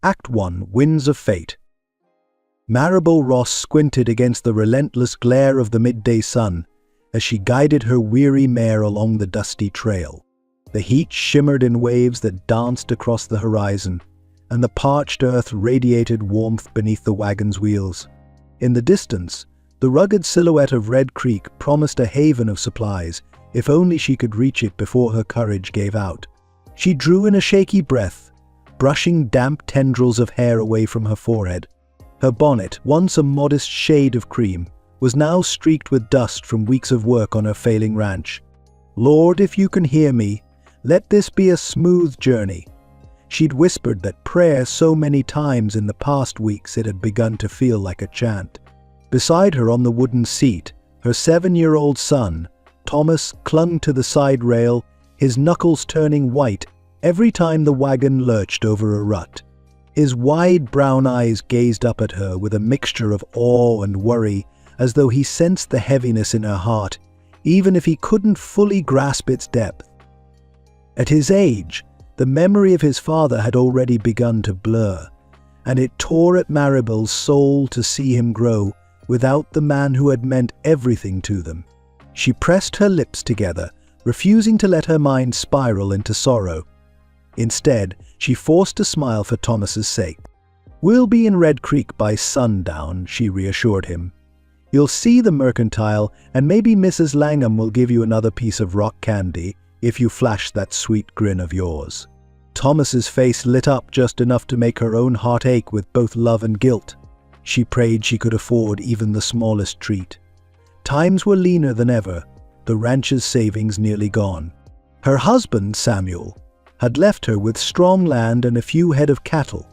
Act 1. Winds of Fate. Maribel Ross squinted against the relentless glare of the midday sun as she guided her weary mare along the dusty trail. The heat shimmered in waves that danced across the horizon, and the parched earth radiated warmth beneath the wagon's wheels. In the distance, the rugged silhouette of Red Creek promised a haven of supplies, if only she could reach it before her courage gave out. She drew in a shaky breath, brushing damp tendrils of hair away from her forehead. Her bonnet, once a modest shade of cream, was now streaked with dust from weeks of work on her failing ranch. "Lord, if you can hear me, let this be a smooth journey." She'd whispered that prayer so many times in the past weeks it had begun to feel like a chant. Beside her on the wooden seat, her 7-year-old son, Thomas, clung to the side rail, his knuckles turning white every time the wagon lurched over a rut. His wide brown eyes gazed up at her with a mixture of awe and worry, as though he sensed the heaviness in her heart, even if he couldn't fully grasp its depth. At his age, the memory of his father had already begun to blur, and it tore at Maribel's soul to see him grow without the man who had meant everything to them. She pressed her lips together, refusing to let her mind spiral into sorrow. Instead, she forced a smile for Thomas's sake. "We'll be in Red Creek by sundown," she reassured him. "You'll see the mercantile, and maybe Mrs. Langham will give you another piece of rock candy if you flash that sweet grin of yours." Thomas's face lit up just enough to make her own heart ache with both love and guilt. She prayed she could afford even the smallest treat. Times were leaner than ever, the ranch's savings nearly gone. Her husband, Samuel, had left her with strong land and a few head of cattle.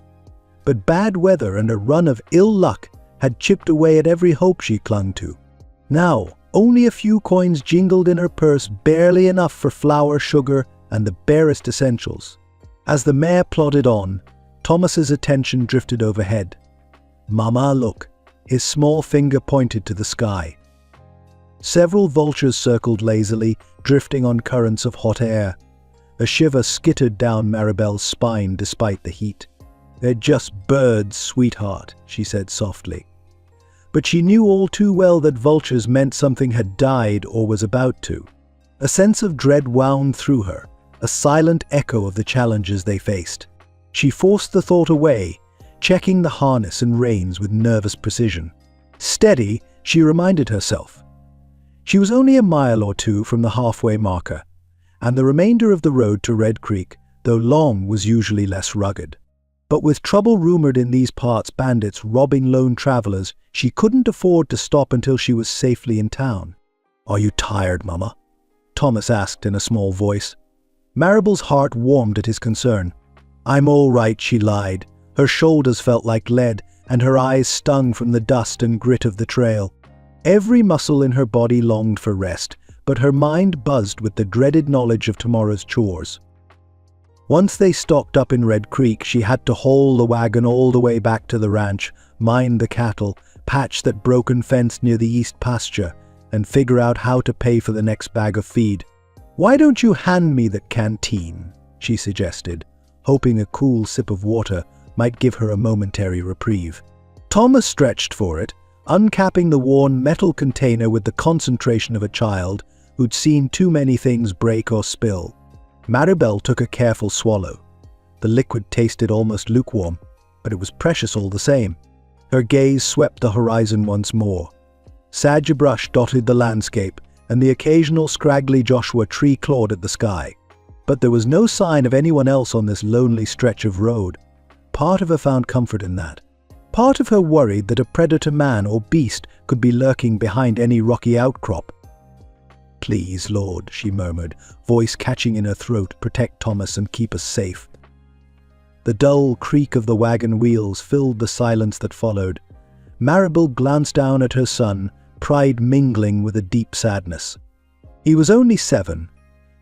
But bad weather and a run of ill luck had chipped away at every hope she clung to. Now, only a few coins jingled in her purse, barely enough for flour, sugar, and the barest essentials. As the mare plodded on, Thomas's attention drifted overhead. "Mama, look." His small finger pointed to the sky. Several vultures circled lazily, drifting on currents of hot air. A shiver skittered down Maribel's spine despite the heat. "They're just birds, sweetheart," she said softly. But she knew all too well that vultures meant something had died or was about to. A sense of dread wound through her, a silent echo of the challenges they faced. She forced the thought away, checking the harness and reins with nervous precision. Steady, she reminded herself. She was only a mile or two from the halfway marker, and the remainder of the road to Red Creek, though long, was usually less rugged. But with trouble rumored in these parts, bandits robbing lone travelers, she couldn't afford to stop until she was safely in town. "Are you tired, Mama?" Thomas asked in a small voice. Maribel's heart warmed at his concern. "I'm all right," she lied. Her shoulders felt like lead, and her eyes stung from the dust and grit of the trail. Every muscle in her body longed for rest, but her mind buzzed with the dreaded knowledge of tomorrow's chores. Once they stocked up in Red Creek, she had to haul the wagon all the way back to the ranch, mind the cattle, patch that broken fence near the east pasture, and figure out how to pay for the next bag of feed. "Why don't you hand me the canteen?" she suggested, hoping a cool sip of water might give her a momentary reprieve. Thomas stretched for it, uncapping the worn metal container with the concentration of a child who'd seen too many things break or spill. Maribel took a careful swallow. The liquid tasted almost lukewarm, but it was precious all the same. Her gaze swept the horizon once more. Sagebrush dotted the landscape, and the occasional scraggly Joshua tree clawed at the sky. But there was no sign of anyone else on this lonely stretch of road. Part of her found comfort in that. Part of her worried that a predator man or beast could be lurking behind any rocky outcrop. "Please, Lord," she murmured, voice catching in her throat, "protect Thomas and keep us safe." The dull creak of the wagon wheels filled the silence that followed. Maribel glanced down at her son, pride mingling with a deep sadness. He was only 7,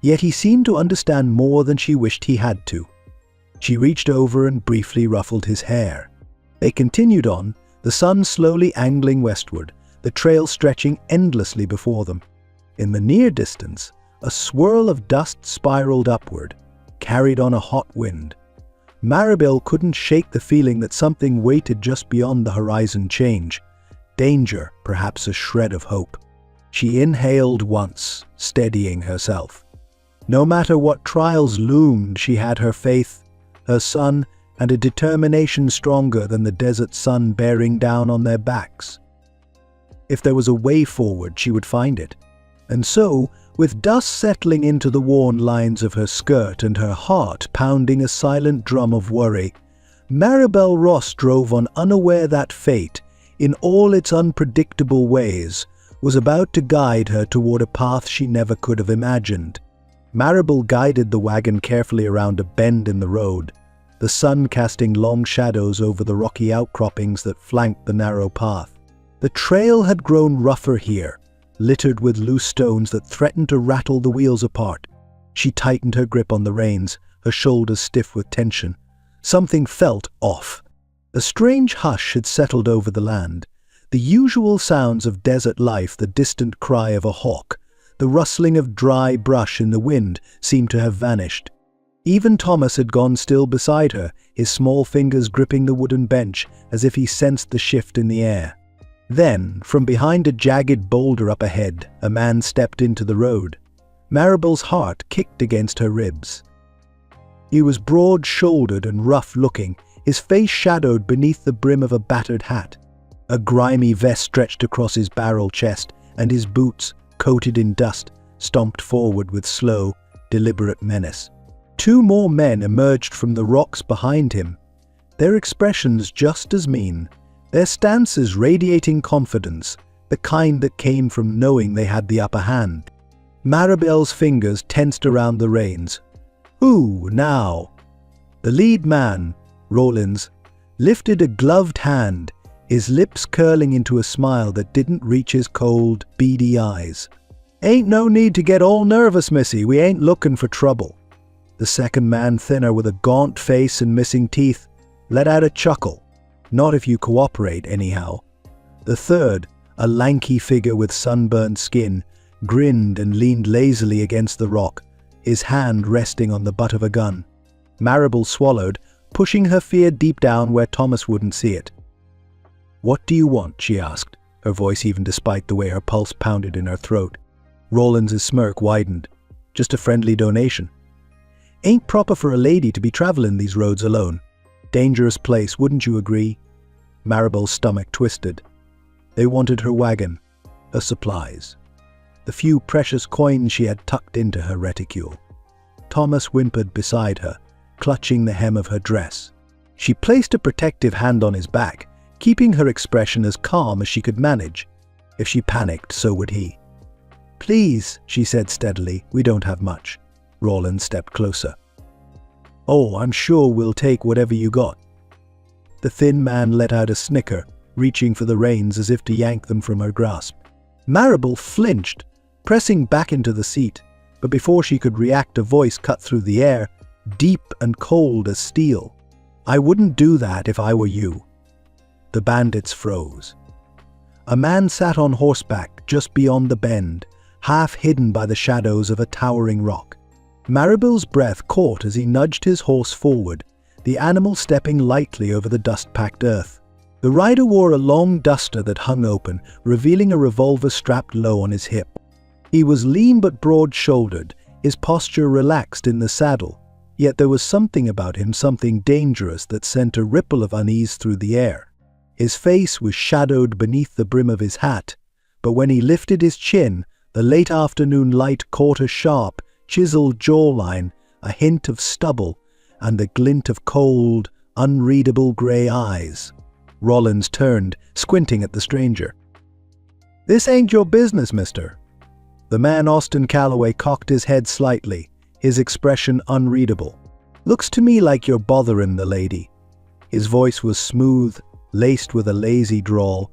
yet he seemed to understand more than she wished he had to. She reached over and briefly ruffled his hair. They continued on, the sun slowly angling westward, the trail stretching endlessly before them. In the near distance, a swirl of dust spiraled upward, carried on a hot wind. Maribel couldn't shake the feeling that something waited just beyond the horizon change. Danger, perhaps a shred of hope. She inhaled once, steadying herself. No matter what trials loomed, she had her faith, her son, and a determination stronger than the desert sun bearing down on their backs. If there was a way forward, she would find it. And so, with dust settling into the worn lines of her skirt and her heart pounding a silent drum of worry, Maribel Ross drove on, unaware that fate, in all its unpredictable ways, was about to guide her toward a path she never could have imagined. Maribel guided the wagon carefully around a bend in the road, the sun casting long shadows over the rocky outcroppings that flanked the narrow path. The trail had grown rougher here, littered with loose stones that threatened to rattle the wheels apart. She tightened her grip on the reins, her shoulders stiff with tension. Something felt off. A strange hush had settled over the land. The usual sounds of desert life, the distant cry of a hawk, the rustling of dry brush in the wind, seemed to have vanished. Even Thomas had gone still beside her, his small fingers gripping the wooden bench as if he sensed the shift in the air. Then, from behind a jagged boulder up ahead, a man stepped into the road. Maribel's heart kicked against her ribs. He was broad-shouldered and rough-looking, his face shadowed beneath the brim of a battered hat. A grimy vest stretched across his barrel chest, and his boots, coated in dust, stomped forward with slow, deliberate menace. Two more men emerged from the rocks behind him, their expressions just as mean, their stances radiating confidence, the kind that came from knowing they had the upper hand. Maribel's fingers tensed around the reins. Who now? The lead man, Rollins, lifted a gloved hand, his lips curling into a smile that didn't reach his cold, beady eyes. Ain't no need to get all nervous, missy, we ain't looking for trouble. The second man, thinner with a gaunt face and missing teeth, let out a chuckle. Not if you cooperate, anyhow. The third, a lanky figure with sunburned skin, grinned and leaned lazily against the rock, his hand resting on the butt of a gun. Maribel swallowed, pushing her fear deep down where Thomas wouldn't see it. What do you want? She asked, her voice even despite the way her pulse pounded in her throat. Rollins' smirk widened. Just a friendly donation. Ain't proper for a lady to be traveling these roads alone. Dangerous place, wouldn't you agree? Maribel's stomach twisted. They wanted her wagon, her supplies, the few precious coins she had tucked into her reticule. Thomas whimpered beside her, clutching the hem of her dress. She placed a protective hand on his back, keeping her expression as calm as she could manage. If she panicked, so would he. Please, she said steadily, we don't have much. Rollins stepped closer. Oh, I'm sure we'll take whatever you got. The thin man let out a snicker, reaching for the reins as if to yank them from her grasp. Maribel flinched, pressing back into the seat, but before she could react, a voice cut through the air, deep and cold as steel. I wouldn't do that if I were you. The bandits froze. A man sat on horseback just beyond the bend, half hidden by the shadows of a towering rock. Maribel's breath caught as he nudged his horse forward, the animal stepping lightly over the dust-packed earth. The rider wore a long duster that hung open, revealing a revolver strapped low on his hip. He was lean but broad-shouldered, his posture relaxed in the saddle, yet there was something about him, something dangerous that sent a ripple of unease through the air. His face was shadowed beneath the brim of his hat, but when he lifted his chin, the late afternoon light caught a sharp, chiseled jawline, a hint of stubble, and the glint of cold, unreadable grey eyes. Rollins turned, squinting at the stranger. This ain't your business, mister. The man Austin Calloway cocked his head slightly, his expression unreadable. Looks to me like you're bothering the lady. His voice was smooth, laced with a lazy drawl,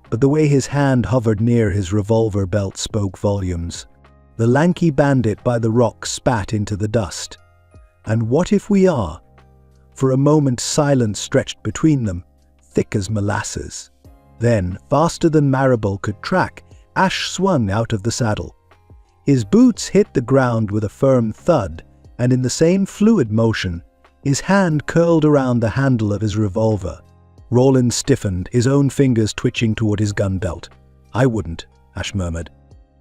but the way his hand hovered near his revolver belt spoke volumes. The lanky bandit by the rock spat into the dust. And what if we are? For a moment silence stretched between them, thick as molasses. Then, faster than Maribel could track, Ash swung out of the saddle. His boots hit the ground with a firm thud, and in the same fluid motion, His hand curled around the handle of his revolver. Roland stiffened, his own fingers twitching toward his gun belt. "I wouldn't," Ash murmured.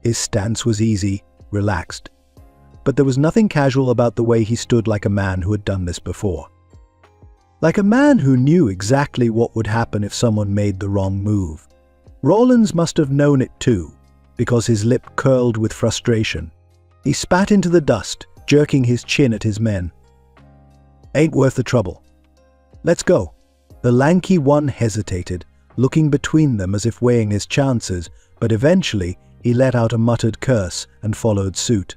His stance was easy, relaxed. But there was nothing casual about the way he stood, like a man who had done this before. Like a man who knew exactly what would happen if someone made the wrong move. Rollins must have known it too, because his lip curled with frustration. He spat into the dust, jerking his chin at his men. "Ain't worth the trouble. Let's go." The lanky one hesitated, looking between them as if weighing his chances, but eventually he let out a muttered curse and followed suit.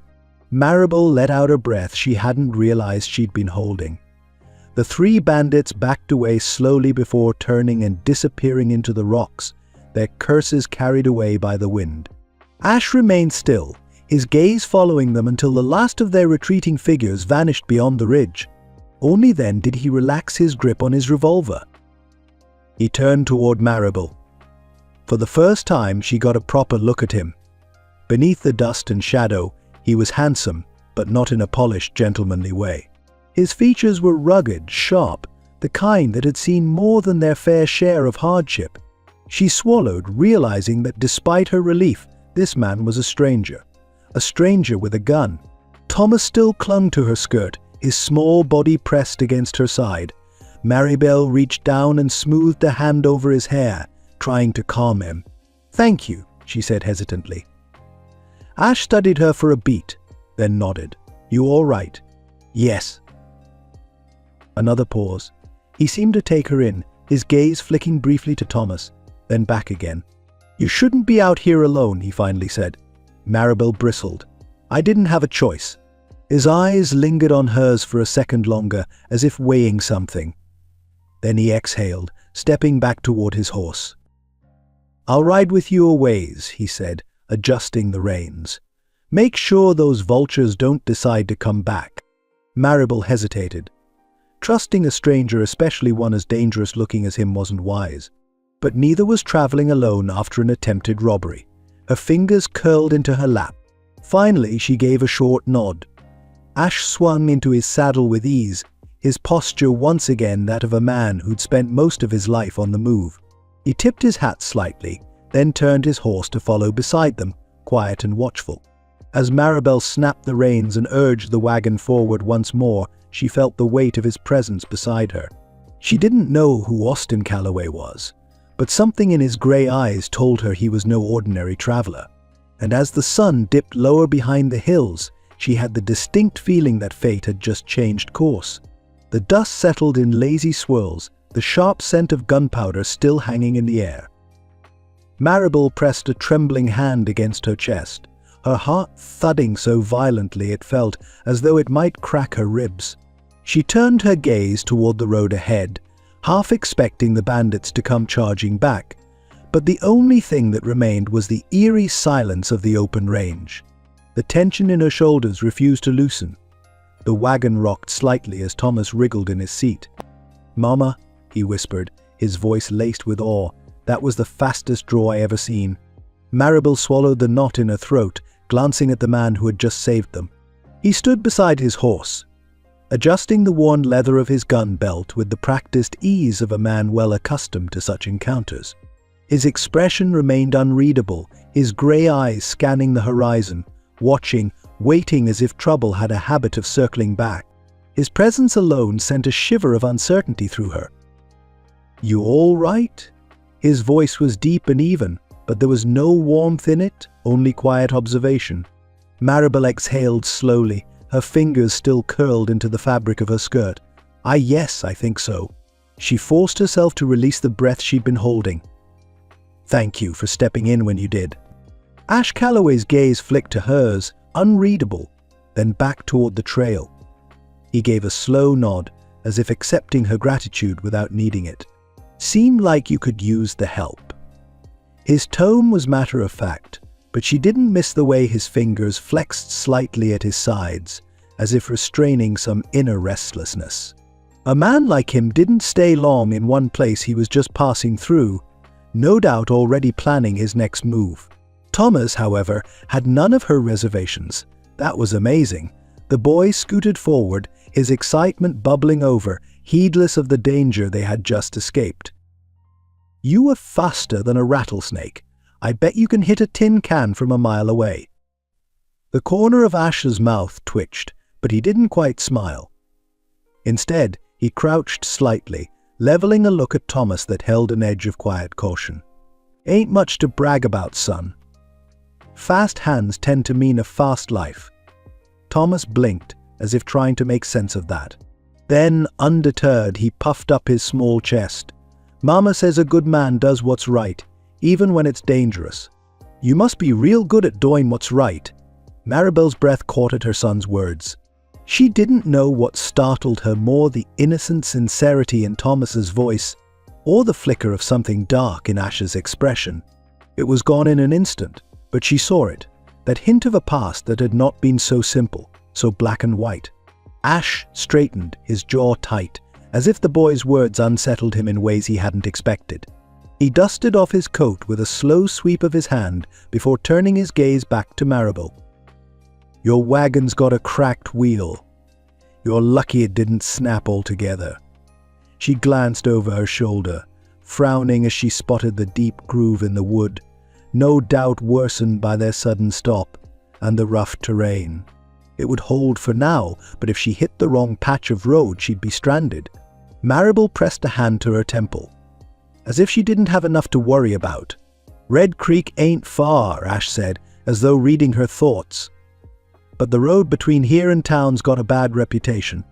Maribel let out a breath she hadn't realized she'd been holding. The three bandits backed away slowly before turning and disappearing into the rocks, their curses carried away by the wind. Ash remained still, his gaze following them until the last of their retreating figures vanished beyond the ridge. Only then did he relax his grip on his revolver. He turned toward Maribel. For the first time, she got a proper look at him. Beneath the dust and shadow, he was handsome, but not in a polished, gentlemanly way. His features were rugged, sharp, the kind that had seen more than their fair share of hardship. She swallowed, realizing that despite her relief, this man was a stranger with a gun. Thomas still clung to her skirt, his small body pressed against her side. Maribel reached down and smoothed a hand over his hair, trying to calm him. "Thank you," she said hesitantly. Ash studied her for a beat, then nodded. "You all right?" "Yes." Another pause. He seemed to take her in, his gaze flicking briefly to Thomas, then back again. "You shouldn't be out here alone," he finally said. Maribel bristled. "I didn't have a choice." His eyes lingered on hers for a second longer, as if weighing something. Then he exhaled, stepping back toward his horse. "I'll ride with you a ways," he said, adjusting the reins. "Make sure those vultures don't decide to come back." Maribel hesitated. Trusting a stranger, especially one as dangerous-looking as him, wasn't wise. But neither was traveling alone after an attempted robbery. Her fingers curled into her lap. Finally, she gave a short nod. Ash swung into his saddle with ease, his posture once again that of a man who'd spent most of his life on the move. He tipped his hat slightly, then turned his horse to follow beside them, quiet and watchful. As Maribel snapped the reins and urged the wagon forward once more, she felt the weight of his presence beside her. She didn't know who Austin Calloway was, but something in his grey eyes told her he was no ordinary traveler. And as the sun dipped lower behind the hills, she had the distinct feeling that fate had just changed course. The dust settled in lazy swirls, the sharp scent of gunpowder still hanging in the air. Maribel pressed a trembling hand against her chest, her heart thudding so violently it felt as though it might crack her ribs. She turned her gaze toward the road ahead, half expecting the bandits to come charging back, but the only thing that remained was the eerie silence of the open range. The tension in her shoulders refused to loosen. The wagon rocked slightly as Thomas wriggled in his seat. "Mama," he whispered, his voice laced with awe. "That was the fastest draw I ever seen." Maribel swallowed the knot in her throat, glancing at the man who had just saved them. He stood beside his horse, adjusting the worn leather of his gun belt with the practiced ease of a man well accustomed to such encounters. His expression remained unreadable, his grey eyes scanning the horizon, watching, waiting as if trouble had a habit of circling back. His presence alone sent a shiver of uncertainty through her. "You all right?" His voice was deep and even, but there was no warmth in it, only quiet observation. Maribel exhaled slowly, her fingers still curled into the fabric of her skirt. Yes, I think so." She forced herself to release the breath she'd been holding. "Thank you for stepping in when you did." Ash Calloway's gaze flicked to hers, unreadable, then back toward the trail. He gave a slow nod, as if accepting her gratitude without needing it. "Seemed like you could use the help." His tone was matter-of-fact, but she didn't miss the way his fingers flexed slightly at his sides, as if restraining some inner restlessness. A man like him didn't stay long in one place he was just passing through, no doubt already planning his next move. Thomas, however, had none of her reservations. That was amazing. The boy scooted forward, his excitement bubbling over, heedless of the danger they had just escaped. "You were faster than a rattlesnake. I bet you can hit a tin can from a mile away." The corner of Ash's mouth twitched, but he didn't quite smile. Instead, he crouched slightly, leveling a look at Thomas that held an edge of quiet caution. "Ain't much to brag about, son. Fast hands tend to mean a fast life." Thomas blinked, as if trying to make sense of that. Then, undeterred, he puffed up his small chest. "Mama says a good man does what's right, even when it's dangerous. You must be real good at doing what's right." Maribel's breath caught at her son's words. She didn't know what startled her more, the innocent sincerity in Thomas's voice, or the flicker of something dark in Ash's expression. It was gone in an instant, but she saw it, that hint of a past that had not been so simple, so black and white. Ash straightened, his jaw tight, as if the boy's words unsettled him in ways he hadn't expected. He dusted off his coat with a slow sweep of his hand before turning his gaze back to Maribel. "Your wagon's got a cracked wheel. You're lucky it didn't snap altogether." She glanced over her shoulder, frowning as she spotted the deep groove in the wood, no doubt worsened by their sudden stop and the rough terrain. It would hold for now, but if she hit the wrong patch of road, she'd be stranded. Maribel pressed a hand to her temple, as if she didn't have enough to worry about. "Red Creek ain't far," Ash said, as though reading her thoughts. "But the road between here and town's got a bad reputation.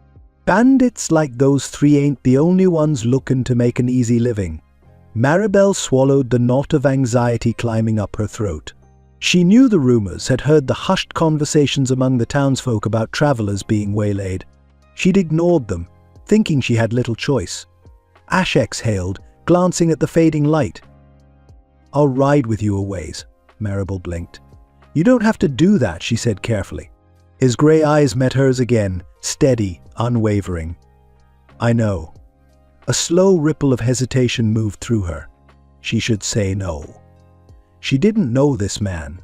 Bandits like those three ain't the only ones looking to make an easy living." Maribel swallowed the knot of anxiety climbing up her throat. She knew the rumors, had heard the hushed conversations among the townsfolk about travelers being waylaid. She'd ignored them, thinking she had little choice. Ash exhaled, glancing at the fading light. "I'll ride with you a ways," Maribel blinked. "You don't have to do that," she said carefully. His grey eyes met hers again, steady, unwavering. "I know." A slow ripple of hesitation moved through her. She should say no. She didn't know this man.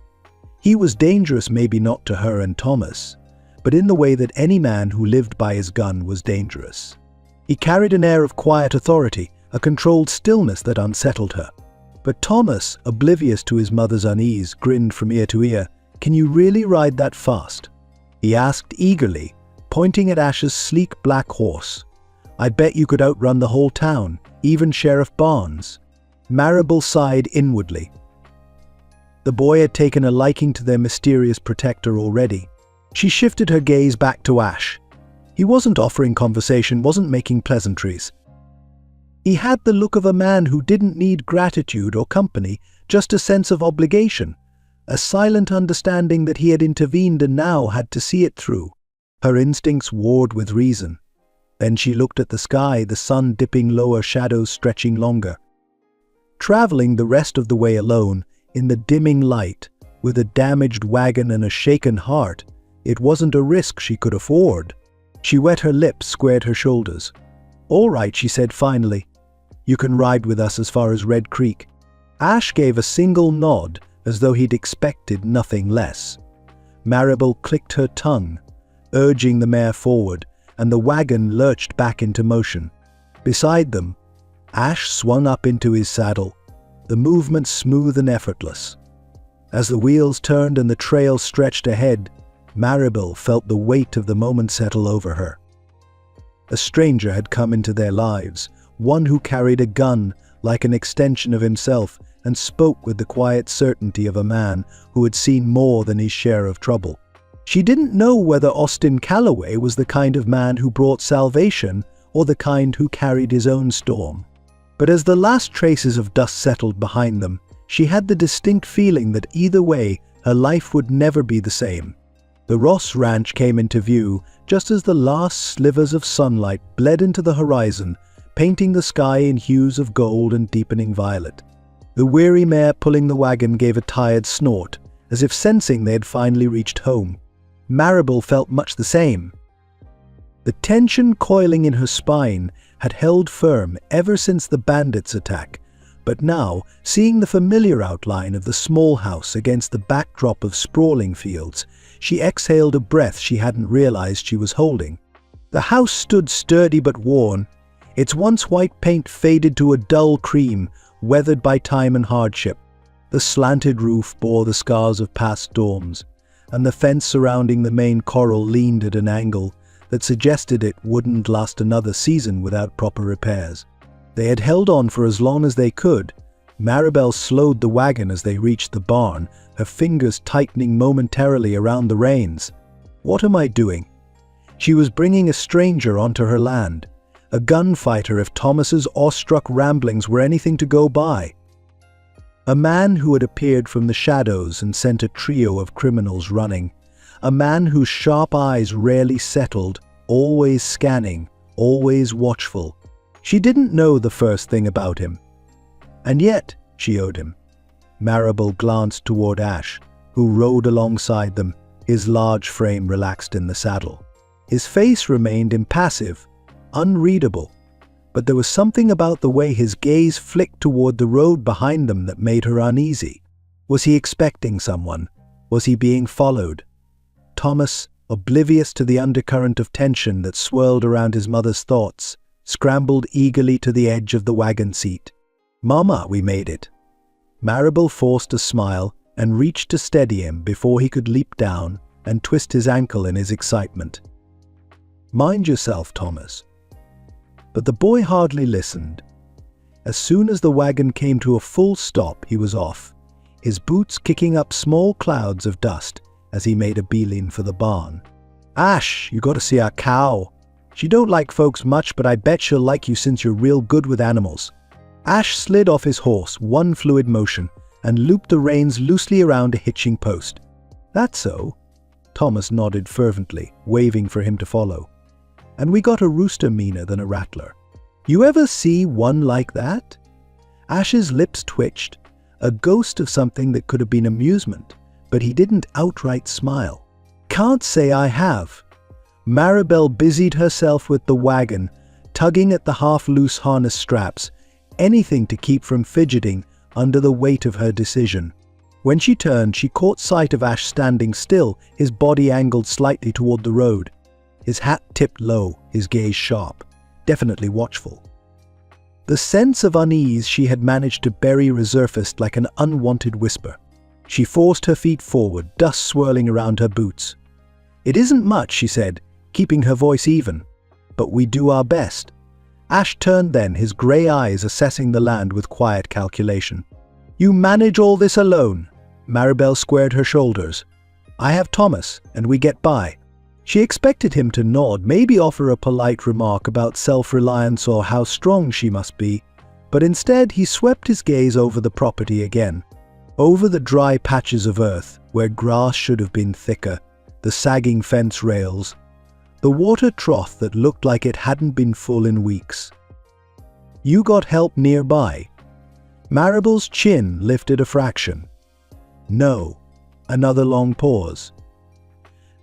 He was dangerous, maybe not to her and Thomas, but in the way that any man who lived by his gun was dangerous. He carried an air of quiet authority, a controlled stillness that unsettled her. But Thomas, oblivious to his mother's unease, grinned from ear to ear. "Can you really ride that fast?" he asked eagerly, pointing at Ash's sleek black horse. "I bet you could outrun the whole town, even Sheriff Barnes." Maribel sighed inwardly. The boy had taken a liking to their mysterious protector already. She shifted her gaze back to Ash. He wasn't offering conversation, wasn't making pleasantries. He had the look of a man who didn't need gratitude or company, just a sense of obligation, a silent understanding that he had intervened and now had to see it through. Her instincts warred with reason. Then she looked at the sky, the sun dipping lower, shadows stretching longer. Traveling the rest of the way alone, in the dimming light, with a damaged wagon and a shaken heart, it wasn't a risk she could afford. She wet her lips, squared her shoulders. "All right," she said finally. "You can ride with us as far as Red Creek." Ash gave a single nod, as though he'd expected nothing less. Maribel clicked her tongue, urging the mare forward, and the wagon lurched back into motion. Beside them, Ash swung up into his saddle, the movement smooth and effortless. As the wheels turned and the trail stretched ahead, Maribel felt the weight of the moment settle over her. A stranger had come into their lives, one who carried a gun like an extension of himself and spoke with the quiet certainty of a man who had seen more than his share of trouble. She didn't know whether Austin Calloway was the kind of man who brought salvation or the kind who carried his own storm. But as the last traces of dust settled behind them, she had the distinct feeling that either way, her life would never be the same. The Ross Ranch came into view just as the last slivers of sunlight bled into the horizon, painting the sky in hues of gold and deepening violet. The weary mare pulling the wagon gave a tired snort, as if sensing they had finally reached home. Maribel felt much the same. The tension coiling in her spine had held firm ever since the bandits' attack, but now, seeing the familiar outline of the small house against the backdrop of sprawling fields, she exhaled a breath she hadn't realized she was holding. The house stood sturdy but worn, its once white paint faded to a dull cream, weathered by time and hardship. The slanted roof bore the scars of past storms, and the fence surrounding the main corral leaned at an angle that suggested it wouldn't last another season without proper repairs. They had held on for as long as they could. Maribel slowed the wagon as they reached the barn, her fingers tightening momentarily around the reins. What am I doing? She was bringing a stranger onto her land, a gunfighter if Thomas's awestruck ramblings were anything to go by. A man who had appeared from the shadows and sent a trio of criminals running. A man whose sharp eyes rarely settled, always scanning, always watchful. She didn't know the first thing about him. And yet, she owed him. Maribel glanced toward Ash, who rode alongside them, his large frame relaxed in the saddle. His face remained impassive, unreadable, but there was something about the way his gaze flicked toward the road behind them that made her uneasy. Was he expecting someone? Was he being followed? Thomas, oblivious to the undercurrent of tension that swirled around his mother's thoughts, scrambled eagerly to the edge of the wagon seat. "Mama, we made it." Maribel forced a smile and reached to steady him before he could leap down and twist his ankle in his excitement. "Mind yourself, Thomas." But the boy hardly listened. As soon as the wagon came to a full stop, he was off, his boots kicking up small clouds of dust as he made a beeline for the barn. "Ash, you gotta see our cow. She don't like folks much, but I bet she'll like you since you're real good with animals." Ash slid off his horse, one fluid motion, and looped the reins loosely around a hitching post. "That's so." Thomas nodded fervently, waving for him to follow. "And we got a rooster meaner than a rattler. You ever see one like that?" Ash's lips twitched, a ghost of something that could have been amusement, but he didn't outright smile. "Can't say I have." Maribel busied herself with the wagon, tugging at the half-loose harness straps, anything to keep from fidgeting under the weight of her decision. When she turned, she caught sight of Ash standing still, his body angled slightly toward the road. His hat tipped low, his gaze sharp, definitely watchful. The sense of unease she had managed to bury resurfaced like an unwanted whisper. She forced her feet forward, dust swirling around her boots. "It isn't much," she said, keeping her voice even, "but we do our best." Ash turned then, his grey eyes assessing the land with quiet calculation. "You manage all this alone?" Maribel squared her shoulders. "I have Thomas, and we get by." She expected him to nod, maybe offer a polite remark about self-reliance or how strong she must be, but instead he swept his gaze over the property again, over the dry patches of earth where grass should have been thicker, the sagging fence rails, the water trough that looked like it hadn't been full in weeks. "You got help nearby?" Maribel's chin lifted a fraction. "No." Another long pause.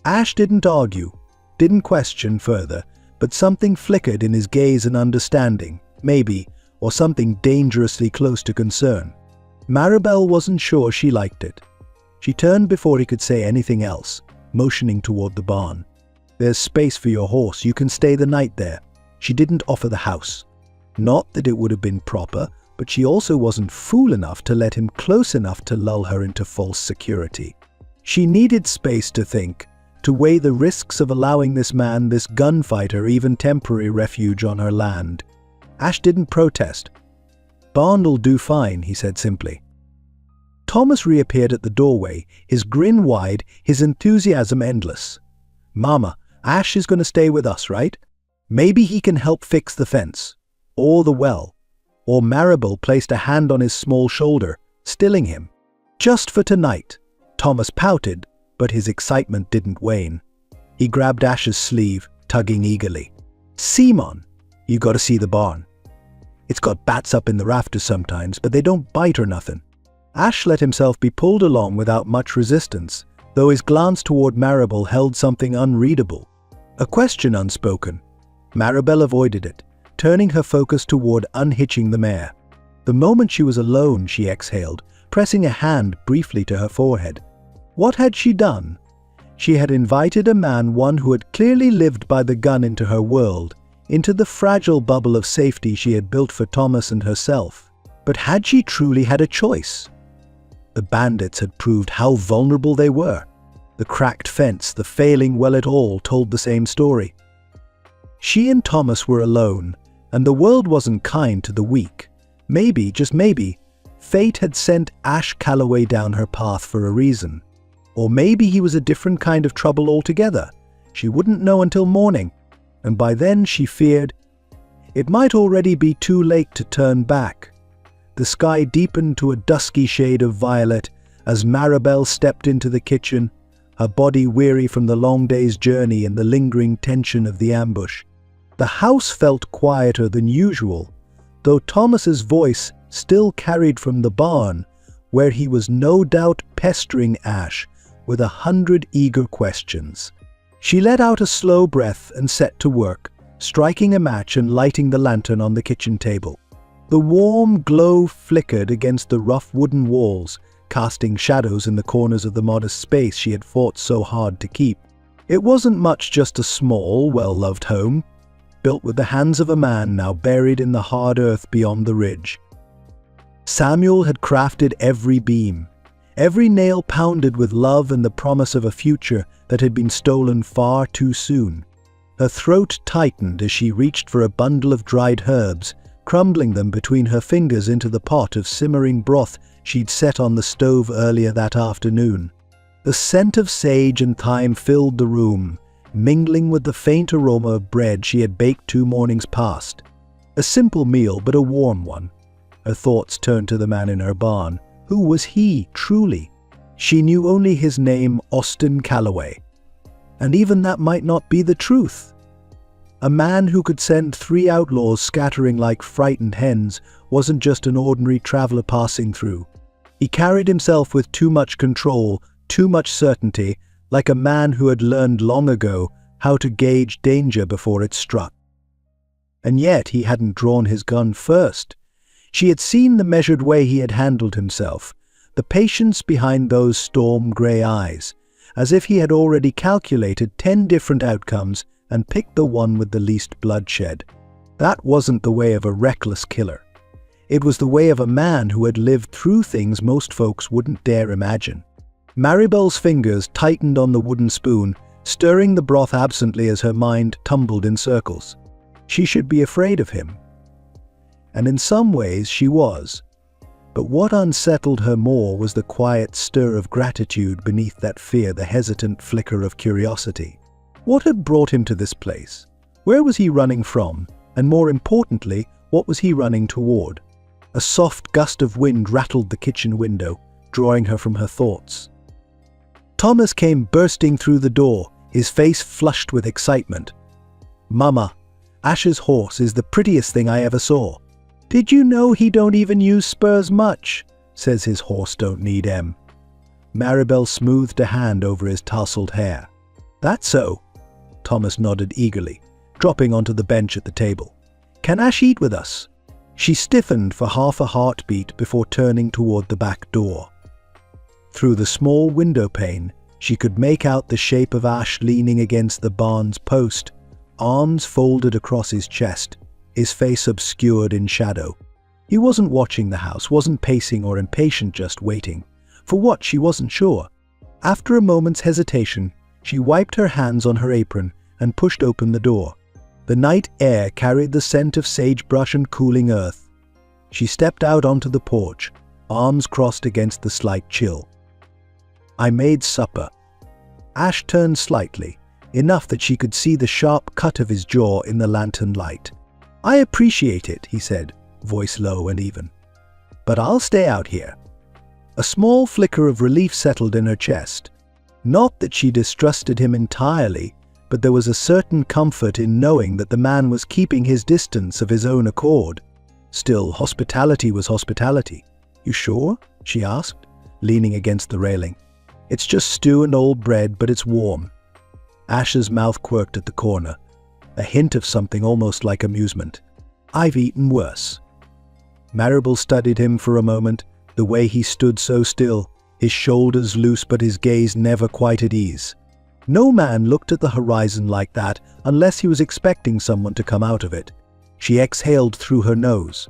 Ash didn't argue, didn't question further, but something flickered in his gaze and understanding, maybe, or something dangerously close to concern. Maribel wasn't sure she liked it. She turned before he could say anything else, motioning toward the barn. "There's space for your horse, you can stay the night there." She didn't offer the house. Not that it would have been proper, but she also wasn't fool enough to let him close enough to lull her into false security. She needed space to think, to weigh the risks of allowing this man, this gunfighter, even temporary refuge on her land. Ash didn't protest. "Barn'll do fine," he said simply. Thomas reappeared at the doorway, his grin wide, his enthusiasm endless. "Mama, Ash is going to stay with us, right? Maybe he can help fix the fence, or the well." Or Maribel placed a hand on his small shoulder, stilling him. "Just for tonight." Thomas pouted, but his excitement didn't wane. He grabbed Ash's sleeve, tugging eagerly. "Simon, you gotta see the barn. It's got bats up in the rafters sometimes, but they don't bite or nothing." Ash let himself be pulled along without much resistance, though his glance toward Maribel held something unreadable. A question unspoken. Maribel avoided it, turning her focus toward unhitching the mare. The moment she was alone, she exhaled, pressing a hand briefly to her forehead. What had she done? She had invited a man, one who had clearly lived by the gun, into her world, into the fragile bubble of safety she had built for Thomas and herself. But had she truly had a choice? The bandits had proved how vulnerable they were. The cracked fence, the failing well at all, told the same story. She and Thomas were alone, and the world wasn't kind to the weak. Maybe, just maybe, fate had sent Ash Calloway down her path for a reason. Or maybe he was a different kind of trouble altogether. She wouldn't know until morning, and by then, she feared, it might already be too late to turn back. The sky deepened to a dusky shade of violet as Maribel stepped into the kitchen, her body weary from the long day's journey and the lingering tension of the ambush. The house felt quieter than usual, though Thomas's voice still carried from the barn, where he was no doubt pestering Ash with 100 eager questions. She let out a slow breath and set to work, striking a match and lighting the lantern on the kitchen table. The warm glow flickered against the rough wooden walls, casting shadows in the corners of the modest space she had fought so hard to keep. It wasn't much, just a small, well-loved home, built with the hands of a man now buried in the hard earth beyond the ridge. Samuel had crafted every beam, every nail pounded with love and the promise of a future that had been stolen far too soon. Her throat tightened as she reached for a bundle of dried herbs, crumbling them between her fingers into the pot of simmering broth she'd set on the stove earlier that afternoon. The scent of sage and thyme filled the room, mingling with the faint aroma of bread she had baked 2 mornings past. A simple meal, but a warm one. Her thoughts turned to the man in her barn. Who was he, truly? She knew only his name, Austin Calloway. And even that might not be the truth. A man who could send 3 outlaws scattering like frightened hens wasn't just an ordinary traveler passing through. He carried himself with too much control, too much certainty, like a man who had learned long ago how to gauge danger before it struck. And yet he hadn't drawn his gun first. She had seen the measured way he had handled himself, the patience behind those storm-grey eyes, as if he had already calculated 10 different outcomes and picked the one with the least bloodshed. That wasn't the way of a reckless killer. It was the way of a man who had lived through things most folks wouldn't dare imagine. Maribel's fingers tightened on the wooden spoon, stirring the broth absently as her mind tumbled in circles. She should be afraid of him. And in some ways she was. But what unsettled her more was the quiet stir of gratitude beneath that fear, the hesitant flicker of curiosity. What had brought him to this place? Where was he running from? And more importantly, what was he running toward? A soft gust of wind rattled the kitchen window, drawing her from her thoughts. Thomas came bursting through the door, his face flushed with excitement. "Mama, Ash's horse is the prettiest thing I ever saw. Did you know he don't even use spurs much? Says his horse don't need 'em." Maribel smoothed a hand over his tousled hair. "That's so." Thomas nodded eagerly, dropping onto the bench at the table. "Can Ash eat with us?" She stiffened for half a heartbeat before turning toward the back door. Through the small window pane, she could make out the shape of Ash leaning against the barn's post, arms folded across his chest, his face obscured in shadow. He wasn't watching the house, wasn't pacing or impatient, just waiting. For what, she wasn't sure. After a moment's hesitation, she wiped her hands on her apron and pushed open the door. The night air carried the scent of sagebrush and cooling earth. She stepped out onto the porch, arms crossed against the slight chill. "I made supper." Ash turned slightly, enough that she could see the sharp cut of his jaw in the lantern light. "I appreciate it," he said, voice low and even. "But I'll stay out here." A small flicker of relief settled in her chest. Not that she distrusted him entirely, but there was a certain comfort in knowing that the man was keeping his distance of his own accord. Still, hospitality was hospitality. "You sure?" she asked, leaning against the railing. "It's just stew and old bread, but it's warm." Ash's mouth quirked at the corner, a hint of something almost like amusement. "I've eaten worse." Maribel studied him for a moment, the way he stood so still, his shoulders loose but his gaze never quite at ease. No man looked at the horizon like that unless he was expecting someone to come out of it. She exhaled through her nose.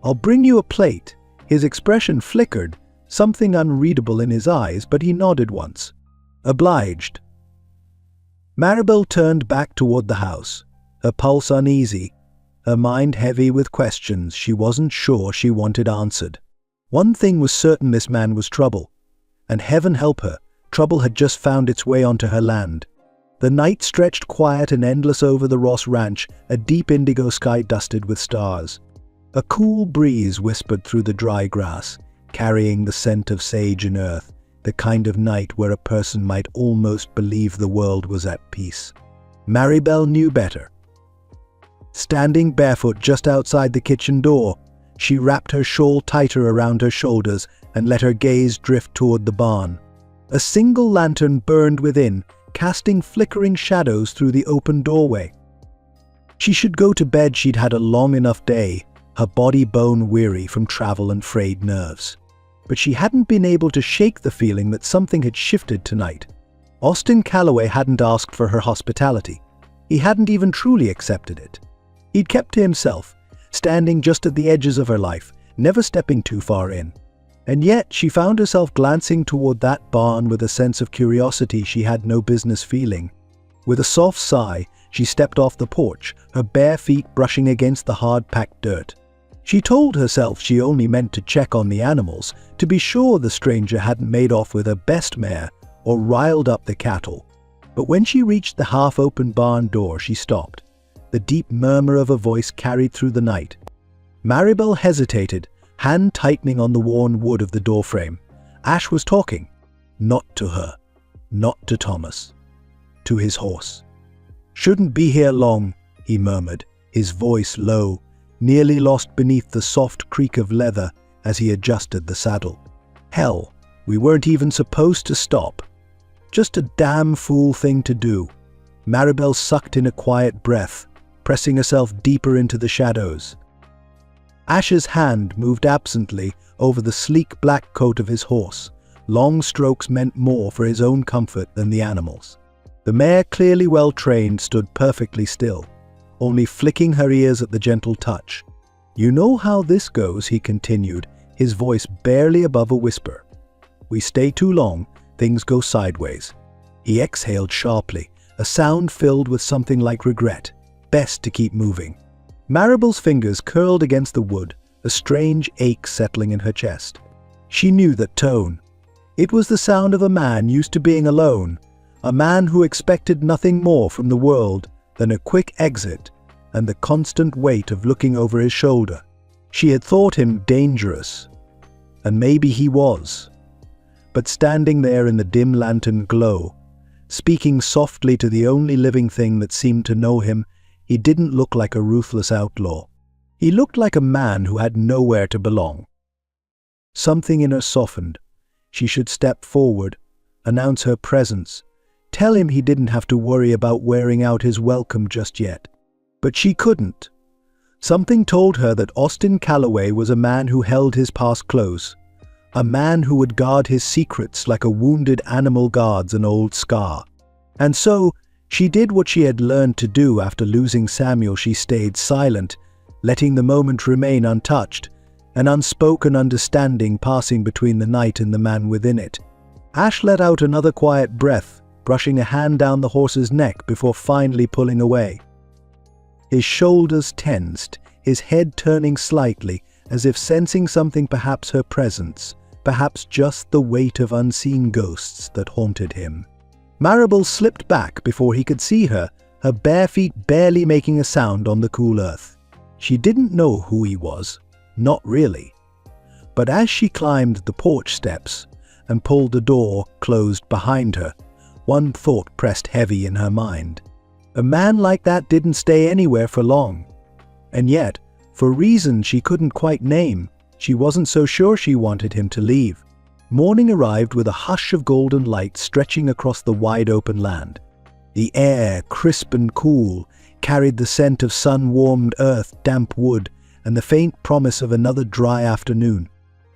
"I'll bring you a plate." His expression flickered, something unreadable in his eyes, but he nodded once. "Obliged." Maribel turned back toward the house, her pulse uneasy, her mind heavy with questions she wasn't sure she wanted answered. One thing was certain: this man was trouble. And heaven help her, trouble had just found its way onto her land. The night stretched quiet and endless over the Ross Ranch, a deep indigo sky dusted with stars. A cool breeze whispered through the dry grass, carrying the scent of sage and earth, the kind of night where a person might almost believe the world was at peace. Maribel knew better. Standing barefoot just outside the kitchen door, she wrapped her shawl tighter around her shoulders and let her gaze drift toward the barn. A single lantern burned within, casting flickering shadows through the open doorway. She should go to bed. She'd had a long enough day, her body bone weary from travel and frayed nerves. But she hadn't been able to shake the feeling that something had shifted tonight. Austin Calloway hadn't asked for her hospitality. He hadn't even truly accepted it. He'd kept to himself, standing just at the edges of her life, never stepping too far in. And yet she found herself glancing toward that barn with a sense of curiosity she had no business feeling. With a soft sigh, she stepped off the porch, her bare feet brushing against the hard-packed dirt. She told herself she only meant to check on the animals, to be sure the stranger hadn't made off with her best mare or riled up the cattle. But when she reached the half-open barn door, she stopped. The deep murmur of a voice carried through the night. Maribel hesitated, hand tightening on the worn wood of the doorframe. Ash was talking. Not to her. Not to Thomas. To his horse. "Shouldn't be here long," he murmured, his voice low, nearly lost beneath the soft creak of leather as he adjusted the saddle. "Hell, we weren't even supposed to stop. Just a damn fool thing to do." Maribel sucked in a quiet breath, pressing herself deeper into the shadows. Ash's hand moved absently over the sleek black coat of his horse. Long strokes meant more for his own comfort than the animal's. The mare, clearly well trained, stood perfectly still, only flicking her ears at the gentle touch. "You know how this goes," he continued, his voice barely above a whisper. "We stay too long, things go sideways." He exhaled sharply, a sound filled with something like regret. Best to keep moving. Maribel's fingers curled against the wood, a strange ache settling in her chest. She knew that tone. It was the sound of a man used to being alone, a man who expected nothing more from the world than a quick exit and the constant weight of looking over his shoulder. She had thought him dangerous, and maybe he was. But standing there in the dim lantern glow, speaking softly to the only living thing that seemed to know him, he didn't look like a ruthless outlaw. He looked like a man who had nowhere to belong. Something in her softened. She should step forward, announce her presence, tell him he didn't have to worry about wearing out his welcome just yet. But she couldn't. Something told her that Austin Calloway was a man who held his past close, a man who would guard his secrets like a wounded animal guards an old scar. And so, she did what she had learned to do after losing Samuel. She stayed silent, letting the moment remain untouched, an unspoken understanding passing between the night and the man within it. Ash let out another quiet breath, brushing a hand down the horse's neck before finally pulling away. His shoulders tensed, his head turning slightly, as if sensing something, perhaps her presence, perhaps just the weight of unseen ghosts that haunted him. Maribel slipped back before he could see her, her bare feet barely making a sound on the cool earth. She didn't know who he was, not really. But as she climbed the porch steps and pulled the door closed behind her, one thought pressed heavy in her mind. A man like that didn't stay anywhere for long. And yet, for reasons she couldn't quite name, she wasn't so sure she wanted him to leave. Morning arrived with a hush of golden light stretching across the wide open land. The air, crisp and cool, carried the scent of sun-warmed earth, damp wood, and the faint promise of another dry afternoon.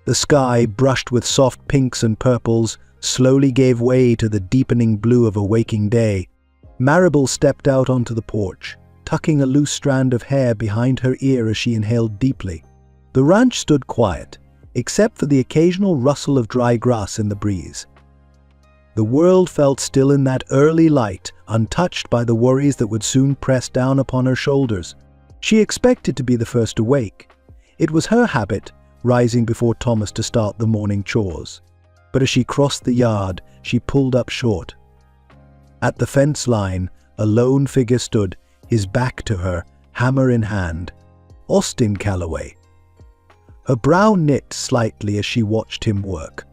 The sky, brushed with soft pinks and purples, slowly gave way to the deepening blue of a waking day. Maribel stepped out onto the porch, tucking a loose strand of hair behind her ear as she inhaled deeply. The ranch stood quiet, except for the occasional rustle of dry grass in the breeze. The world felt still in that early light, untouched by the worries that would soon press down upon her shoulders. She expected to be the first awake. It was her habit, rising before Thomas to start the morning chores. But as she crossed the yard, she pulled up short. At the fence line, a lone figure stood, his back to her, hammer in hand. Austin Calloway. Her brow knit slightly as she watched him work.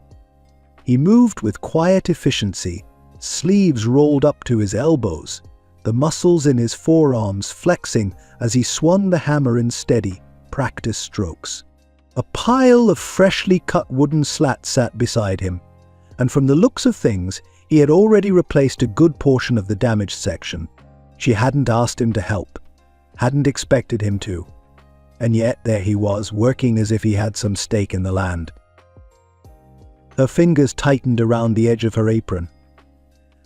He moved with quiet efficiency, sleeves rolled up to his elbows, the muscles in his forearms flexing as he swung the hammer in steady, practiced strokes. A pile of freshly cut wooden slats sat beside him, and from the looks of things, he had already replaced a good portion of the damaged section. She hadn't asked him to help, hadn't expected him to, and yet there he was, working as if he had some stake in the land. Her fingers tightened around the edge of her apron.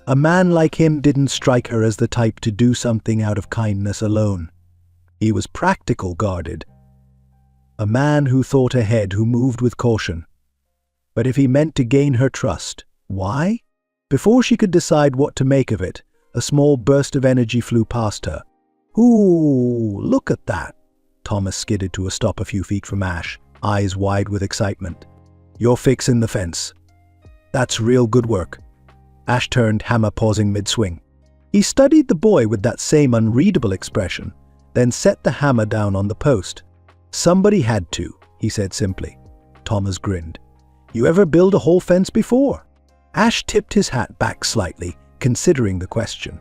A man like him didn't strike her as the type to do something out of kindness alone. He was practical, guarded. A man who thought ahead, who moved with caution. But if he meant to gain her trust, why? Before she could decide what to make of it, a small burst of energy flew past her. "Ooh, look at that!" Thomas skidded to a stop a few feet from Ash, eyes wide with excitement. "You're fixing the fence. That's real good work." Ash turned, hammer pausing mid-swing. He studied the boy with that same unreadable expression, then set the hammer down on the post. "Somebody had to," he said simply. Thomas grinned. "You ever build a whole fence before?" Ash tipped his hat back slightly, considering the question.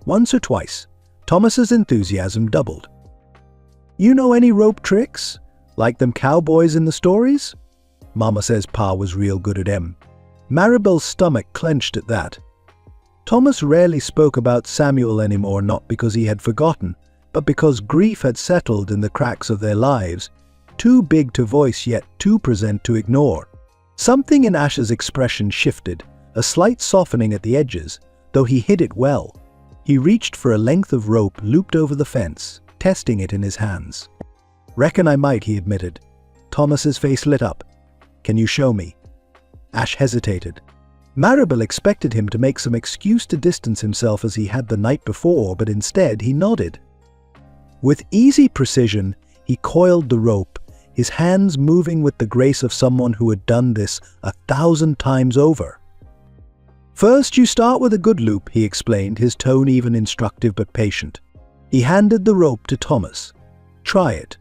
"Once or twice." Thomas's enthusiasm doubled. "You know any rope tricks? Like them cowboys in the stories?" "Mama says Pa was real good at 'em." Maribel's stomach clenched at that. Thomas rarely spoke about Samuel anymore, not because he had forgotten, but because grief had settled in the cracks of their lives, too big to voice yet too present to ignore. Something in Ash's expression shifted, a slight softening at the edges, though he hid it well. He reached for a length of rope looped over the fence, testing it in his hands. "Reckon I might," he admitted. Thomas's face lit up. "Can you show me?" Ash hesitated. Maribel expected him to make some excuse to distance himself as he had the night before, but instead he nodded. With easy precision, he coiled the rope, his hands moving with the grace of someone who had done this 1,000 times over. "First, you start with a good loop," he explained, his tone even instructive but patient. He handed the rope to Thomas. "Try it."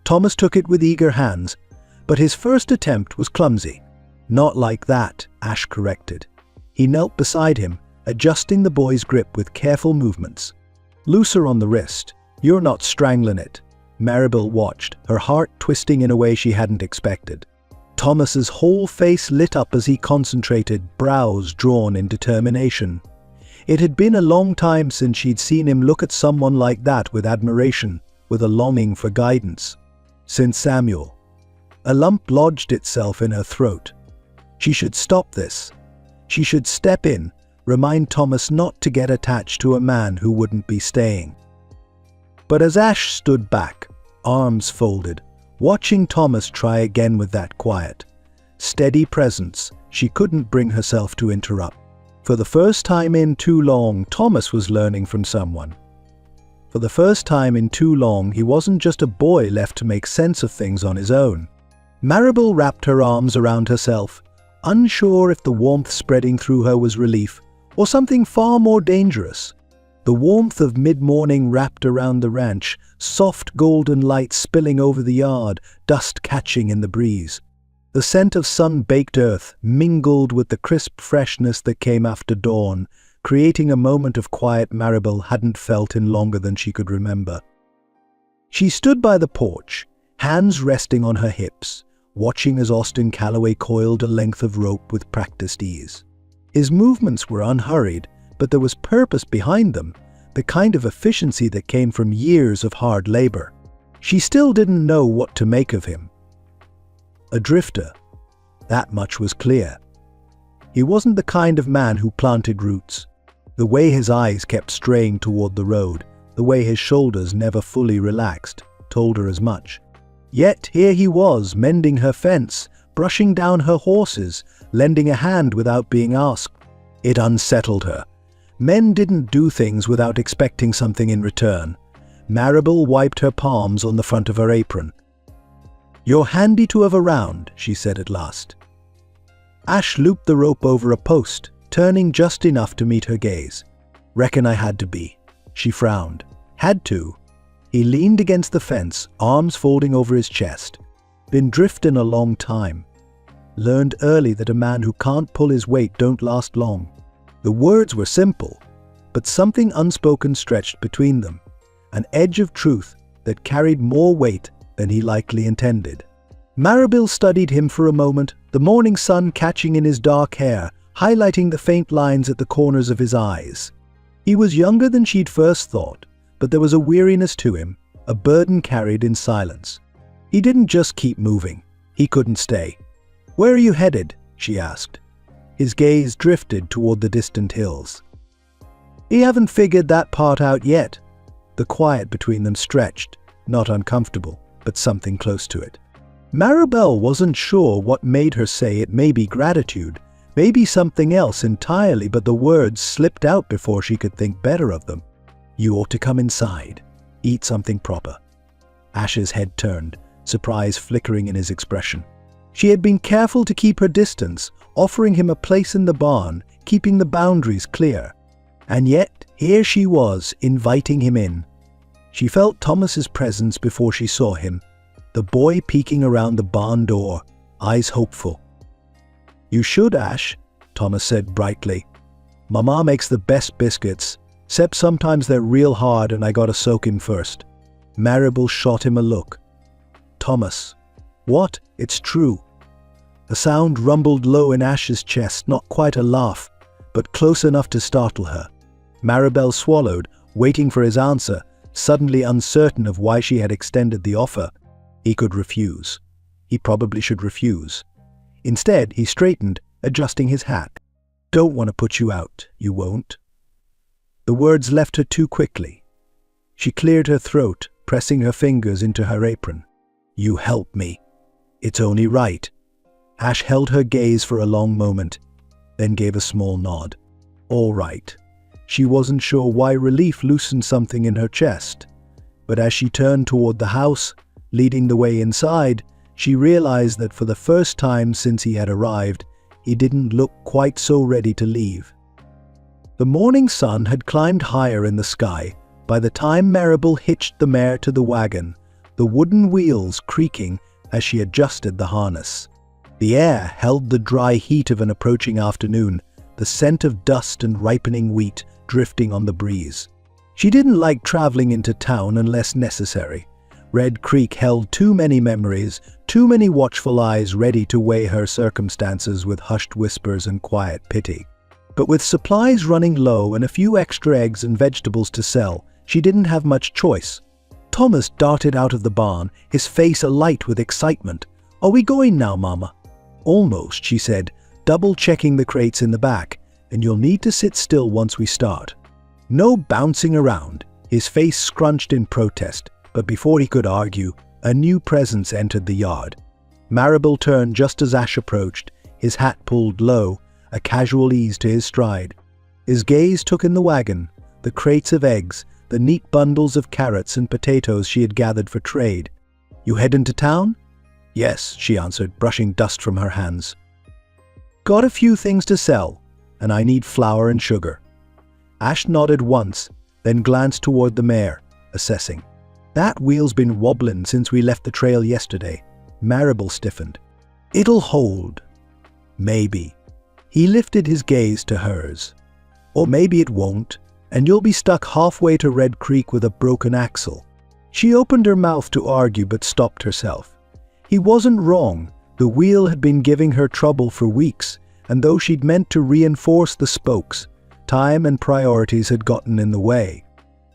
Thomas took it with eager hands, but his first attempt was clumsy. "Not like that," Ash corrected. He knelt beside him, adjusting the boy's grip with careful movements. "Looser on the wrist. You're not strangling it." Maribel watched, her heart twisting in a way she hadn't expected. Thomas's whole face lit up as he concentrated, brows drawn in determination. It had been a long time since she'd seen him look at someone like that with admiration, with a longing for guidance. Since Samuel. A lump lodged itself in her throat. She should stop this. She should step in, remind Thomas not to get attached to a man who wouldn't be staying. But as Ash stood back, arms folded, watching Thomas try again with that quiet, steady presence, she couldn't bring herself to interrupt. For the first time in too long, Thomas was learning from someone. For the first time in too long, he wasn't just a boy left to make sense of things on his own. Maribel wrapped her arms around herself, unsure if the warmth spreading through her was relief or something far more dangerous. The warmth of mid-morning wrapped around the ranch, soft golden light spilling over the yard, dust catching in the breeze. The scent of sun-baked earth mingled with the crisp freshness that came after dawn, creating a moment of quiet Maribel hadn't felt in longer than she could remember. She stood by the porch, hands resting on her hips, watching as Austin Calloway coiled a length of rope with practiced ease. His movements were unhurried, but there was purpose behind them, the kind of efficiency that came from years of hard labor. She still didn't know what to make of him. A drifter. That much was clear. He wasn't the kind of man who planted roots. The way his eyes kept straying toward the road, the way his shoulders never fully relaxed, told her as much. Yet here he was, mending her fence, brushing down her horses, lending a hand without being asked. It unsettled her. Men didn't do things without expecting something in return. Maribel wiped her palms on the front of her apron. "You're handy to have around," she said at last. Ash looped the rope over a post, turning just enough to meet her gaze. "Reckon I had to be." She frowned. "Had to?" He leaned against the fence, arms folding over his chest. "Been drifting a long time. Learned early that a man who can't pull his weight don't last long." The words were simple, but something unspoken stretched between them, an edge of truth that carried more weight than he likely intended. Maribel studied him for a moment, the morning sun catching in his dark hair, highlighting the faint lines at the corners of his eyes. He was younger than she'd first thought, but there was a weariness to him, a burden carried in silence. He didn't just keep moving. He couldn't stay. "Where are you headed?" she asked. His gaze drifted toward the distant hills. He haven't figured that part out yet. The quiet between them stretched, not uncomfortable, but something close to it. Maribel wasn't sure what made her say it. Maybe gratitude, maybe something else entirely, but the words slipped out before she could think better of them. "You ought to come inside. Eat something proper." Ash's head turned, surprise flickering in his expression. She had been careful to keep her distance, offering him a place in the barn, keeping the boundaries clear. And yet, here she was, inviting him in. She felt Thomas's presence before she saw him, the boy peeking around the barn door, eyes hopeful. "You should, Ash," Thomas said brightly. "Mama makes the best biscuits, except sometimes they're real hard and I gotta soak him first." Maribel shot him a look. "Thomas." "What? It's true." A sound rumbled low in Ash's chest, not quite a laugh, but close enough to startle her. Maribel swallowed, waiting for his answer, suddenly uncertain of why she had extended the offer. He could refuse. He probably should refuse. Instead, he straightened, adjusting his hat. "Don't want to put you out. You won't." The words left her too quickly. She cleared her throat, pressing her fingers into her apron. "You help me. It's only right." Ash held her gaze for a long moment, then gave a small nod. "All right." She wasn't sure why relief loosened something in her chest, but as she turned toward the house, leading the way inside, she realized that for the first time since he had arrived, he didn't look quite so ready to leave. The morning sun had climbed higher in the sky by the time Maribel hitched the mare to the wagon, the wooden wheels creaking as she adjusted the harness. The air held the dry heat of an approaching afternoon, the scent of dust and ripening wheat drifting on the breeze. She didn't like traveling into town unless necessary. Red Creek held too many memories, too many watchful eyes ready to weigh her circumstances with hushed whispers and quiet pity. But with supplies running low and a few extra eggs and vegetables to sell, she didn't have much choice. Thomas darted out of the barn, his face alight with excitement. "Are we going now, Mama?" "Almost," she said, double-checking the crates in the back, "and you'll need to sit still once we start." No bouncing around. His face scrunched in protest, but before he could argue, a new presence entered the yard. Maribel turned just as Ash approached, his hat pulled low, a casual ease to his stride. His gaze took in the wagon, the crates of eggs, the neat bundles of carrots and potatoes she had gathered for trade. "You heading to town?" "Yes," she answered, brushing dust from her hands. "Got a few things to sell, and I need flour and sugar." Ash nodded once, then glanced toward the mare, assessing. "That wheel's been wobbling since we left the trail yesterday." Maribel stiffened. "It'll hold." "Maybe." He lifted his gaze to hers. "Or maybe it won't, and you'll be stuck halfway to Red Creek with a broken axle." She opened her mouth to argue but stopped herself. He wasn't wrong. The wheel had been giving her trouble for weeks, and though she'd meant to reinforce the spokes, time and priorities had gotten in the way.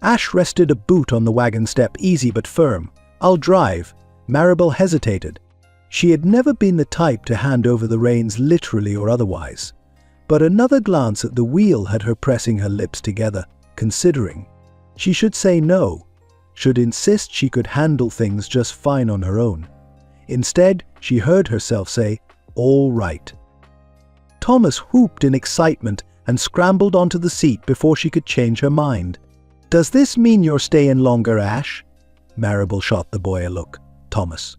Ash rested a boot on the wagon step, easy but firm. "I'll drive." Maribel hesitated. She had never been the type to hand over the reins literally or otherwise. But another glance at the wheel had her pressing her lips together, considering. She should say no, should insist she could handle things just fine on her own. Instead, she heard herself say, "All right." Thomas whooped in excitement and scrambled onto the seat before she could change her mind. "Does this mean you're staying longer, Ash?" Maribel shot the boy a look. "Thomas."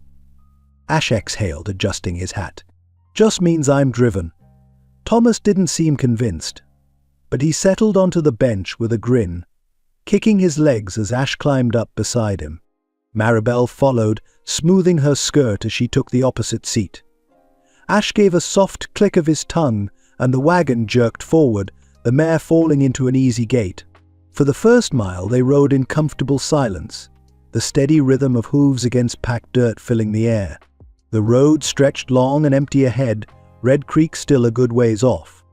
Ash exhaled, adjusting his hat. "Just means I'm driven." Thomas didn't seem convinced, but he settled onto the bench with a grin, kicking his legs as Ash climbed up beside him. Maribel followed, smoothing her skirt as she took the opposite seat. Ash gave a soft click of his tongue, and the wagon jerked forward, the mare falling into an easy gait. For the first mile, they rode in comfortable silence, the steady rhythm of hooves against packed dirt filling the air. The road stretched long and empty ahead, Red Creek still a good ways off.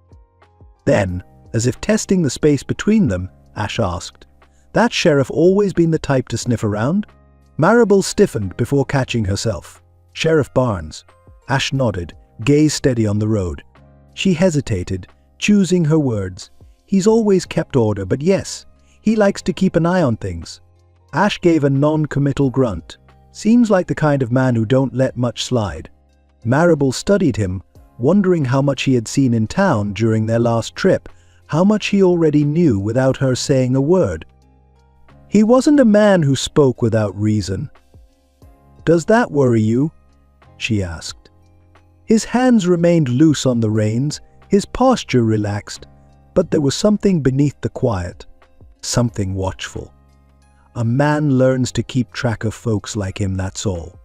Then, as if testing the space between them, Ash asked, "That sheriff always been the type to sniff around?" Maribel stiffened before catching herself. "Sheriff Barnes." Ash nodded, gaze steady on the road. She hesitated, choosing her words. "He's always kept order, but yes, he likes to keep an eye on things." Ash gave a non-committal grunt. Seems like the kind of man who don't let much slide. Maribel studied him, wondering how much he had seen in town during their last trip, how much he already knew without her saying a word. He wasn't a man who spoke without reason. "Does that worry you?" she asked. His hands remained loose on the reins, his posture relaxed, but there was something beneath the quiet, something watchful. A man learns to keep track of folks like him, that's all.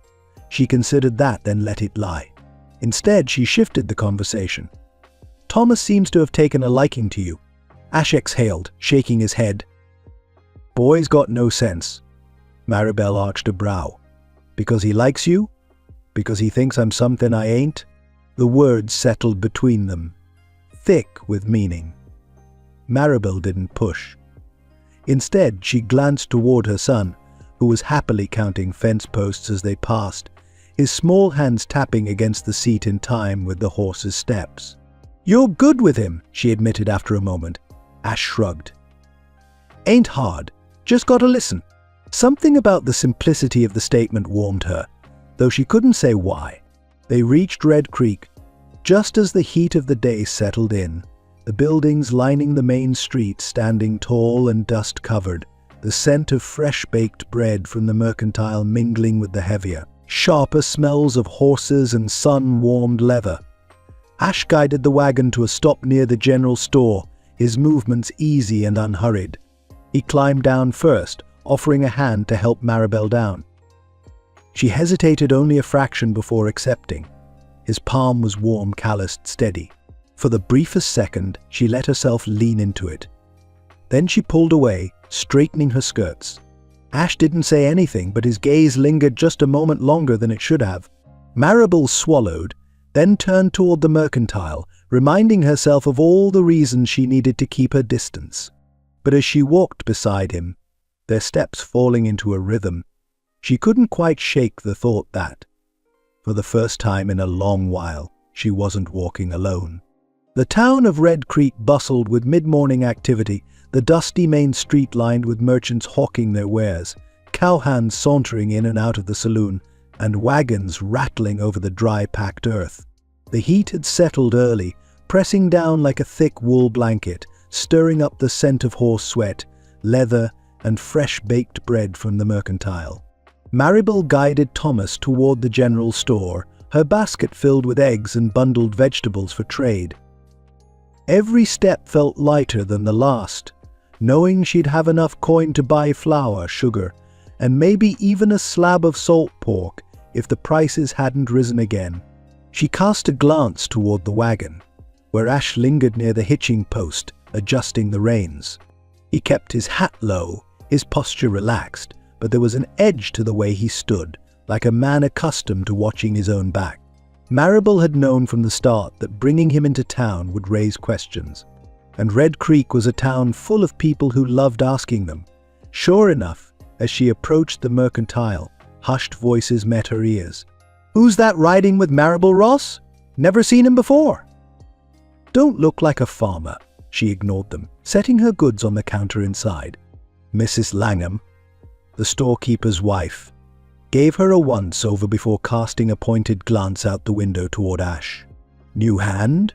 She considered that, then let it lie. Instead, she shifted the conversation. "Thomas seems to have taken a liking to you." Ash exhaled, shaking his head. "Boy's got no sense." Maribel arched a brow. "Because he likes you? Because he thinks I'm something I ain't?" The words settled between them, thick with meaning. Maribel didn't push. Instead, she glanced toward her son, who was happily counting fence posts as they passed, his small hands tapping against the seat in time with the horse's steps. "You're good with him," she admitted after a moment. Ash shrugged. "Ain't hard, just gotta listen." Something about the simplicity of the statement warmed her, though she couldn't say why. They reached Red Creek just as the heat of the day settled in, the buildings lining the main street standing tall and dust-covered, the scent of fresh-baked bread from the mercantile mingling with the heavier, sharper smells of horses and sun-warmed leather. Ash guided the wagon to a stop near the general store, his movements easy and unhurried. He climbed down first, offering a hand to help Maribel down. She hesitated only a fraction before accepting. His palm was warm, calloused, steady. For the briefest second, she let herself lean into it. Then she pulled away, straightening her skirts. Ash didn't say anything, but his gaze lingered just a moment longer than it should have. Maribel swallowed, then turned toward the mercantile, reminding herself of all the reasons she needed to keep her distance. But as she walked beside him, their steps falling into a rhythm, she couldn't quite shake the thought that, for the first time in a long while, she wasn't walking alone. The town of Red Creek bustled with mid-morning activity, the dusty main street lined with merchants hawking their wares, cowhands sauntering in and out of the saloon, and wagons rattling over the dry packed earth. The heat had settled early, pressing down like a thick wool blanket, stirring up the scent of horse sweat, leather, and fresh-baked bread from the mercantile. Maribel guided Thomas toward the general store, her basket filled with eggs and bundled vegetables for trade. Every step felt lighter than the last, knowing she'd have enough coin to buy flour, sugar, and maybe even a slab of salt pork if the prices hadn't risen again. She cast a glance toward the wagon, where Ash lingered near the hitching post, adjusting the reins. He kept his hat low, his posture relaxed, but there was an edge to the way he stood, like a man accustomed to watching his own back. Maribel had known from the start that bringing him into town would raise questions, and Red Creek was a town full of people who loved asking them. Sure enough, as she approached the mercantile, hushed voices met her ears. "Who's that riding with Maribel Ross? Never seen him before." "Don't look like a farmer." She ignored them, setting her goods on the counter inside. Mrs. Langham, the storekeeper's wife, gave her a once-over before casting a pointed glance out the window toward Ash. "New hand?"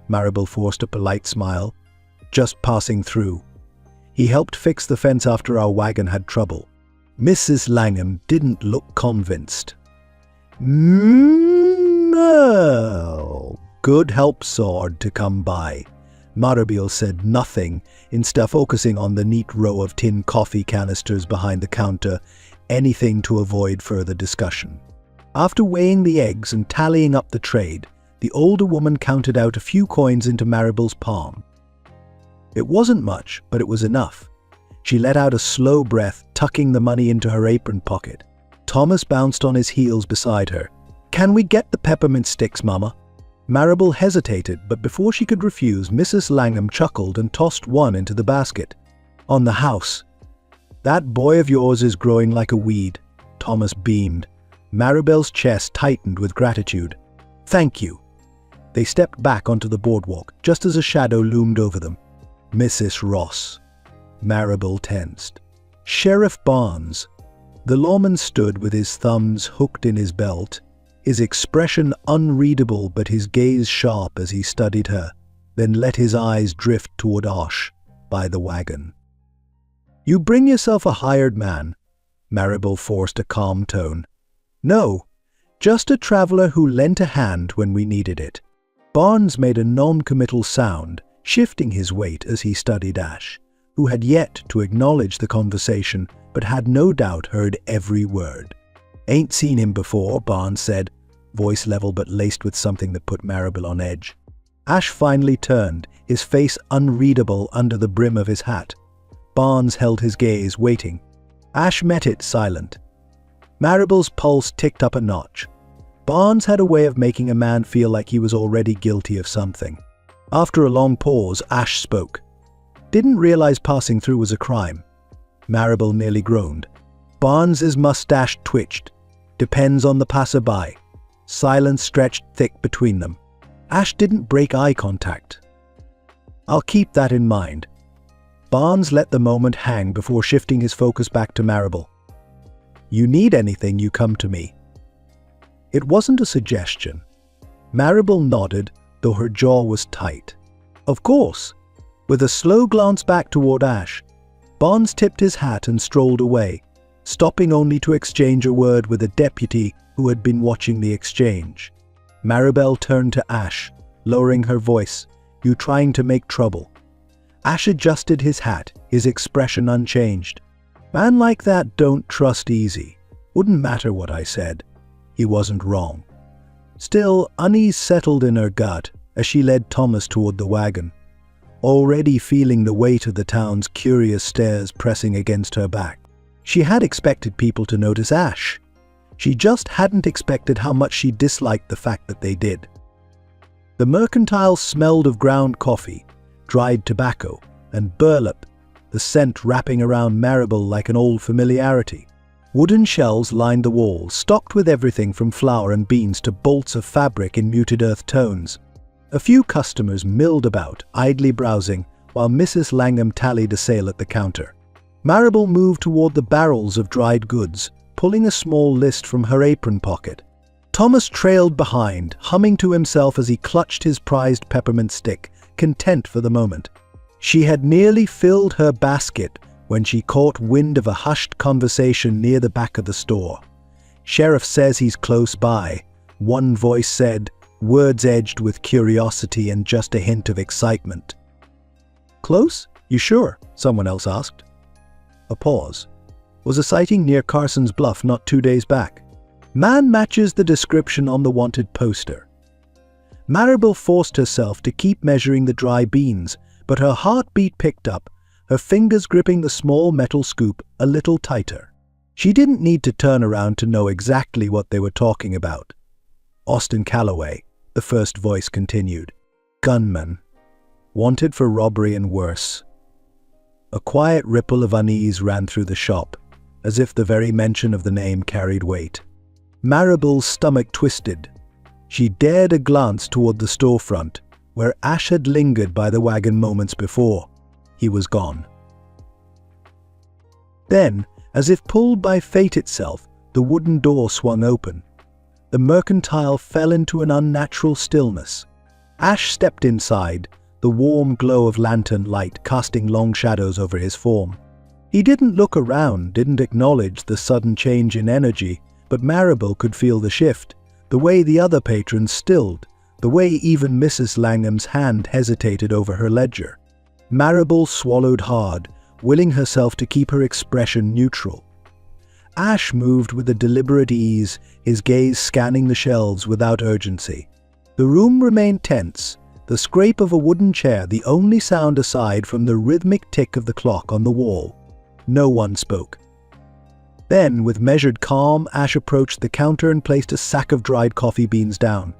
Maribel forced a polite smile. "Just passing through. He helped fix the fence after our wagon had trouble." Mrs. Langham didn't look convinced. "No. Good help sword to come by." Maribel said nothing, instead focusing on the neat row of tin coffee canisters behind the counter, anything to avoid further discussion. After weighing the eggs and tallying up the trade, the older woman counted out a few coins into Maribel's palm. It wasn't much, but it was enough. She let out a slow breath, tucking the money into her apron pocket. Thomas bounced on his heels beside her. "Can we get the peppermint sticks, Mama?" Maribel hesitated, but before she could refuse, Mrs. Langham chuckled and tossed one into the basket. "On the house. That boy of yours is growing like a weed." Thomas beamed. Maribel's chest tightened with gratitude. "Thank you." They stepped back onto the boardwalk, just as a shadow loomed over them. "Mrs. Ross." Maribel tensed. "Sheriff Barnes." The lawman stood with his thumbs hooked in his belt, his expression unreadable but his gaze sharp as he studied her, then let his eyes drift toward Osh by the wagon. "You bring yourself a hired man?" Maribel forced a calm tone. "No, just a traveler who lent a hand when we needed it." Barnes made a non-committal sound, shifting his weight as he studied Ash, who had yet to acknowledge the conversation but had no doubt heard every word. "Ain't seen him before," Barnes said, voice level but laced with something that put Maribel on edge. Ash finally turned, his face unreadable under the brim of his hat. Barnes held his gaze, waiting. Ash met it, silent. Maribel's pulse ticked up a notch. Barnes had a way of making a man feel like he was already guilty of something. After a long pause, Ash spoke. "Didn't realize passing through was a crime." Maribel nearly groaned. Barnes's mustache twitched. "Depends on the passerby." Silence stretched thick between them. Ash didn't break eye contact. "I'll keep that in mind." Barnes let the moment hang before shifting his focus back to Maribel. "You need anything, you come to me." It wasn't a suggestion. Maribel nodded, though her jaw was tight. "Of course." With a slow glance back toward Ash, Barnes tipped his hat and strolled away, stopping only to exchange a word with a deputy who had been watching the exchange. Maribel turned to Ash, lowering her voice. "You trying to make trouble?" Ash adjusted his hat, his expression unchanged. "Man like that don't trust easy. Wouldn't matter what I said." He wasn't wrong. Still, unease settled in her gut as she led Thomas toward the wagon, already feeling the weight of the town's curious stares pressing against her back. She had expected people to notice Ash. She just hadn't expected how much she disliked the fact that they did. The mercantile smelled of ground coffee, dried tobacco, and burlap, the scent wrapping around Maribel like an old familiarity. Wooden shelves lined the walls, stocked with everything from flour and beans to bolts of fabric in muted earth tones. A few customers milled about, idly browsing, while Mrs. Langham tallied a sale at the counter. Maribel moved toward the barrels of dried goods, pulling a small list from her apron pocket. Thomas trailed behind, humming to himself as he clutched his prized peppermint stick, content for the moment. She had nearly filled her basket when she caught wind of a hushed conversation near the back of the store. "Sheriff says he's close by," one voice said, words edged with curiosity and just a hint of excitement. "Close? You sure?" someone else asked. A pause. "Was a sighting near Carson's Bluff not 2 days back. Man matches the description on the wanted poster." Maribel forced herself to keep measuring the dry beans, but her heartbeat picked up, her fingers gripping the small metal scoop a little tighter. She didn't need to turn around to know exactly what they were talking about. "Austin Calloway," the first voice continued. "Gunman. Wanted for robbery and worse." A quiet ripple of unease ran through the shop, as if the very mention of the name carried weight. Maribel's stomach twisted. She dared a glance toward the storefront, where Ash had lingered by the wagon moments before. He was gone. Then, as if pulled by fate itself, the wooden door swung open. The mercantile fell into an unnatural stillness. Ash stepped inside, the warm glow of lantern light casting long shadows over his form. He didn't look around, didn't acknowledge the sudden change in energy, but Maribel could feel the shift, the way the other patrons stilled, the way even Mrs. Langham's hand hesitated over her ledger. Maribel swallowed hard, willing herself to keep her expression neutral. Ash moved with a deliberate ease, his gaze scanning the shelves without urgency. The room remained tense, the scrape of a wooden chair the only sound aside from the rhythmic tick of the clock on the wall. No one spoke. Then, with measured calm, Ash approached the counter and placed a sack of dried coffee beans down.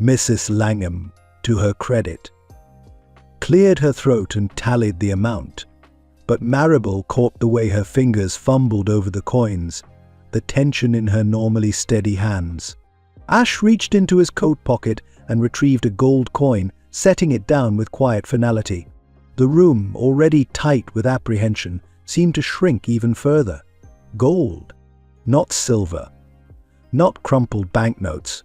Mrs. Langham, to her credit, cleared her throat and tallied the amount. But Maribel caught the way her fingers fumbled over the coins, the tension in her normally steady hands. Ash reached into his coat pocket and retrieved a gold coin, setting it down with quiet finality. The room, already tight with apprehension, seemed to shrink even further. Gold, not silver, not crumpled banknotes.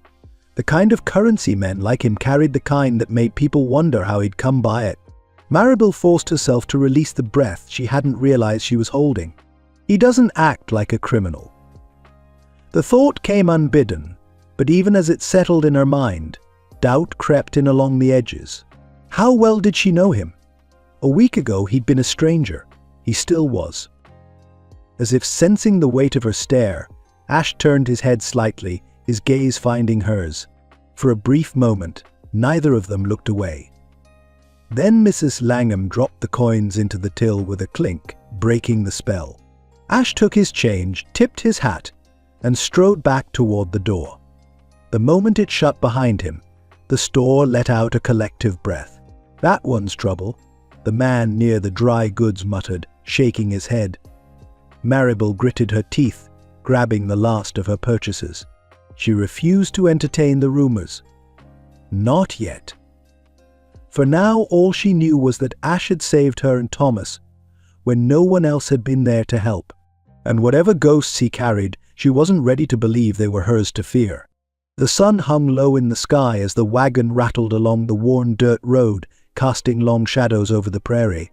The kind of currency men like him carried, the kind that made people wonder how he'd come by it. Maribel forced herself to release the breath she hadn't realized she was holding. He doesn't act like a criminal. The thought came unbidden, but even as it settled in her mind, doubt crept in along the edges. How well did she know him? A week ago he'd been a stranger. He still was. As if sensing the weight of her stare, Ash turned his head slightly, his gaze finding hers. For a brief moment, neither of them looked away. Then Mrs. Langham dropped the coins into the till with a clink, breaking the spell. Ash took his change, tipped his hat, and strode back toward the door. The moment it shut behind him, the store let out a collective breath. That one's trouble, the man near the dry goods muttered, shaking his head. Maribel gritted her teeth, grabbing the last of her purchases. She refused to entertain the rumors. Not yet. For now all she knew was that Ash had saved her and Thomas, when no one else had been there to help. And whatever ghosts he carried, she wasn't ready to believe they were hers to fear. The sun hung low in the sky as the wagon rattled along the worn dirt road, casting long shadows over the prairie.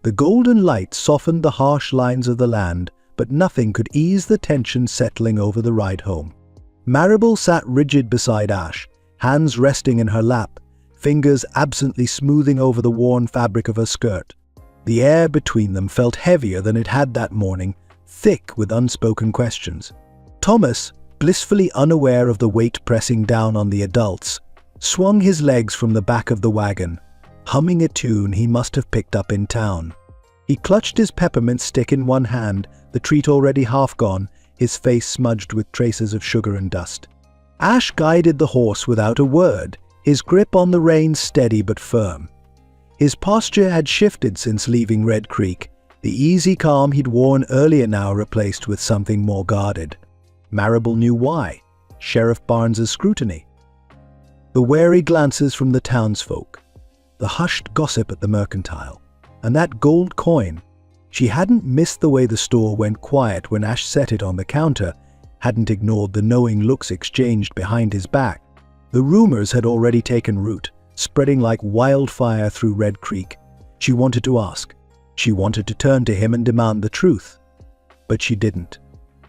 The golden light softened the harsh lines of the land, but nothing could ease the tension settling over the ride home. Maribel sat rigid beside Ash, hands resting in her lap, fingers absently smoothing over the worn fabric of her skirt. The air between them felt heavier than it had that morning, thick with unspoken questions. Thomas, blissfully unaware of the weight pressing down on the adults, swung his legs from the back of the wagon, humming a tune he must have picked up in town. He clutched his peppermint stick in one hand, the treat already half gone, his face smudged with traces of sugar and dust. Ash guided the horse without a word, his grip on the reins steady but firm. His posture had shifted since leaving Red Creek, the easy calm he'd worn earlier now replaced with something more guarded. Maribel knew why. Sheriff Barnes's scrutiny. The wary glances from the townsfolk, the hushed gossip at the mercantile, and that gold coin. She hadn't missed the way the store went quiet when Ash set it on the counter, hadn't ignored the knowing looks exchanged behind his back. The rumors had already taken root, spreading like wildfire through Red Creek. She wanted to ask. She wanted to turn to him and demand the truth. But she didn't.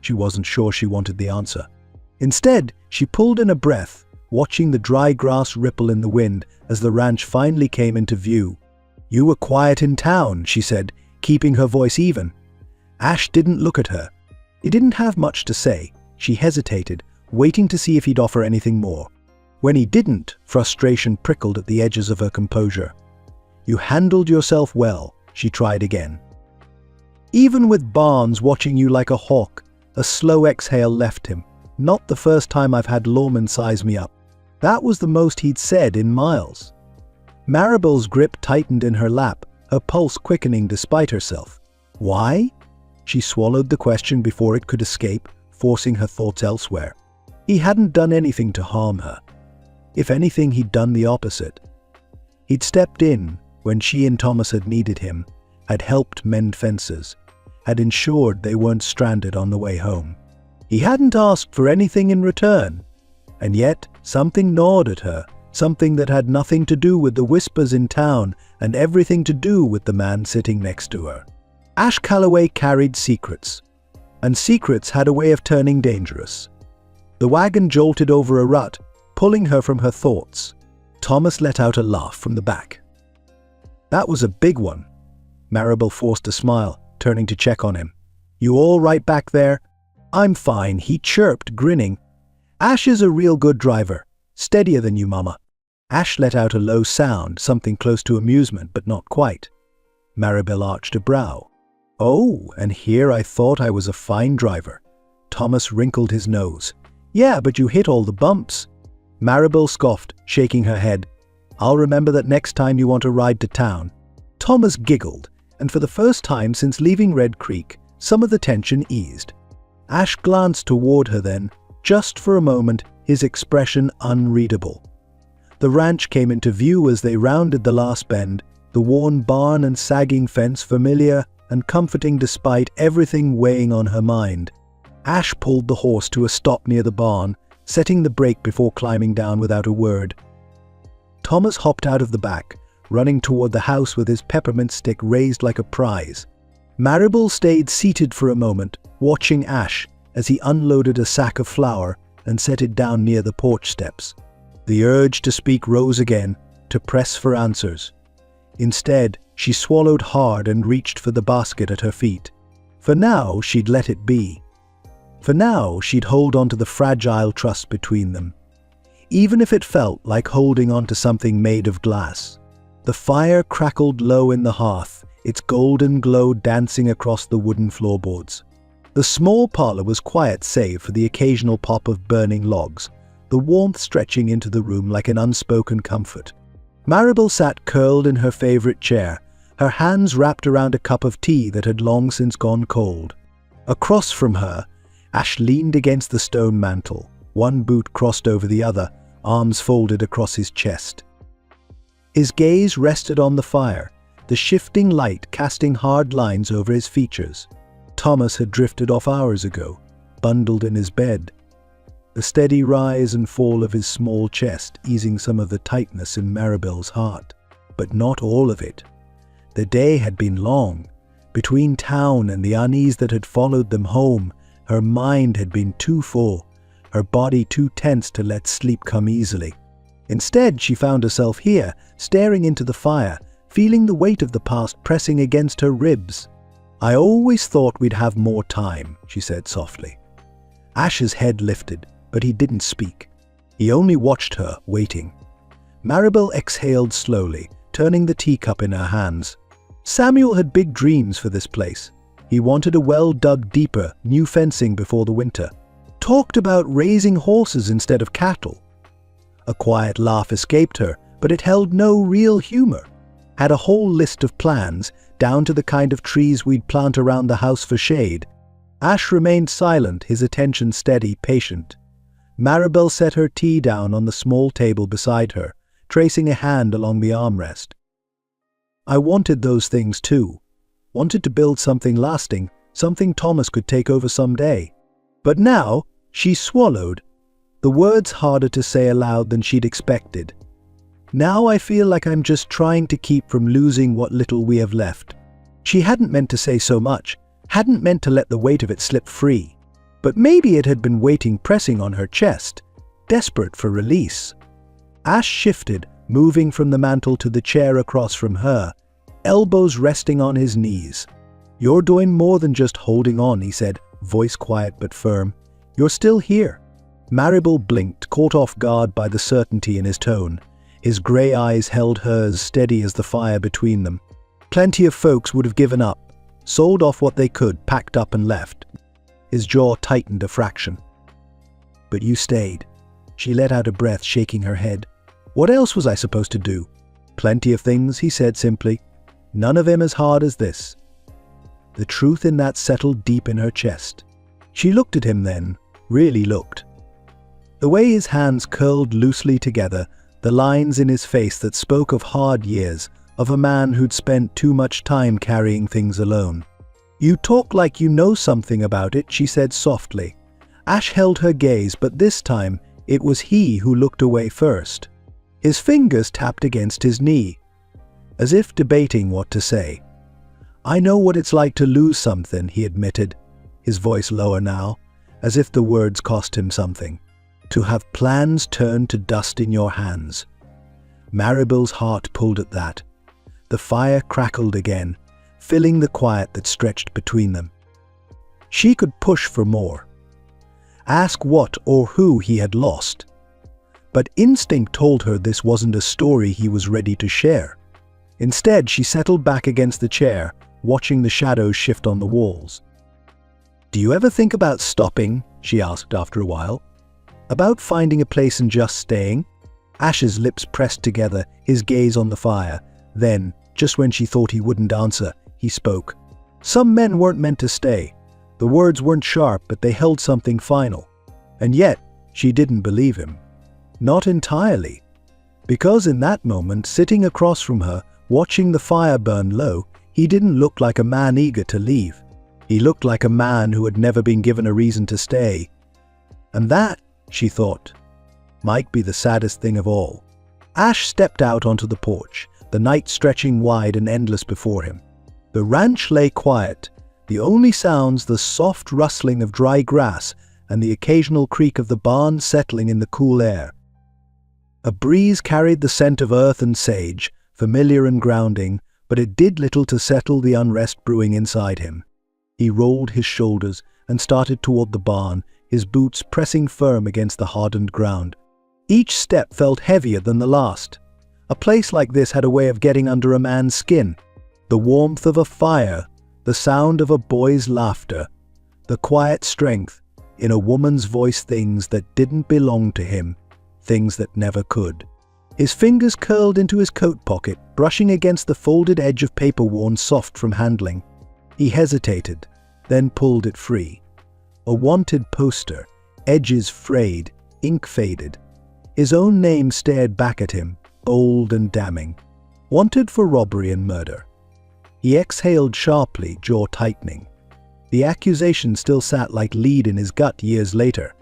She wasn't sure she wanted the answer. Instead, she pulled in a breath, watching the dry grass ripple in the wind as the ranch finally came into view. "You were quiet in town," she said, keeping her voice even. Ash didn't look at her. He didn't have much to say. She hesitated, waiting to see if he'd offer anything more. When he didn't, frustration prickled at the edges of her composure. "You handled yourself well," she tried again. "Even with Barnes watching you like a hawk," a slow exhale left him. "Not the first time I've had lawmen size me up." That was the most he'd said in miles. Maribel's grip tightened in her lap, her pulse quickening despite herself. Why? She swallowed the question before it could escape, forcing her thoughts elsewhere. He hadn't done anything to harm her. If anything, he'd done the opposite. He'd stepped in when she and Thomas had needed him, had helped mend fences, had ensured they weren't stranded on the way home. He hadn't asked for anything in return, and yet something gnawed at her, something that had nothing to do with the whispers in town and everything to do with the man sitting next to her. Ash Calloway carried secrets, and secrets had a way of turning dangerous. The wagon jolted over a rut, pulling her from her thoughts. Thomas let out a laugh from the back. "That was a big one." Maribel forced a smile, turning to check on him. "You all right back there?" "I'm fine," he chirped, grinning. "Ash is a real good driver. Steadier than you, Mama." Ash let out a low sound, something close to amusement, but not quite. Maribel arched a brow. "Oh, and here I thought I was a fine driver." Thomas wrinkled his nose. "Yeah, but you hit all the bumps." Maribel scoffed, shaking her head. "I'll remember that next time you want a ride to town." Thomas giggled, and for the first time since leaving Red Creek, some of the tension eased. Ash glanced toward her then, just for a moment, his expression unreadable. The ranch came into view as they rounded the last bend, the worn barn and sagging fence familiar and comforting despite everything weighing on her mind. Ash pulled the horse to a stop near the barn, setting the brake before climbing down without a word. Thomas hopped out of the back, running toward the house with his peppermint stick raised like a prize. Maribel stayed seated for a moment, watching Ash as he unloaded a sack of flour and set it down near the porch steps. The urge to speak rose again, to press for answers. Instead, she swallowed hard and reached for the basket at her feet. For now, she'd let it be. For now, she'd hold on to the fragile trust between them, even if it felt like holding on to something made of glass. The fire crackled low in the hearth, its golden glow dancing across the wooden floorboards. The small parlor was quiet save for the occasional pop of burning logs, the warmth stretching into the room like an unspoken comfort. Maribel sat curled in her favorite chair, her hands wrapped around a cup of tea that had long since gone cold. Across from her, Ash leaned against the stone mantel, one boot crossed over the other, arms folded across his chest. His gaze rested on the fire, the shifting light casting hard lines over his features. Thomas had drifted off hours ago, bundled in his bed. The steady rise and fall of his small chest easing some of the tightness in Maribel's heart, but not all of it. The day had been long. Between town and the unease that had followed them home, her mind had been too full, her body too tense to let sleep come easily. Instead, she found herself here, staring into the fire, feeling the weight of the past pressing against her ribs. "I always thought we'd have more time," she said softly. Ash's head lifted, but he didn't speak. He only watched her, waiting. Maribel exhaled slowly, turning the teacup in her hands. Samuel had big dreams for this place. He wanted a well dug deeper, new fencing before the winter. Talked about raising horses instead of cattle. A quiet laugh escaped her, but it held no real humor. Had a whole list of plans, down to the kind of trees we'd plant around the house for shade. Ash remained silent, his attention steady, patient. Maribel set her tea down on the small table beside her, tracing a hand along the armrest. "I wanted those things too. Wanted to build something lasting, something Thomas could take over someday. But now," she swallowed, the words harder to say aloud than she'd expected. "Now I feel like I'm just trying to keep from losing what little we have left." She hadn't meant to say so much, hadn't meant to let the weight of it slip free. But maybe it had been waiting, pressing on her chest, desperate for release. Ash shifted, moving from the mantel to the chair across from her, elbows resting on his knees. "You're doing more than just holding on," he said, voice quiet but firm. "You're still here." Maribel blinked, caught off guard by the certainty in his tone. His grey eyes held hers, steady as the fire between them. Plenty of folks would have given up, sold off what they could, packed up and left. His jaw tightened a fraction. "But you stayed." She let out a breath, shaking her head. "What else was I supposed to do?" "Plenty of things," he said simply. "None of them as hard as this." The truth in that settled deep in her chest. She looked at him then, really looked. The way his hands curled loosely together, the lines in his face that spoke of hard years, of a man who'd spent too much time carrying things alone. "You talk like you know something about it," she said softly. Ash held her gaze, but this time it was he who looked away first. His fingers tapped against his knee, as if debating what to say. "I know what it's like to lose something," he admitted, his voice lower now, as if the words cost him something. "To have plans turn to dust in your hands." Maribel's heart pulled at that. The fire crackled again, filling the quiet that stretched between them. She could push for more. Ask what or who he had lost. But instinct told her this wasn't a story he was ready to share. Instead, she settled back against the chair, watching the shadows shift on the walls. "Do you ever think about stopping?" she asked after a while. "About finding a place and just staying?" Ash's lips pressed together, his gaze on the fire. Then, just when she thought he wouldn't answer, he spoke. Some men weren't meant to stay. The words weren't sharp, but they held something final. And yet, she didn't believe him. Not entirely. Because in that moment, sitting across from her, watching the fire burn low, he didn't look like a man eager to leave. He looked like a man who had never been given a reason to stay. And that, she thought, might be the saddest thing of all. Ash stepped out onto the porch, the night stretching wide and endless before him. The ranch lay quiet, the only sounds the soft rustling of dry grass and the occasional creak of the barn settling in the cool air. A breeze carried the scent of earth and sage, familiar and grounding, but it did little to settle the unrest brewing inside him. He rolled his shoulders and started toward the barn, his boots pressing firm against the hardened ground. Each step felt heavier than the last. A place like this had a way of getting under a man's skin. The warmth of a fire, the sound of a boy's laughter, the quiet strength in a woman's voice, things that didn't belong to him, things that never could. His fingers curled into his coat pocket, brushing against the folded edge of paper worn soft from handling. He hesitated, then pulled it free. A wanted poster, edges frayed, ink faded. His own name stared back at him, bold and damning. Wanted for robbery and murder. He exhaled sharply, jaw tightening. The accusation still sat like lead in his gut years later.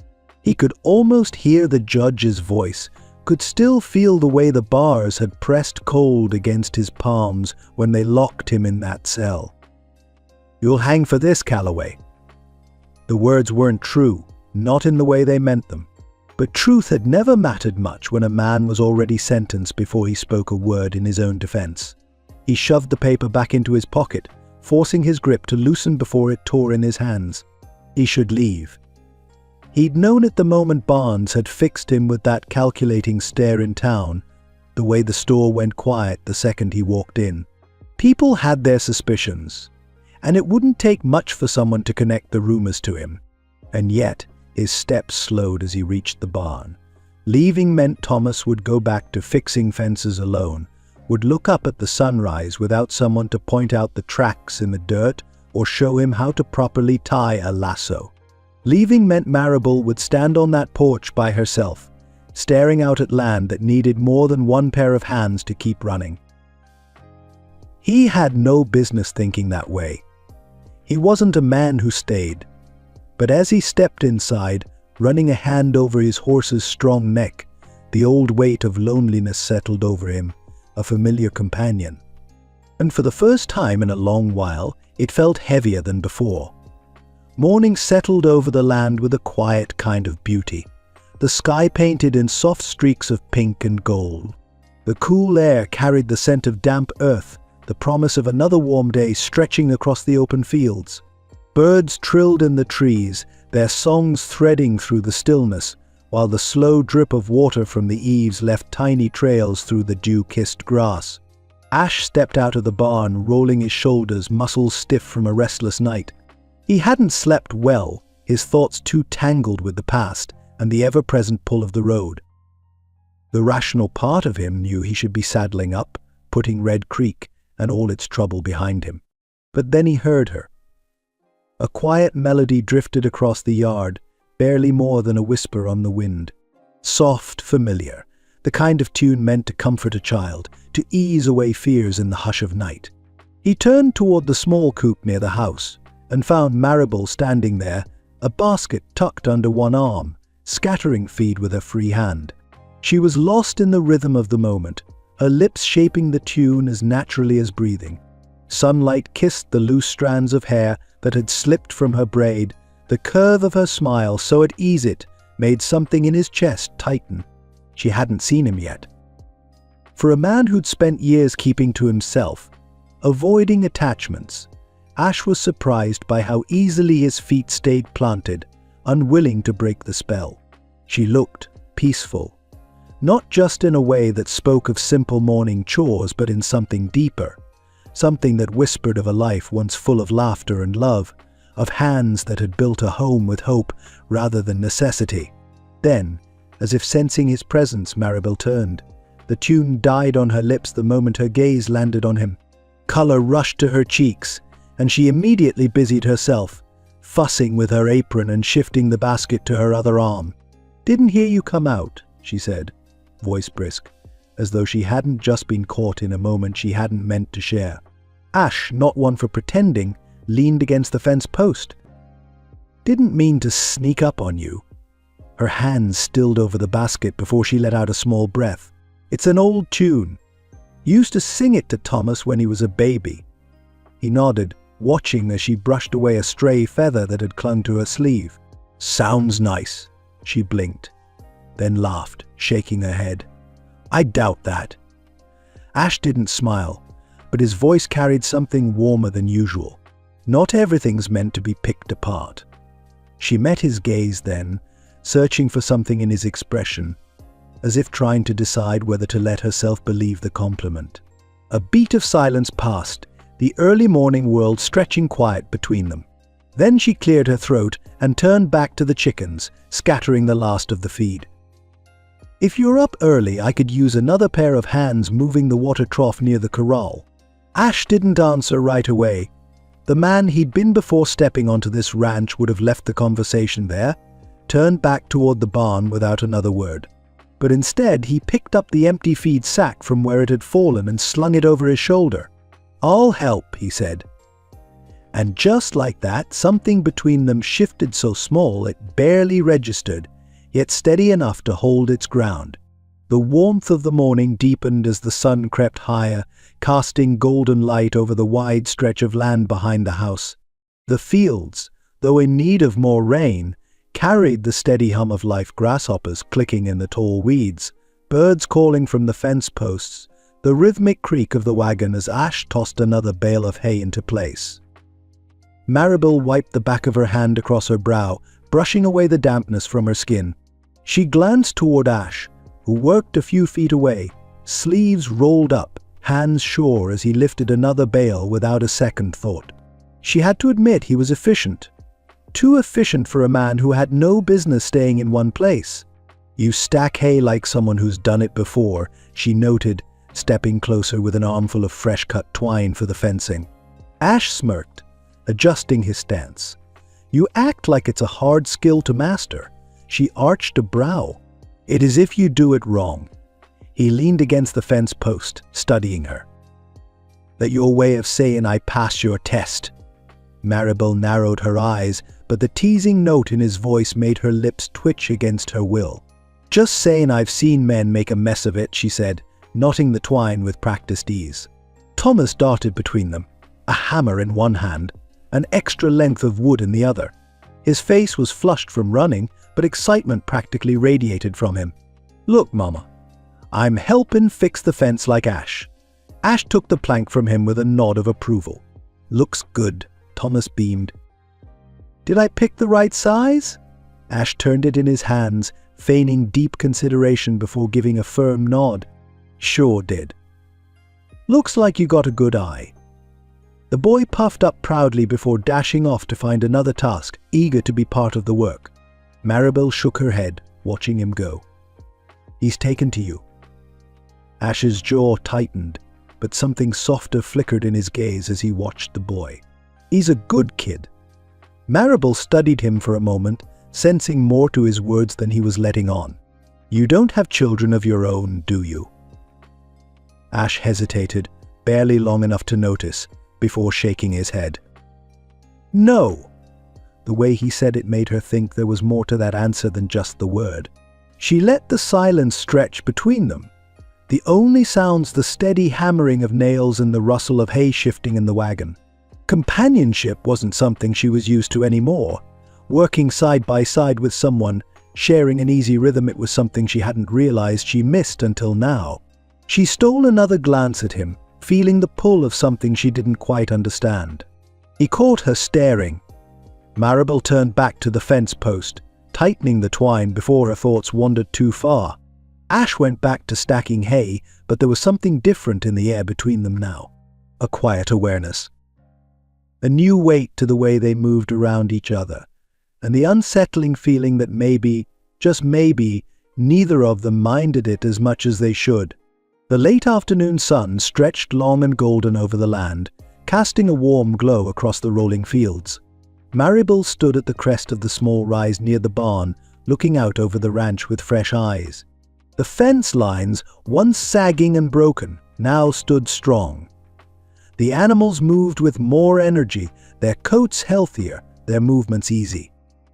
He could almost hear the judge's voice, could still feel the way the bars had pressed cold against his palms when they locked him in that cell. "You'll hang for this, Calloway." The words weren't true, not in the way they meant them. But truth had never mattered much when a man was already sentenced before he spoke a word in his own defense. He shoved the paper back into his pocket, forcing his grip to loosen before it tore in his hands. He should leave. He'd known it the moment Barnes had fixed him with that calculating stare in town, the way the store went quiet the second he walked in. People had their suspicions, and it wouldn't take much for someone to connect the rumors to him. And yet, his steps slowed as he reached the barn. Leaving meant Thomas would go back to fixing fences alone, would look up at the sunrise without someone to point out the tracks in the dirt or show him how to properly tie a lasso. Leaving meant Maribel would stand on that porch by herself, staring out at land that needed more than one pair of hands to keep running. He had no business thinking that way. He wasn't a man who stayed. But as he stepped inside, running a hand over his horse's strong neck, the old weight of loneliness settled over him, a familiar companion. And for the first time in a long while, it felt heavier than before. Morning settled over the land with a quiet kind of beauty, the sky painted in soft streaks of pink and gold. The cool air carried the scent of damp earth, the promise of another warm day stretching across the open fields. Birds trilled in the trees, their songs threading through the stillness, while the slow drip of water from the eaves left tiny trails through the dew-kissed grass. Ash stepped out of the barn, rolling his shoulders, muscles stiff from a restless night. He hadn't slept well, his thoughts too tangled with the past and the ever-present pull of the road. The rational part of him knew he should be saddling up, putting Red Creek and all its trouble behind him. But then he heard her. A quiet melody drifted across the yard, barely more than a whisper on the wind. Soft, familiar, the kind of tune meant to comfort a child, to ease away fears in the hush of night. He turned toward the small coop near the house and found Maribel standing there, a basket tucked under one arm, scattering feed with her free hand. She was lost in the rhythm of the moment, her lips shaping the tune as naturally as breathing. Sunlight kissed the loose strands of hair that had slipped from her braid. The curve of her smile, so at ease it, made something in his chest tighten. She hadn't seen him yet. For a man who'd spent years keeping to himself, avoiding attachments, Ash was surprised by how easily his feet stayed planted, unwilling to break the spell. She looked peaceful, not just in a way that spoke of simple morning chores, but in something deeper, something that whispered of a life once full of laughter and love, of hands that had built a home with hope rather than necessity. Then, as if sensing his presence, Maribel turned. The tune died on her lips the moment her gaze landed on him. Color rushed to her cheeks, and she immediately busied herself, fussing with her apron and shifting the basket to her other arm. "Didn't hear you come out," she said, voice brisk, as though she hadn't just been caught in a moment she hadn't meant to share. Ash, not one for pretending, leaned against the fence post. "Didn't mean to sneak up on you." Her hands stilled over the basket before she let out a small breath. "It's an old tune. Used to sing it to Thomas when he was a baby." He nodded, watching as she brushed away a stray feather that had clung to her sleeve. "Sounds nice," she blinked, then laughed, shaking her head. "I doubt that." Ash didn't smile, but his voice carried something warmer than usual. Not everything's meant to be picked apart. She met his gaze then, searching for something in his expression, as if trying to decide whether to let herself believe the compliment. A beat of silence passed, the early morning world stretching quiet between them. Then she cleared her throat and turned back to the chickens, scattering the last of the feed. "If you're up early, I could use another pair of hands moving the water trough near the corral." Ash didn't answer right away. The man he'd been before stepping onto this ranch would have left the conversation there, turned back toward the barn without another word. But instead, he picked up the empty feed sack from where it had fallen and slung it over his shoulder. "I'll help," he said. And just like that, something between them shifted so small it barely registered, yet steady enough to hold its ground. The warmth of the morning deepened as the sun crept higher, casting golden light over the wide stretch of land behind the house. The fields, though in need of more rain, carried the steady hum of life, grasshoppers clicking in the tall weeds, birds calling from the fence posts, the rhythmic creak of the wagon as Ash tossed another bale of hay into place. Maribel wiped the back of her hand across her brow, brushing away the dampness from her skin. She glanced toward Ash, who worked a few feet away, sleeves rolled up, hands sure as he lifted another bale without a second thought. She had to admit he was efficient. Too efficient for a man who had no business staying in one place. "You stack hay like someone who's done it before," she noted, stepping closer with an armful of fresh-cut twine for the fencing. Ash smirked, adjusting his stance. "You act like it's a hard skill to master." She arched a brow. "It is if you do it wrong." He leaned against the fence post, studying her. "That your way of saying I passed your test." Maribel narrowed her eyes, but the teasing note in his voice made her lips twitch against her will. "Just saying I've seen men make a mess of it," she said, knotting the twine with practiced ease. Thomas darted between them, a hammer in one hand, an extra length of wood in the other. His face was flushed from running, but excitement practically radiated from him. "Look, Mama, I'm helping fix the fence like Ash." Ash took the plank from him with a nod of approval. "Looks good," Thomas beamed. "Did I pick the right size?" Ash turned it in his hands, feigning deep consideration before giving a firm nod. "Sure did." "Looks like you got a good eye." The boy puffed up proudly before dashing off to find another task, eager to be part of the work. Maribel shook her head, watching him go. "He's taken to you." Ash's jaw tightened, but something softer flickered in his gaze as he watched the boy. "He's a good kid." Maribel studied him for a moment, sensing more to his words than he was letting on. You don't have children of your own, do you? Ash hesitated, barely long enough to notice, before shaking his head. No. The way he said it made her think there was more to that answer than just the word. She let the silence stretch between them. The only sounds the steady hammering of nails and the rustle of hay shifting in the wagon. Companionship wasn't something she was used to anymore. Working side by side with someone, sharing an easy rhythm, it was something she hadn't realized she missed until now. She stole another glance at him, feeling the pull of something she didn't quite understand. He caught her staring. Maribel turned back to the fence post, tightening the twine before her thoughts wandered too far. Ash went back to stacking hay, but there was something different in the air between them now. A quiet awareness. A new weight to the way they moved around each other, and the unsettling feeling that maybe, just maybe, neither of them minded it as much as they should. The late afternoon sun stretched long and golden over the land, casting a warm glow across the rolling fields. Maribel stood at the crest of the small rise near the barn, looking out over the ranch with fresh eyes. The fence lines, once sagging and broken, now stood strong. The animals moved with more energy, their coats healthier, their movements easy.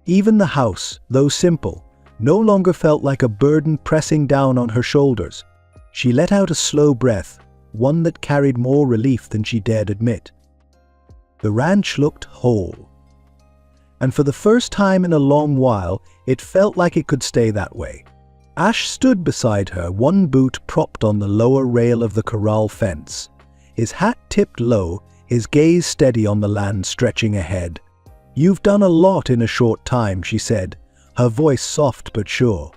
Even the house, though simple, no longer felt like a burden pressing down on her shoulders. She let out a slow breath, one that carried more relief than she dared admit. The ranch looked whole. And for the first time in a long while, it felt like it could stay that way. Ash stood beside her, one boot propped on the lower rail of the corral fence. His hat tipped low, his gaze steady on the land stretching ahead. "You've done a lot in a short time," she said, her voice soft but sure.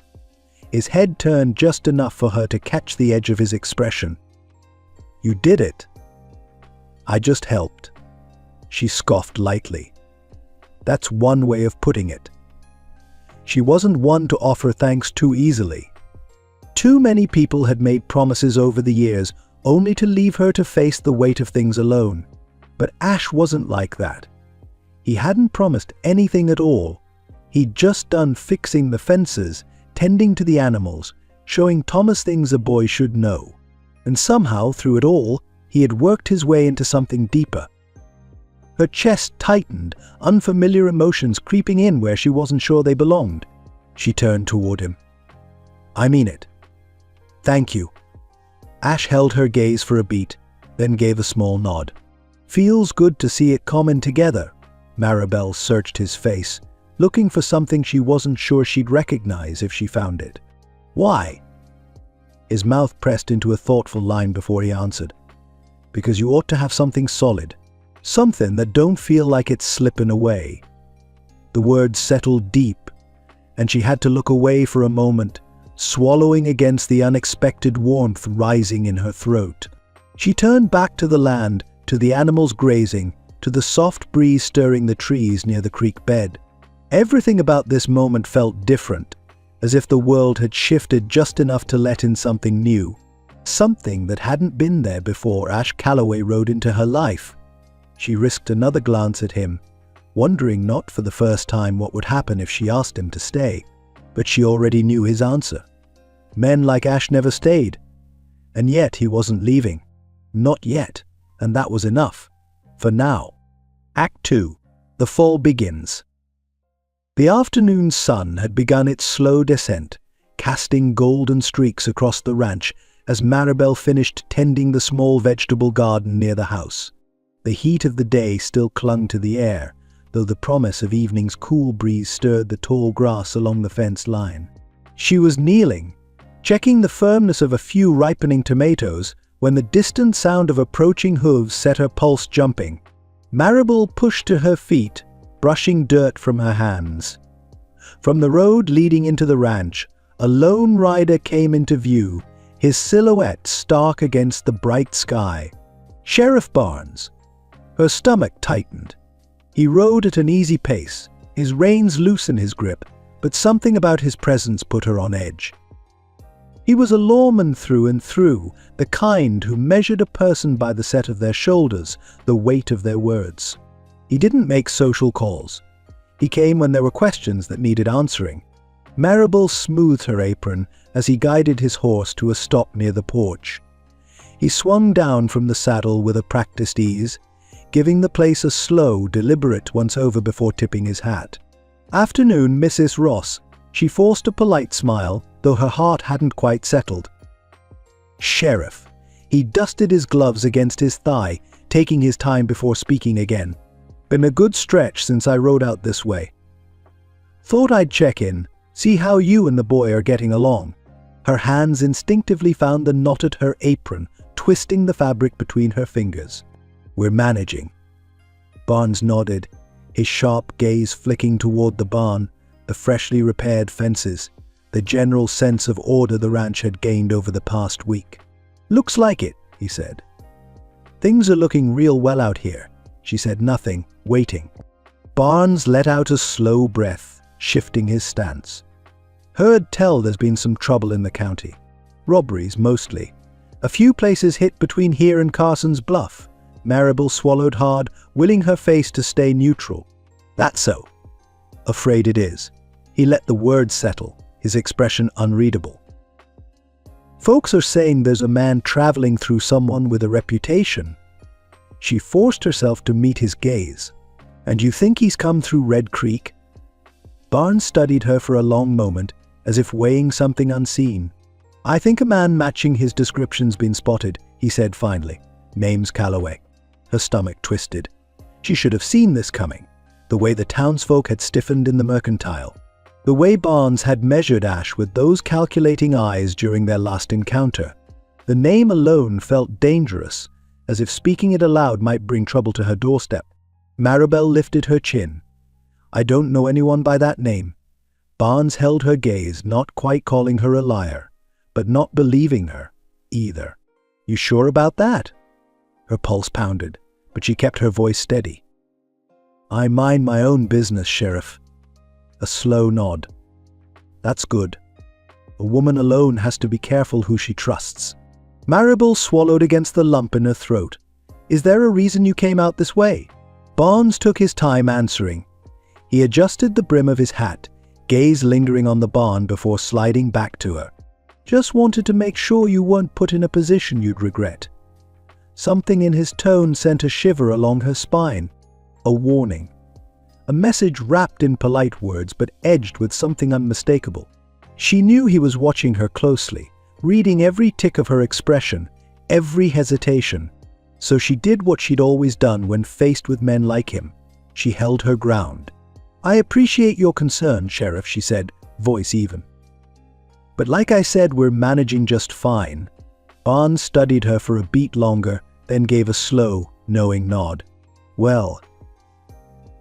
His head turned just enough for her to catch the edge of his expression. "You did it." "I just helped." She scoffed lightly. That's one way of putting it. She wasn't one to offer thanks too easily. Too many people had made promises over the years, only to leave her to face the weight of things alone. But Ash wasn't like that. He hadn't promised anything at all. He'd just done fixing the fences, tending to the animals, showing Thomas things a boy should know. And somehow, through it all, he had worked his way into something deeper. Her chest tightened, unfamiliar emotions creeping in where she wasn't sure they belonged. She turned toward him. "I mean it. Thank you." Ash held her gaze for a beat, then gave a small nod. "Feels good to see it common together." Maribel searched his face, looking for something she wasn't sure she'd recognize if she found it. "Why?" His mouth pressed into a thoughtful line before he answered. "Because you ought to have something solid. Something that don't feel like it's slipping away." The words settled deep, and she had to look away for a moment, swallowing against the unexpected warmth rising in her throat. She turned back to the land, to the animals grazing, to the soft breeze stirring the trees near the creek bed. Everything about this moment felt different, as if the world had shifted just enough to let in something new. Something that hadn't been there before Ash Calloway rode into her life. She risked another glance at him, wondering not for the first time what would happen if she asked him to stay. But she already knew his answer. Men like Ash never stayed. And yet he wasn't leaving. Not yet, and that was enough. For now. Act 2. The fall begins. The afternoon sun had begun its slow descent, casting golden streaks across the ranch as Maribel finished tending the small vegetable garden near the house. The heat of the day still clung to the air, though the promise of evening's cool breeze stirred the tall grass along the fence line. She was kneeling, checking the firmness of a few ripening tomatoes, when the distant sound of approaching hooves set her pulse jumping. Maribel pushed to her feet, brushing dirt from her hands. From the road leading into the ranch, a lone rider came into view, his silhouette stark against the bright sky. Sheriff Barnes. Her stomach tightened. He rode at an easy pace, his reins loose in his grip, but something about his presence put her on edge. He was a lawman through and through, the kind who measured a person by the set of their shoulders, the weight of their words. He didn't make social calls. He came when there were questions that needed answering. Marable smoothed her apron as he guided his horse to a stop near the porch. He swung down from the saddle with a practiced ease, giving the place a slow, deliberate once-over before tipping his hat. "Afternoon, Mrs. Ross." She forced a polite smile, though her heart hadn't quite settled. "Sheriff." He dusted his gloves against his thigh, taking his time before speaking again. "Been a good stretch since I rode out this way. Thought I'd check in, see how you and the boy are getting along." Her hands instinctively found the knot at her apron, twisting the fabric between her fingers. "We're managing." Barnes nodded, his sharp gaze flicking toward the barn, the freshly repaired fences, the general sense of order the ranch had gained over the past week. "Looks like it," he said. "Things are looking real well out here." She said nothing, waiting. Barnes let out a slow breath, shifting his stance. "Heard tell there's been some trouble in the county. Robberies, mostly. A few places hit between here and Carson's Bluff." Marable swallowed hard, willing her face to stay neutral. "That's so." "Afraid it is." He let the words settle, his expression unreadable. "Folks are saying there's a man traveling through someone with a reputation." She forced herself to meet his gaze. "And you think he's come through Red Creek?" Barnes studied her for a long moment, as if weighing something unseen. "I think a man matching his description's been spotted," he said finally. "Name's Calloway." Her stomach twisted. She should have seen this coming. The way the townsfolk had stiffened in the mercantile. The way Barnes had measured Ash with those calculating eyes during their last encounter. The name alone felt dangerous, as if speaking it aloud might bring trouble to her doorstep. Marable lifted her chin. "I don't know anyone by that name." Barnes held her gaze, not quite calling her a liar, but not believing her, either. "You sure about that?" Her pulse pounded, but she kept her voice steady. "I mind my own business, Sheriff." A slow nod. "That's good. A woman alone has to be careful who she trusts." Marable swallowed against the lump in her throat. "Is there a reason you came out this way?" Barnes took his time answering. He adjusted the brim of his hat, gaze lingering on the barn before sliding back to her. "Just wanted to make sure you weren't put in a position you'd regret." Something in his tone sent a shiver along her spine. A warning. A message wrapped in polite words but edged with something unmistakable. She knew he was watching her closely, reading every tick of her expression, every hesitation. So she did what she'd always done when faced with men like him. She held her ground. "I appreciate your concern, Sheriff," she said, voice even. "But like I said, we're managing just fine." Barnes studied her for a beat longer, then gave a slow, knowing nod. "Well,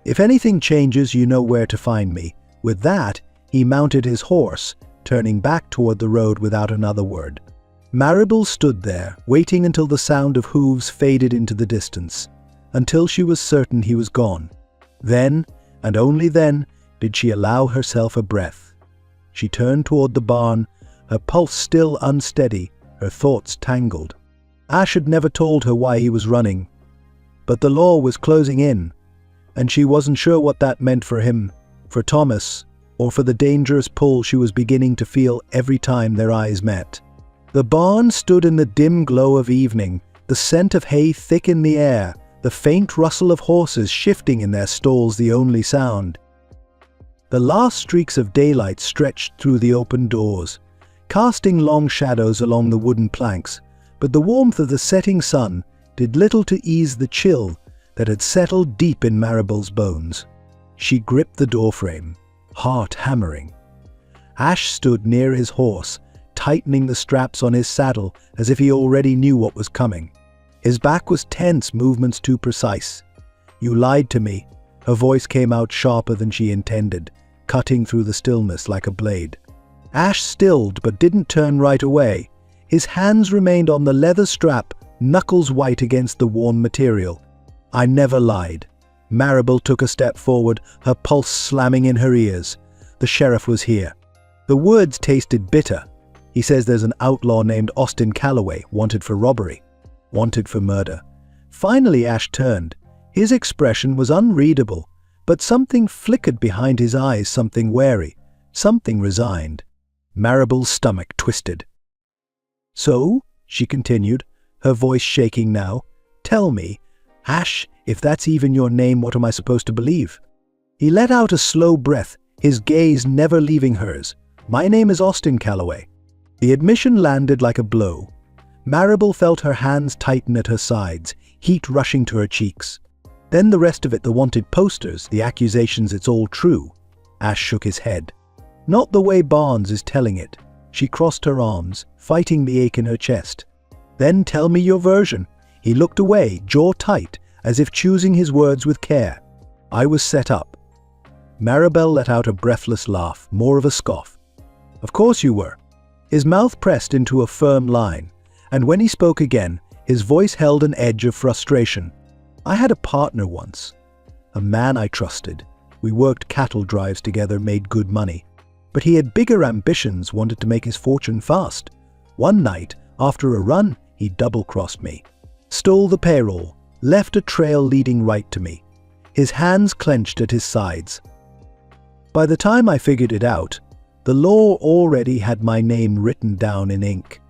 if anything changes, you know where to find me." With that, he mounted his horse, turning back toward the road without another word. Marable stood there, waiting until the sound of hooves faded into the distance, until she was certain he was gone. Then, and only then, did she allow herself a breath. She turned toward the barn, her pulse still unsteady, her thoughts tangled. Ash had never told her why he was running, but the law was closing in, and she wasn't sure what that meant for him, for Thomas, or for the dangerous pull she was beginning to feel every time their eyes met. The barn stood in the dim glow of evening, the scent of hay thick in the air, the faint rustle of horses shifting in their stalls the only sound. The last streaks of daylight stretched through the open doors, casting long shadows along the wooden planks, but the warmth of the setting sun did little to ease the chill that had settled deep in Marable's bones. She gripped the doorframe, heart hammering. Ash stood near his horse, tightening the straps on his saddle as if he already knew what was coming. His back was tense, movements too precise. "You lied to me." Her voice came out sharper than she intended, cutting through the stillness like a blade. Ash stilled but didn't turn right away. His hands remained on the leather strap, knuckles white against the worn material. "I never lied." Marable took a step forward, her pulse slamming in her ears. The sheriff was here. The words tasted bitter. "He says there's an outlaw named Austin Calloway, wanted for robbery, wanted for murder." Finally Ash turned. His expression was unreadable, but something flickered behind his eyes, something wary. Something resigned. Maribel's stomach twisted. "So," she continued, her voice shaking now, "tell me, Ash, if that's even your name, what am I supposed to believe?" He let out a slow breath, his gaze never leaving hers. "My name is Austin Calloway." The admission landed like a blow. Maribel felt her hands tighten at her sides, heat rushing to her cheeks. Then the rest of it, the wanted posters, the accusations, it's all true. Ash shook his head. "Not the way Barnes is telling it." She crossed her arms, fighting the ache in her chest. "Then tell me your version." He looked away, jaw tight, as if choosing his words with care. "I was set up." Maribel let out a breathless laugh, more of a scoff. "Of course you were." His mouth pressed into a firm line, and when he spoke again, his voice held an edge of frustration. "I had a partner once. A man I trusted. We worked cattle drives together, made good money. But he had bigger ambitions, wanted to make his fortune fast. One night, after a run, he double-crossed me. Stole the payroll, left a trail leading right to me. His hands clenched at his sides. By the time I figured it out, the law already had my name written down in ink."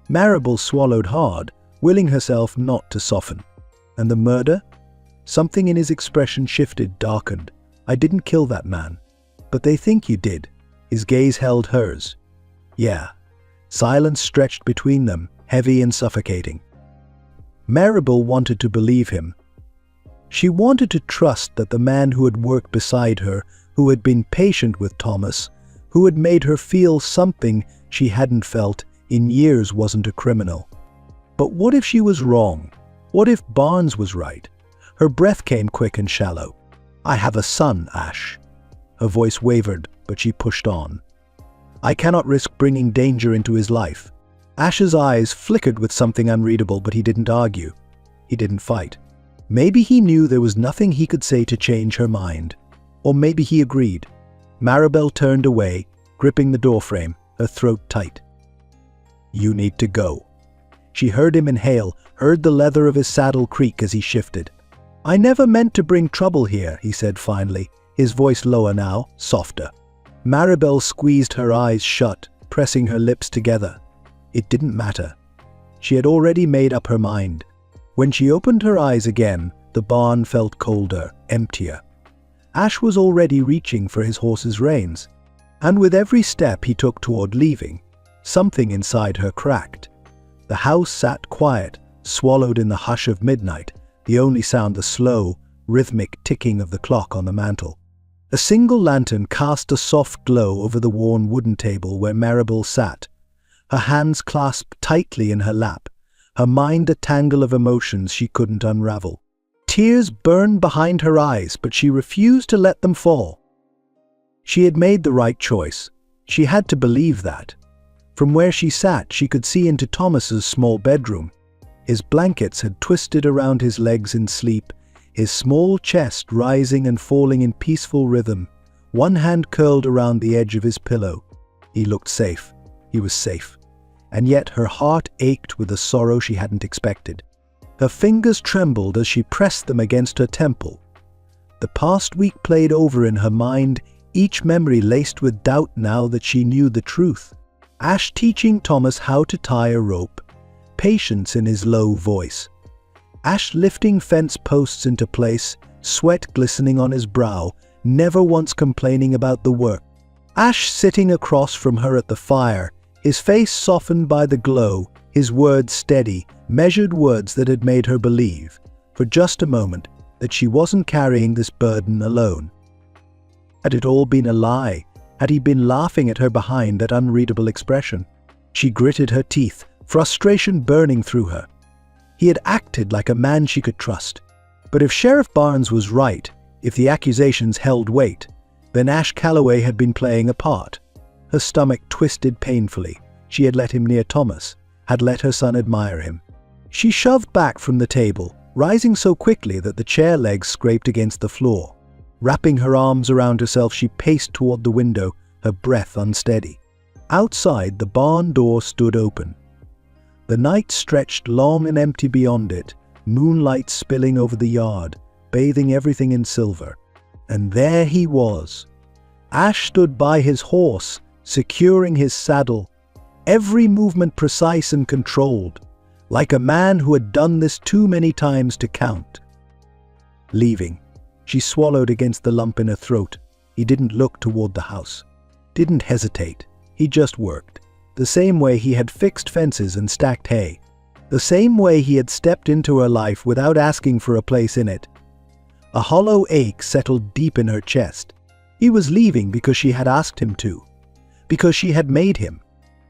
Maribel swallowed hard, willing herself not to soften. "And the murder?" Something in his expression shifted, darkened. "I didn't kill that man. But they think you did." His gaze held hers. "Yeah." Silence stretched between them, heavy and suffocating. Maribel wanted to believe him. She wanted to trust that the man who had worked beside her, who had been patient with Thomas, who had made her feel something she hadn't felt in years, wasn't a criminal. But what if she was wrong? What if Barnes was right? Her breath came quick and shallow. "I have a son, Ash." Her voice wavered, but she pushed on. "I cannot risk bringing danger into his life." Ash's eyes flickered with something unreadable, but he didn't argue. He didn't fight. Maybe he knew there was nothing he could say to change her mind. Or maybe he agreed. Maribel turned away, gripping the doorframe, her throat tight. "You need to go." She heard him inhale, heard the leather of his saddle creak as he shifted. "I never meant to bring trouble here," he said finally, his voice lower now, softer. Maribel squeezed her eyes shut, pressing her lips together. It didn't matter. She had already made up her mind. When she opened her eyes again, the barn felt colder, emptier. Ash was already reaching for his horse's reins, and with every step he took toward leaving, something inside her cracked. The house sat quiet, swallowed in the hush of midnight, the only sound the slow, rhythmic ticking of the clock on the mantel. A single lantern cast a soft glow over the worn wooden table where Maribel sat, her hands clasped tightly in her lap, her mind a tangle of emotions she couldn't unravel. Tears burned behind her eyes, but she refused to let them fall. She had made the right choice. She had to believe that. From where she sat, she could see into Thomas's small bedroom. His blankets had twisted around his legs in sleep, his small chest rising and falling in peaceful rhythm, one hand curled around the edge of his pillow. He looked safe. He was safe. And yet her heart ached with a sorrow she hadn't expected. Her fingers trembled as she pressed them against her temple. The past week played over in her mind, each memory laced with doubt now that she knew the truth. Ash teaching Thomas how to tie a rope, patience in his low voice. Ash lifting fence posts into place, sweat glistening on his brow, never once complaining about the work. Ash sitting across from her at the fire, his face softened by the glow, his words steady, measured words that had made her believe, for just a moment, that she wasn't carrying this burden alone. Had it all been a lie? Had he been laughing at her behind that unreadable expression? She gritted her teeth, frustration burning through her. He had acted like a man she could trust. But if Sheriff Barnes was right, if the accusations held weight, then Ash Calloway had been playing a part. Her stomach twisted painfully. She had let him near Thomas, had let her son admire him. She shoved back from the table, rising so quickly that the chair legs scraped against the floor. Wrapping her arms around herself, she paced toward the window, her breath unsteady. Outside, the barn door stood open. The night stretched long and empty beyond it, moonlight spilling over the yard, bathing everything in silver. And there he was. Ash stood by his horse, securing his saddle, every movement precise and controlled, like a man who had done this too many times to count. Leaving, she swallowed against the lump in her throat. He didn't look toward the house, didn't hesitate. He just worked, the same way he had fixed fences and stacked hay, the same way he had stepped into her life without asking for a place in it. A hollow ache settled deep in her chest. He was leaving because she had asked him to, because she had made him.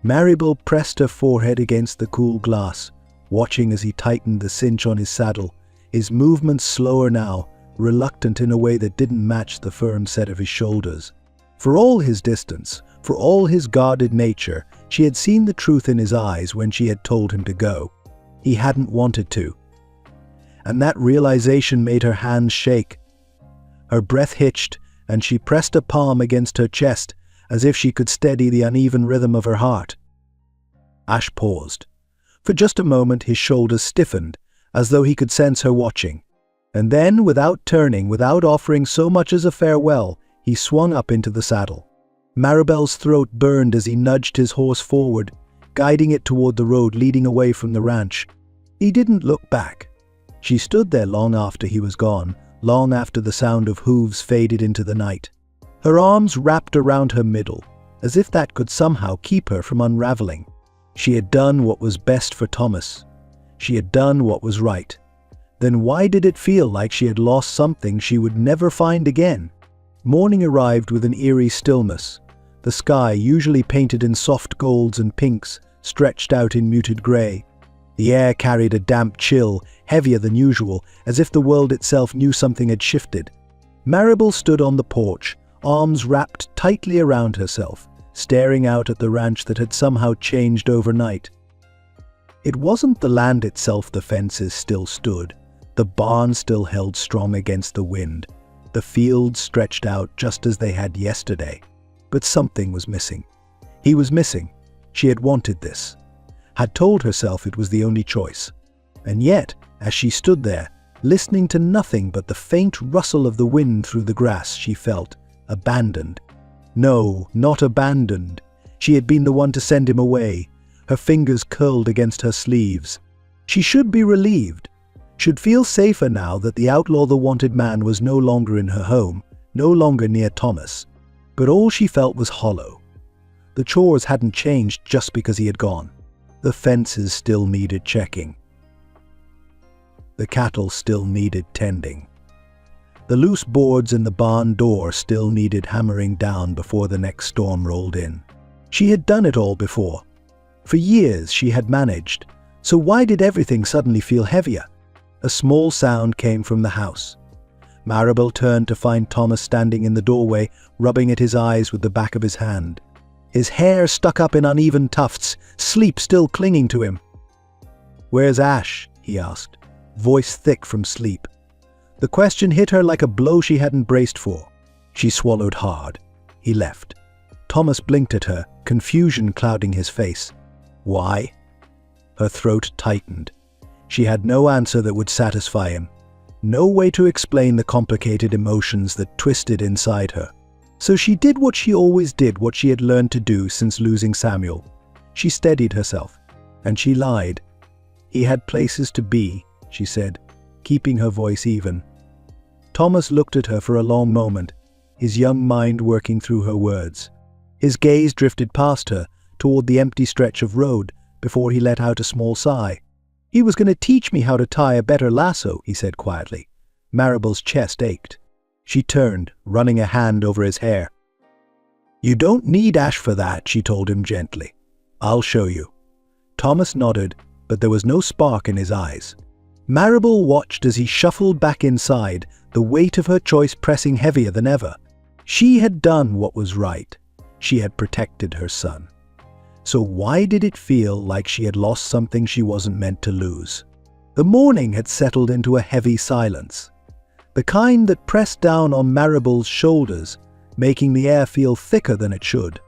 Maribel pressed her forehead against the cool glass, watching as he tightened the cinch on his saddle, his movements slower now, reluctant in a way that didn't match the firm set of his shoulders. For all his distance, for all his guarded nature, she had seen the truth in his eyes when she had told him to go. He hadn't wanted to. And that realization made her hands shake. Her breath hitched, and she pressed a palm against her chest, as if she could steady the uneven rhythm of her heart. Ash paused. For just a moment his shoulders stiffened, as though he could sense her watching. And then, without turning, without offering so much as a farewell, he swung up into the saddle. Maribel's throat burned as he nudged his horse forward, guiding it toward the road leading away from the ranch. He didn't look back. She stood there long after he was gone, long after the sound of hooves faded into the night. Her arms wrapped around her middle, as if that could somehow keep her from unraveling. She had done what was best for Thomas. She had done what was right. Then why did it feel like she had lost something she would never find again? Morning arrived with an eerie stillness. The sky, usually painted in soft golds and pinks, stretched out in muted grey. The air carried a damp chill, heavier than usual, as if the world itself knew something had shifted. Maribel stood on the porch, arms wrapped tightly around herself, staring out at the ranch that had somehow changed overnight. It wasn't the land itself. The fences still stood. The barn still held strong against the wind. The fields stretched out just as they had yesterday. But something was missing. He was missing. She had wanted this, had told herself it was the only choice. And yet, as she stood there, listening to nothing but the faint rustle of the wind through the grass, she felt abandoned. No, not abandoned. She had been the one to send him away. Her fingers curled against her sleeves. She should be relieved, should feel safer now that the outlaw, the wanted man, was no longer in her home, no longer near Thomas. But all she felt was hollow. The chores hadn't changed just because he had gone. The fences still needed checking. The cattle still needed tending. The loose boards in the barn door still needed hammering down before the next storm rolled in. She had done it all before. For years she had managed. So why did everything suddenly feel heavier? A small sound came from the house. Maribel turned to find Thomas standing in the doorway, rubbing at his eyes with the back of his hand. His hair stuck up in uneven tufts, sleep still clinging to him. "Where's Ash?" he asked, voice thick from sleep. The question hit her like a blow she hadn't braced for. She swallowed hard. He left. Thomas blinked at her, confusion clouding his face. Why? Her throat tightened. She had no answer that would satisfy him. No way to explain the complicated emotions that twisted inside her. So she did what she always did, what she had learned to do since losing Samuel. She steadied herself, and she lied. He had places to be, she said, keeping her voice even. Thomas looked at her for a long moment, his young mind working through her words. His gaze drifted past her, toward the empty stretch of road, before he let out a small sigh. "He was going to teach me how to tie a better lasso," he said quietly. Maribel's chest ached. She turned, running a hand over his hair. "You don't need Ash for that," she told him gently. "I'll show you." Thomas nodded, but there was no spark in his eyes. Maribel watched as he shuffled back inside, the weight of her choice pressing heavier than ever. She had done what was right. She had protected her son. So why did it feel like she had lost something she wasn't meant to lose? The morning had settled into a heavy silence, the kind that pressed down on Maribel's shoulders, making the air feel thicker than it should.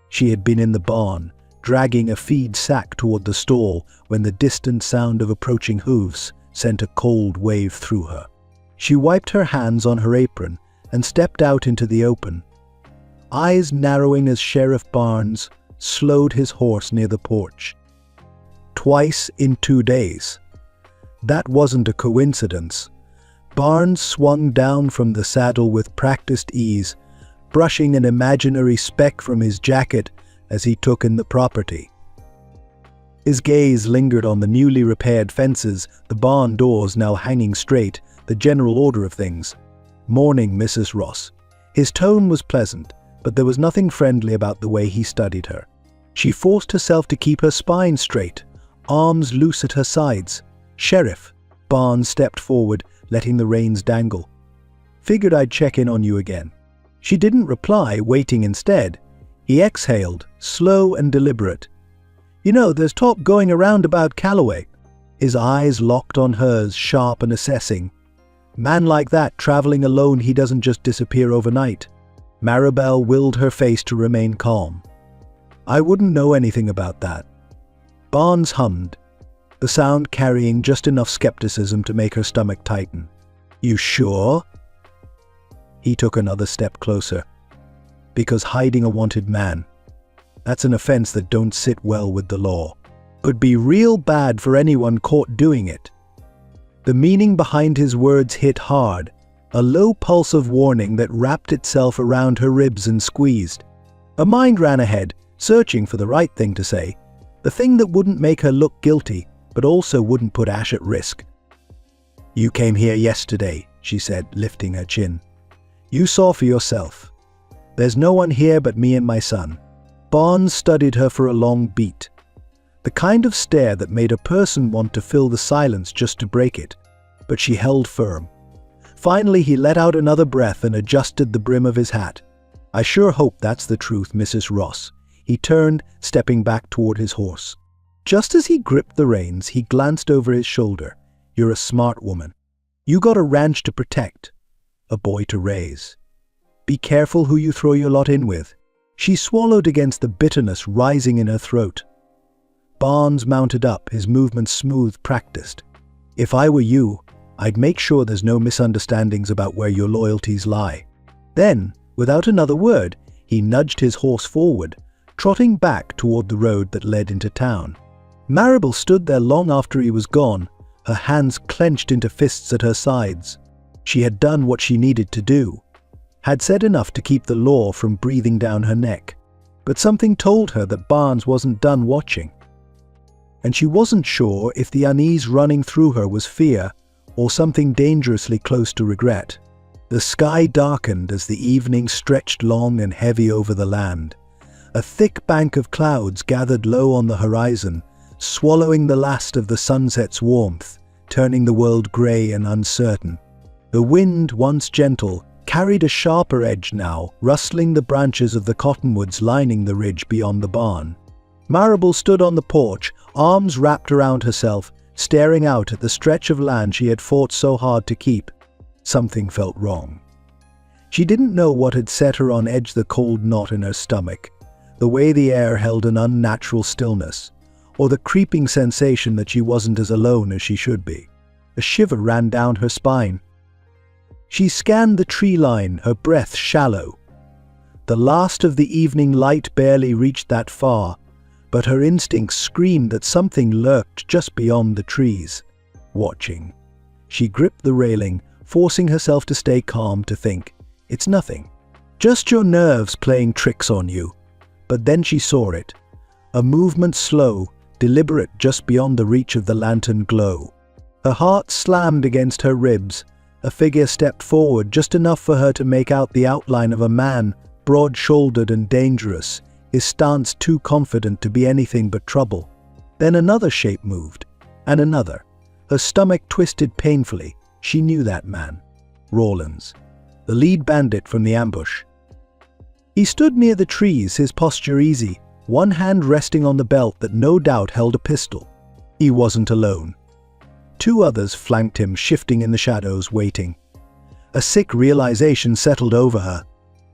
She had been in the barn, dragging a feed sack toward the stall when the distant sound of approaching hooves sent a cold wave through her. She wiped her hands on her apron and stepped out into the open. eyes narrowing as Sheriff Barnes slowed his horse near the porch. Twice in 2 days. That wasn't a coincidence. Barnes swung down from the saddle with practiced ease, brushing an imaginary speck from his jacket as he took in the property. His gaze lingered on the newly repaired fences, the barn doors now hanging straight, the general order of things. "Morning, Mrs. Ross." His tone was pleasant, but there was nothing friendly about the way he studied her. She forced herself to keep her spine straight, arms loose at her sides. "Sheriff." Barnes stepped forward, letting the reins dangle. "Figured I'd check in on you again." She didn't reply, waiting instead. He exhaled, slow and deliberate. "You know, there's talk going around about Calloway." His eyes locked on hers, sharp and assessing. "Man like that, traveling alone, he doesn't just disappear overnight." Maribel willed her face to remain calm. "I wouldn't know anything about that." Barnes hummed, the sound carrying just enough skepticism to make her stomach tighten. "You sure?" He took another step closer. "Because hiding a wanted man, that's an offense that don't sit well with the law. Could be real bad for anyone caught doing it." The meaning behind his words hit hard, a low pulse of warning that wrapped itself around her ribs and squeezed. Her mind ran ahead, searching for the right thing to say, the thing that wouldn't make her look guilty, but also wouldn't put Ash at risk. "You came here yesterday," she said, lifting her chin. "You saw for yourself. There's no one here but me and my son." Barnes studied her for a long beat. The kind of stare that made a person want to fill the silence just to break it. But she held firm. Finally, he let out another breath and adjusted the brim of his hat. "I sure hope that's the truth, Mrs. Ross." He turned, stepping back toward his horse. Just as he gripped the reins, he glanced over his shoulder. "You're a smart woman. You got a ranch to protect, a boy to raise. Be careful who you throw your lot in with." She swallowed against the bitterness rising in her throat. Barnes mounted up, his movements smooth, practiced. "If I were you, I'd make sure there's no misunderstandings about where your loyalties lie." Then, without another word, he nudged his horse forward, trotting back toward the road that led into town. Maribel stood there long after he was gone, her hands clenched into fists at her sides. She had done what she needed to do, had said enough to keep the law from breathing down her neck. But something told her that Barnes wasn't done watching. And she wasn't sure if the unease running through her was fear or something dangerously close to regret. The sky darkened as the evening stretched long and heavy over the land. A thick bank of clouds gathered low on the horizon, swallowing the last of the sunset's warmth, turning the world grey and uncertain. The wind, once gentle, carried a sharper edge now, rustling the branches of the cottonwoods lining the ridge beyond the barn. Maribel stood on the porch, arms wrapped around herself, staring out at the stretch of land she had fought so hard to keep. Something felt wrong. She didn't know what had set her on edge, the cold knot in her stomach, the way the air held an unnatural stillness, or the creeping sensation that she wasn't as alone as she should be. A shiver ran down her spine. She scanned the tree line, her breath shallow. The last of the evening light barely reached that far, but her instincts screamed that something lurked just beyond the trees, watching. She gripped the railing, forcing herself to stay calm, to think, "It's nothing. Just your nerves playing tricks on you." But then she saw it. A movement slow, deliberate, just beyond the reach of the lantern glow. Her heart slammed against her ribs. A figure stepped forward, just enough for her to make out the outline of a man, broad-shouldered and dangerous, his stance too confident to be anything but trouble. Then another shape moved, and another. Her stomach twisted painfully. She knew that man. Rawlins, the lead bandit from the ambush. He stood near the trees, his posture easy, one hand resting on the belt that no doubt held a pistol. He wasn't alone. Two others flanked him, shifting in the shadows, waiting. A sick realization settled over her.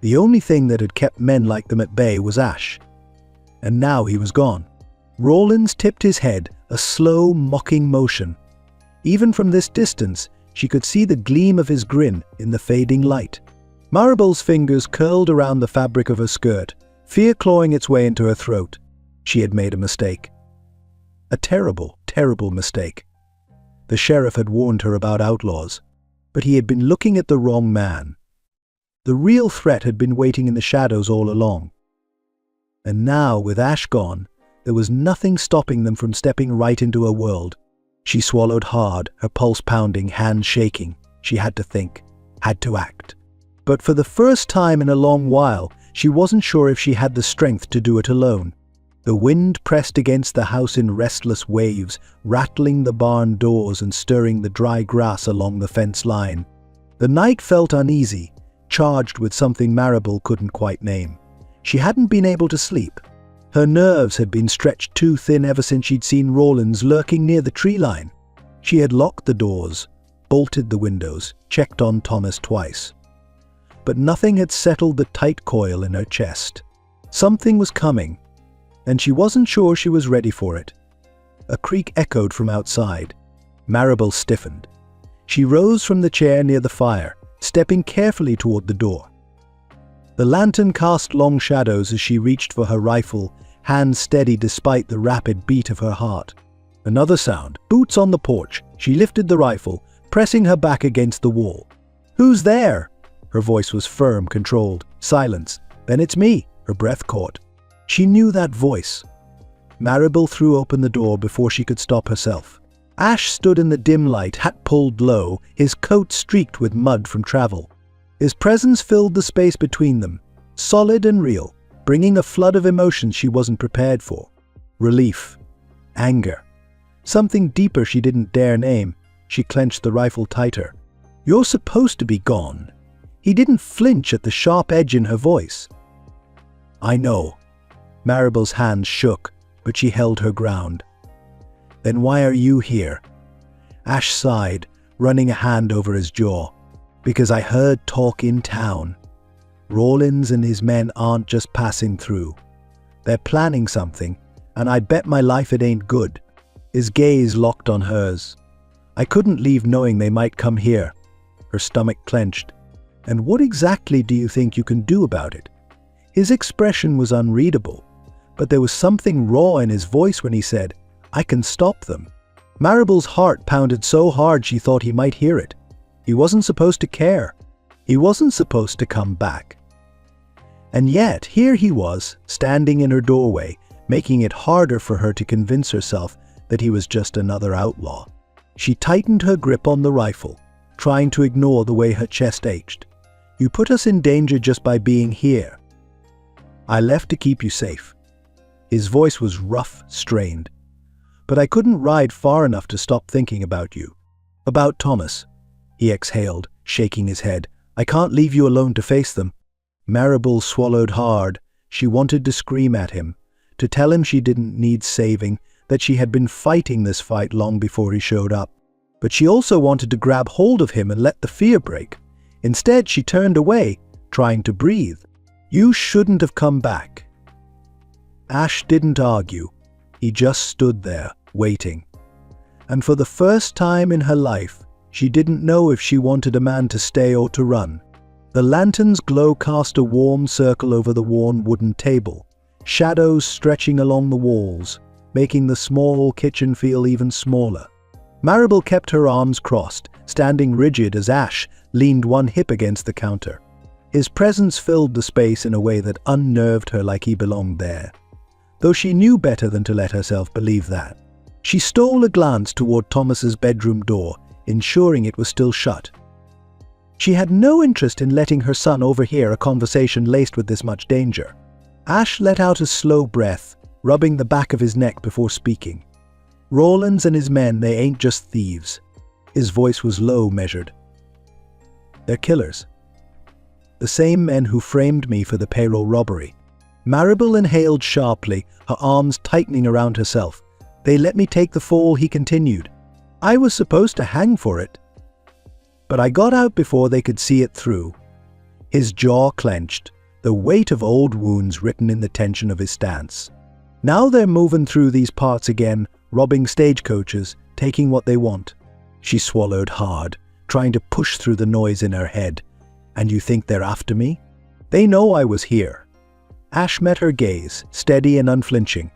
The only thing that had kept men like them at bay was Ash. And now he was gone. Rawlins tipped his head, a slow, mocking motion. Even from this distance, she could see the gleam of his grin in the fading light. Maribel's fingers curled around the fabric of her skirt, fear clawing its way into her throat. She had made a mistake. A terrible, terrible mistake. The sheriff had warned her about outlaws, but he had been looking at the wrong man. The real threat had been waiting in the shadows all along. And now, with Ash gone, there was nothing stopping them from stepping right into her world. She swallowed hard, her pulse pounding, hands shaking. She had to think, had to act. But for the first time in a long while, she wasn't sure if she had the strength to do it alone. The wind pressed against the house in restless waves, rattling the barn doors and stirring the dry grass along the fence line. The night felt uneasy, charged with something Maribel couldn't quite name. She hadn't been able to sleep. Her nerves had been stretched too thin ever since she'd seen Rawlins lurking near the tree line. She had locked the doors, bolted the windows, checked on Thomas twice. But nothing had settled the tight coil in her chest. Something was coming, and she wasn't sure she was ready for it. A creak echoed from outside. Maribel stiffened. She rose from the chair near the fire, stepping carefully toward the door. The lantern cast long shadows as she reached for her rifle, hands steady despite the rapid beat of her heart. Another sound, boots on the porch. She lifted the rifle, pressing her back against the wall. "Who's there?" Her voice was firm, controlled. Silence. "Then it's me." Her breath caught. She knew that voice. Maribel threw open the door before she could stop herself. Ash stood in the dim light, hat pulled low, his coat streaked with mud from travel. His presence filled the space between them, solid and real, bringing a flood of emotions she wasn't prepared for. Relief. Anger. Something deeper she didn't dare name. She clenched the rifle tighter. "You're supposed to be gone." He didn't flinch at the sharp edge in her voice. "I know." Maribel's hands shook, but she held her ground. "Then why are you here?" Ash sighed, running a hand over his jaw. "Because I heard talk in town. Rawlins and his men aren't just passing through. They're planning something, and I bet my life it ain't good." His gaze locked on hers. "I couldn't leave knowing they might come here." Her stomach clenched. "And what exactly do you think you can do about it?" His expression was unreadable, but there was something raw in his voice when he said, "I can stop them." Maribel's heart pounded so hard she thought he might hear it. He wasn't supposed to care. He wasn't supposed to come back. And yet, here he was, standing in her doorway, making it harder for her to convince herself that he was just another outlaw. She tightened her grip on the rifle, trying to ignore the way her chest ached. "You put us in danger just by being here. I left to keep you safe." His voice was rough, strained. "But I couldn't ride far enough to stop thinking about you. About Thomas." He exhaled, shaking his head. "I can't leave you alone to face them." Maribel swallowed hard. She wanted to scream at him, to tell him she didn't need saving, that she had been fighting this fight long before he showed up. But she also wanted to grab hold of him and let the fear break. Instead, she turned away, trying to breathe. "You shouldn't have come back." Ash didn't argue. He just stood there, waiting. And for the first time in her life, she didn't know if she wanted a man to stay or to run. The lantern's glow cast a warm circle over the worn wooden table, shadows stretching along the walls, making the small kitchen feel even smaller. Maribel kept her arms crossed, standing rigid as Ash leaned one hip against the counter. His presence filled the space in a way that unnerved her, like he belonged there. Though she knew better than to let herself believe that. She stole a glance toward Thomas's bedroom door, ensuring it was still shut. She had no interest in letting her son overhear a conversation laced with this much danger. Ash let out a slow breath, rubbing the back of his neck before speaking. "Rawlins and his men, they ain't just thieves." His voice was low, measured. "They're killers. The same men who framed me for the payroll robbery." Maribel inhaled sharply, her arms tightening around herself. "They let me take the fall," he continued. "I was supposed to hang for it. But I got out before they could see it through." His jaw clenched, the weight of old wounds written in the tension of his stance. "Now they're moving through these parts again, robbing stagecoaches, taking what they want." She swallowed hard, trying to push through the noise in her head. And you think they're after me? They know I was here. Ash met her gaze, steady and unflinching.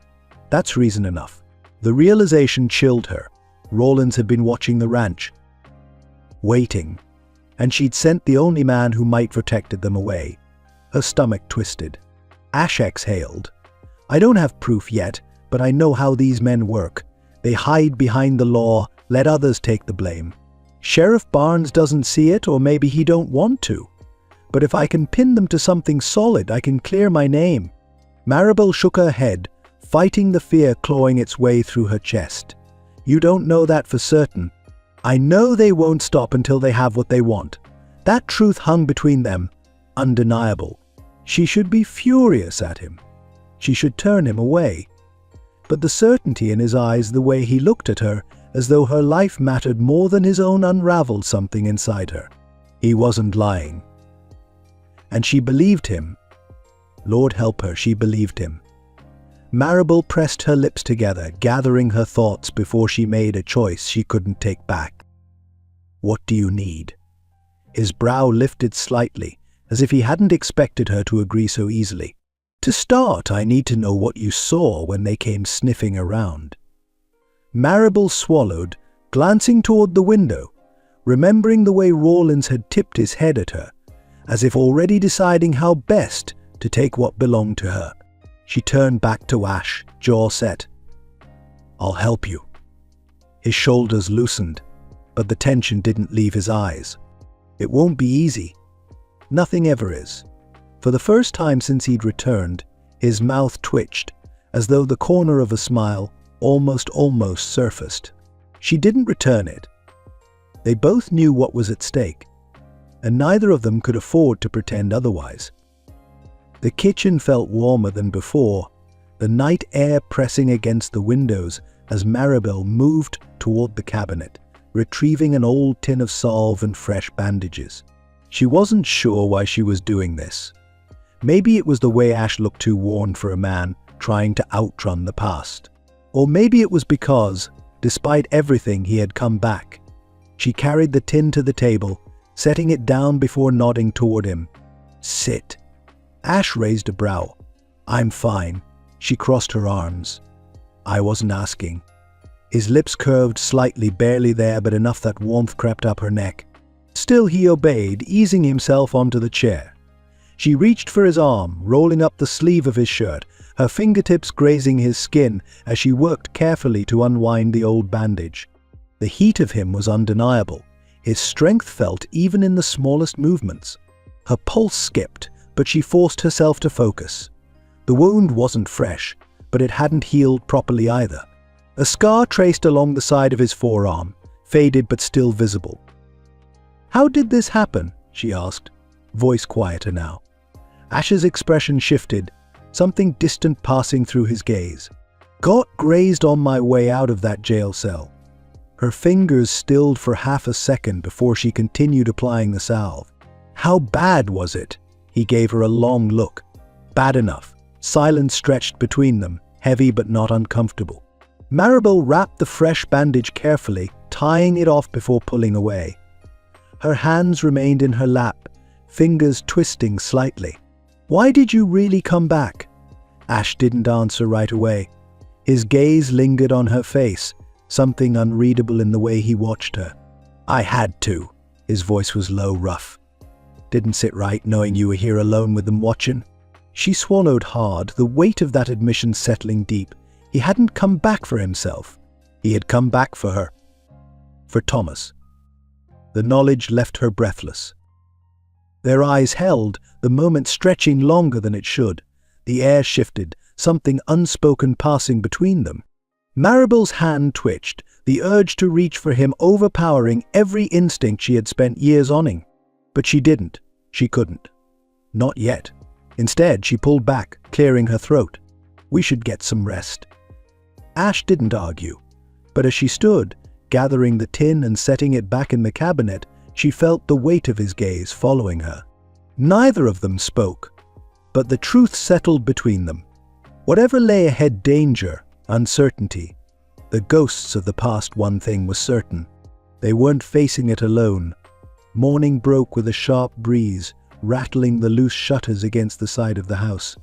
That's reason enough. The realization chilled her. Rawlins had been watching the ranch, waiting, and she'd sent the only man who might protected them away. Her stomach twisted. Ash exhaled. I don't have proof yet, but I know how these men work. They hide behind the law, let others take the blame. Sheriff Barnes doesn't see it, or maybe he don't want to. But if I can pin them to something solid, I can clear my name. Maribel shook her head, fighting the fear clawing its way through her chest. You don't know that for certain. I know they won't stop until they have what they want. That truth hung between them, undeniable. She should be furious at him. She should turn him away. But the certainty in his eyes, the way he looked at her, as though her life mattered more than his own, unraveled something inside her. He wasn't lying. And she believed him. Lord help her, she believed him. Maribel pressed her lips together, gathering her thoughts before she made a choice she couldn't take back. What do you need? His brow lifted slightly, as if he hadn't expected her to agree so easily. To start, I need to know what you saw when they came sniffing around. Maribel swallowed, glancing toward the window, remembering the way Rawlins had tipped his head at her, as if already deciding how best to take what belonged to her. She turned back to Ash, jaw set. I'll help you. His shoulders loosened, but the tension didn't leave his eyes. It won't be easy. Nothing ever is. For the first time since he'd returned, his mouth twitched, as though the corner of a smile almost surfaced. She didn't return it. They both knew what was at stake, and neither of them could afford to pretend otherwise. The kitchen felt warmer than before, the night air pressing against the windows as Maribel moved toward the cabinet, retrieving an old tin of salve and fresh bandages. She wasn't sure why she was doing this. Maybe it was the way Ash looked too worn for a man trying to outrun the past. Or maybe it was because, despite everything, he had come back. She carried the tin to the table, setting it down before nodding toward him. Sit. Ash raised a brow. I'm fine. She crossed her arms. I wasn't asking. His lips curved slightly, barely there, but enough that warmth crept up her neck. Still he obeyed, easing himself onto the chair. She reached for his arm, rolling up the sleeve of his shirt, her fingertips grazing his skin as she worked carefully to unwind the old bandage. The heat of him was undeniable. His strength felt even in the smallest movements. Her pulse skipped, but she forced herself to focus. The wound wasn't fresh, but it hadn't healed properly either. A scar traced along the side of his forearm, faded but still visible. How did this happen? She asked, voice quieter now. Ash's expression shifted, something distant passing through his gaze. Got grazed on my way out of that jail cell. Her fingers stilled for half a second before she continued applying the salve. How bad was it? He gave her a long look. Bad enough. Silence stretched between them, heavy but not uncomfortable. Maribel wrapped the fresh bandage carefully, tying it off before pulling away. Her hands remained in her lap, fingers twisting slightly. Why did you really come back? Ash didn't answer right away. His gaze lingered on her face, something unreadable in the way he watched her. I had to. His voice was low, rough. Didn't sit right knowing you were here alone with them watching. She swallowed hard, the weight of that admission settling deep. He hadn't come back for himself. He had come back for her. For Thomas. The knowledge left her breathless. Their eyes held, the moment stretching longer than it should. The air shifted, something unspoken passing between them. Maribel's hand twitched, the urge to reach for him overpowering every instinct she had spent years owning. But she didn't. She couldn't. Not yet. Instead, she pulled back, clearing her throat. We should get some rest. Ash didn't argue, but as she stood, gathering the tin and setting it back in the cabinet, she felt the weight of his gaze following her. Neither of them spoke, but the truth settled between them. Whatever lay ahead, danger, uncertainty, the ghosts of the past, one thing was certain. They weren't facing it alone. Morning broke with a sharp breeze, rattling the loose shutters against the side of the house.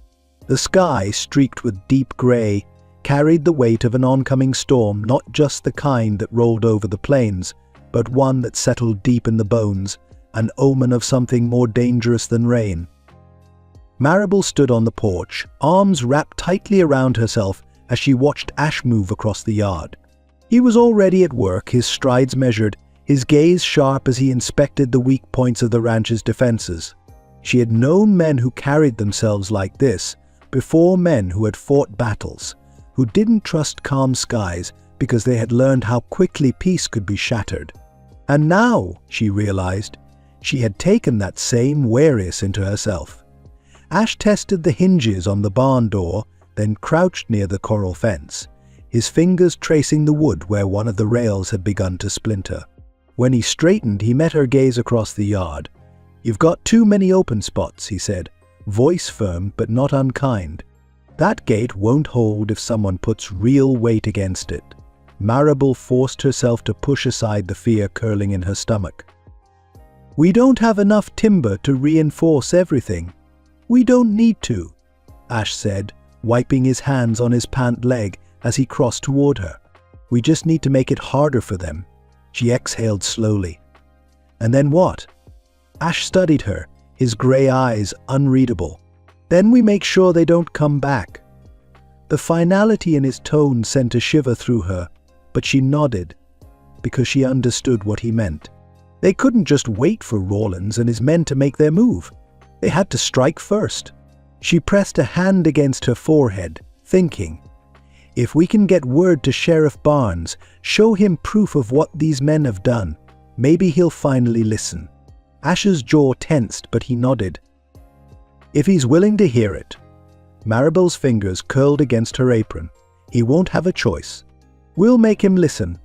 The sky, streaked with deep grey, carried the weight of an oncoming storm, not just the kind that rolled over the plains, but one that settled deep in the bones, an omen of something more dangerous than rain. Maribel stood on the porch, arms wrapped tightly around herself as she watched Ash move across the yard. He was already at work, his strides measured, his gaze sharp as he inspected the weak points of the ranch's defenses. She had known men who carried themselves like this, before, men who had fought battles, who didn't trust calm skies because they had learned how quickly peace could be shattered. And now, she realized, she had taken that same wariness into herself. Ash tested the hinges on the barn door, then crouched near the coral fence, his fingers tracing the wood where one of the rails had begun to splinter. When he straightened, he met her gaze across the yard. "You've got too many open spots," he said, voice firm but not unkind. "That gate won't hold if someone puts real weight against it." Maribel forced herself to push aside the fear curling in her stomach. "We don't have enough timber to reinforce everything." "We don't need to," Ash said, wiping his hands on his pant leg as he crossed toward her. "We just need to make it harder for them." She exhaled slowly. "And then what?" Ash studied her, his grey eyes unreadable. "Then we make sure they don't come back." The finality in his tone sent a shiver through her, but she nodded, because she understood what he meant. They couldn't just wait for Rawlins and his men to make their move. They had to strike first. She pressed a hand against her forehead, thinking, if we can get word to Sheriff Barnes, show him proof of what these men have done, maybe he'll finally listen. Ash's jaw tensed, but he nodded. "If he's willing to hear it." Maribel's fingers curled against her apron. "He won't have a choice. We'll make him listen."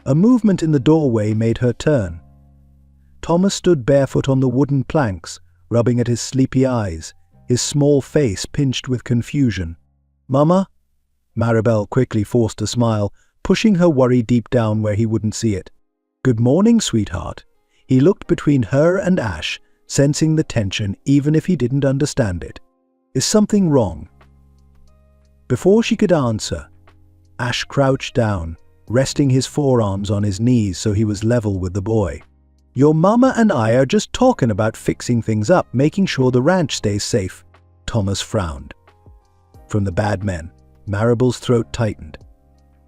A movement in the doorway made her turn. Thomas stood barefoot on the wooden planks, rubbing at his sleepy eyes, his small face pinched with confusion. "Mama?" Maribel quickly forced a smile, pushing her worry deep down where he wouldn't see it. "Good morning, sweetheart." He looked between her and Ash, sensing the tension even if he didn't understand it. "Is something wrong?" Before she could answer, Ash crouched down, resting his forearms on his knees so he was level with the boy. "Your mama and I are just talking about fixing things up, making sure the ranch stays safe." Thomas frowned. From the bad men, Maribel's throat tightened.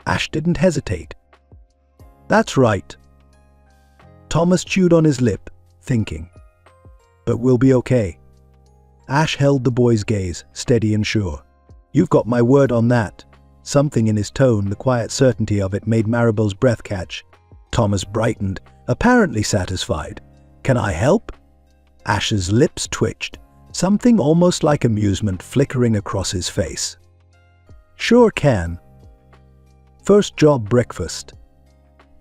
Ash didn't hesitate. "That's right." Thomas chewed on his lip, thinking. "But we'll be okay." Ash held the boy's gaze, steady and sure. "You've got my word on that." Something in his tone, the quiet certainty of it, made Maribel's breath catch. Thomas brightened, apparently satisfied. "Can I help?" Ash's lips twitched, something almost like amusement flickering across his face. "Sure can." "First job breakfast."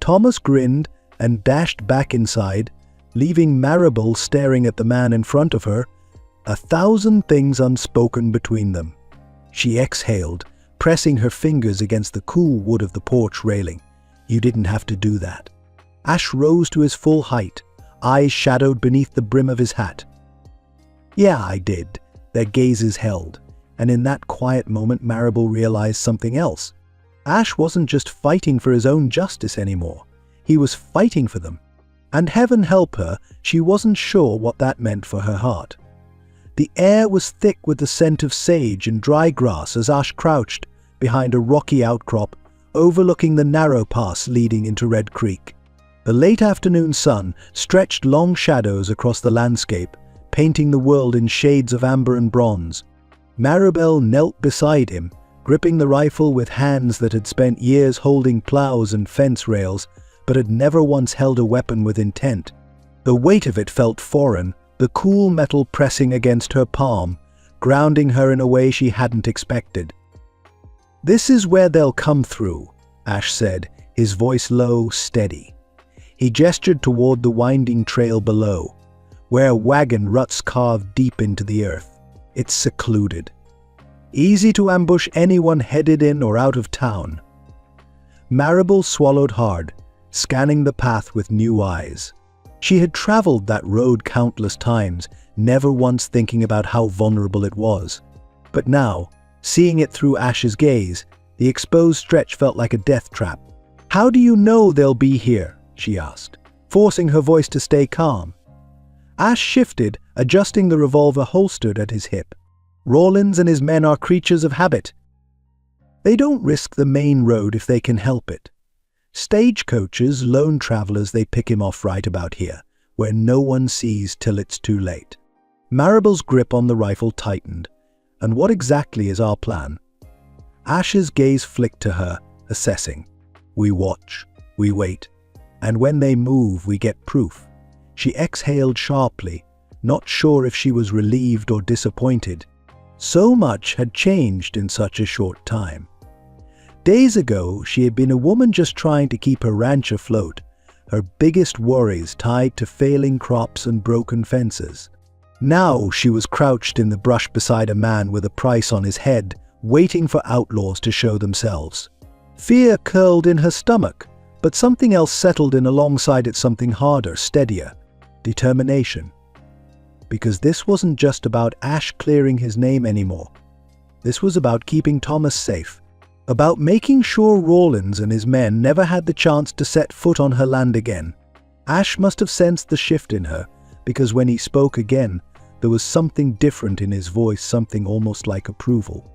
Thomas grinned and dashed back inside, leaving Maribel staring at the man in front of her, 1,000 things unspoken between them. She exhaled, pressing her fingers against the cool wood of the porch railing. "You didn't have to do that." Ash rose to his full height, eyes shadowed beneath the brim of his hat. "Yeah, I did." Their gazes held, and in that quiet moment Maribel realized something else. Ash wasn't just fighting for his own justice anymore. He was fighting for them. And heaven help her, she wasn't sure what that meant for her heart. The air was thick with the scent of sage and dry grass as Ash crouched behind a rocky outcrop overlooking the narrow pass leading into Red Creek. The late afternoon sun stretched long shadows across the landscape, painting the world in shades of amber and bronze. Maribel knelt beside him, gripping the rifle with hands that had spent years holding plows and fence rails, but had never once held a weapon with intent. The weight of it felt foreign, the cool metal pressing against her palm, grounding her in a way she hadn't expected. "This is where they'll come through," Ash said, his voice low, steady. He gestured toward the winding trail below, where wagon ruts carved deep into the earth. "It's secluded. Easy to ambush anyone headed in or out of town." Maribel swallowed hard, scanning the path with new eyes. She had traveled that road countless times, never once thinking about how vulnerable it was. But now, seeing it through Ash's gaze, the exposed stretch felt like a death trap. "How do you know they'll be here?" she asked, forcing her voice to stay calm. Ash shifted, adjusting the revolver holstered at his hip. "Rawlins and his men are creatures of habit. They don't risk the main road if they can help it. Stagecoaches, lone travelers, they pick him off right about here, where no one sees till it's too late." Maribel's grip on the rifle tightened. "And what exactly is our plan?" Ash's gaze flicked to her, assessing. "We watch, we wait, and when they move, we get proof." She exhaled sharply, not sure if she was relieved or disappointed. So much had changed in such a short time. Days ago, she had been a woman just trying to keep her ranch afloat, her biggest worries tied to failing crops and broken fences. Now she was crouched in the brush beside a man with a price on his head, waiting for outlaws to show themselves. Fear curled in her stomach, but something else settled in alongside it, something harder, steadier. Determination. Because this wasn't just about Ash clearing his name anymore. This was about keeping Thomas safe. About making sure Rawlins and his men never had the chance to set foot on her land again. Ash must have sensed the shift in her, because when he spoke again, there was something different in his voice, something almost like approval.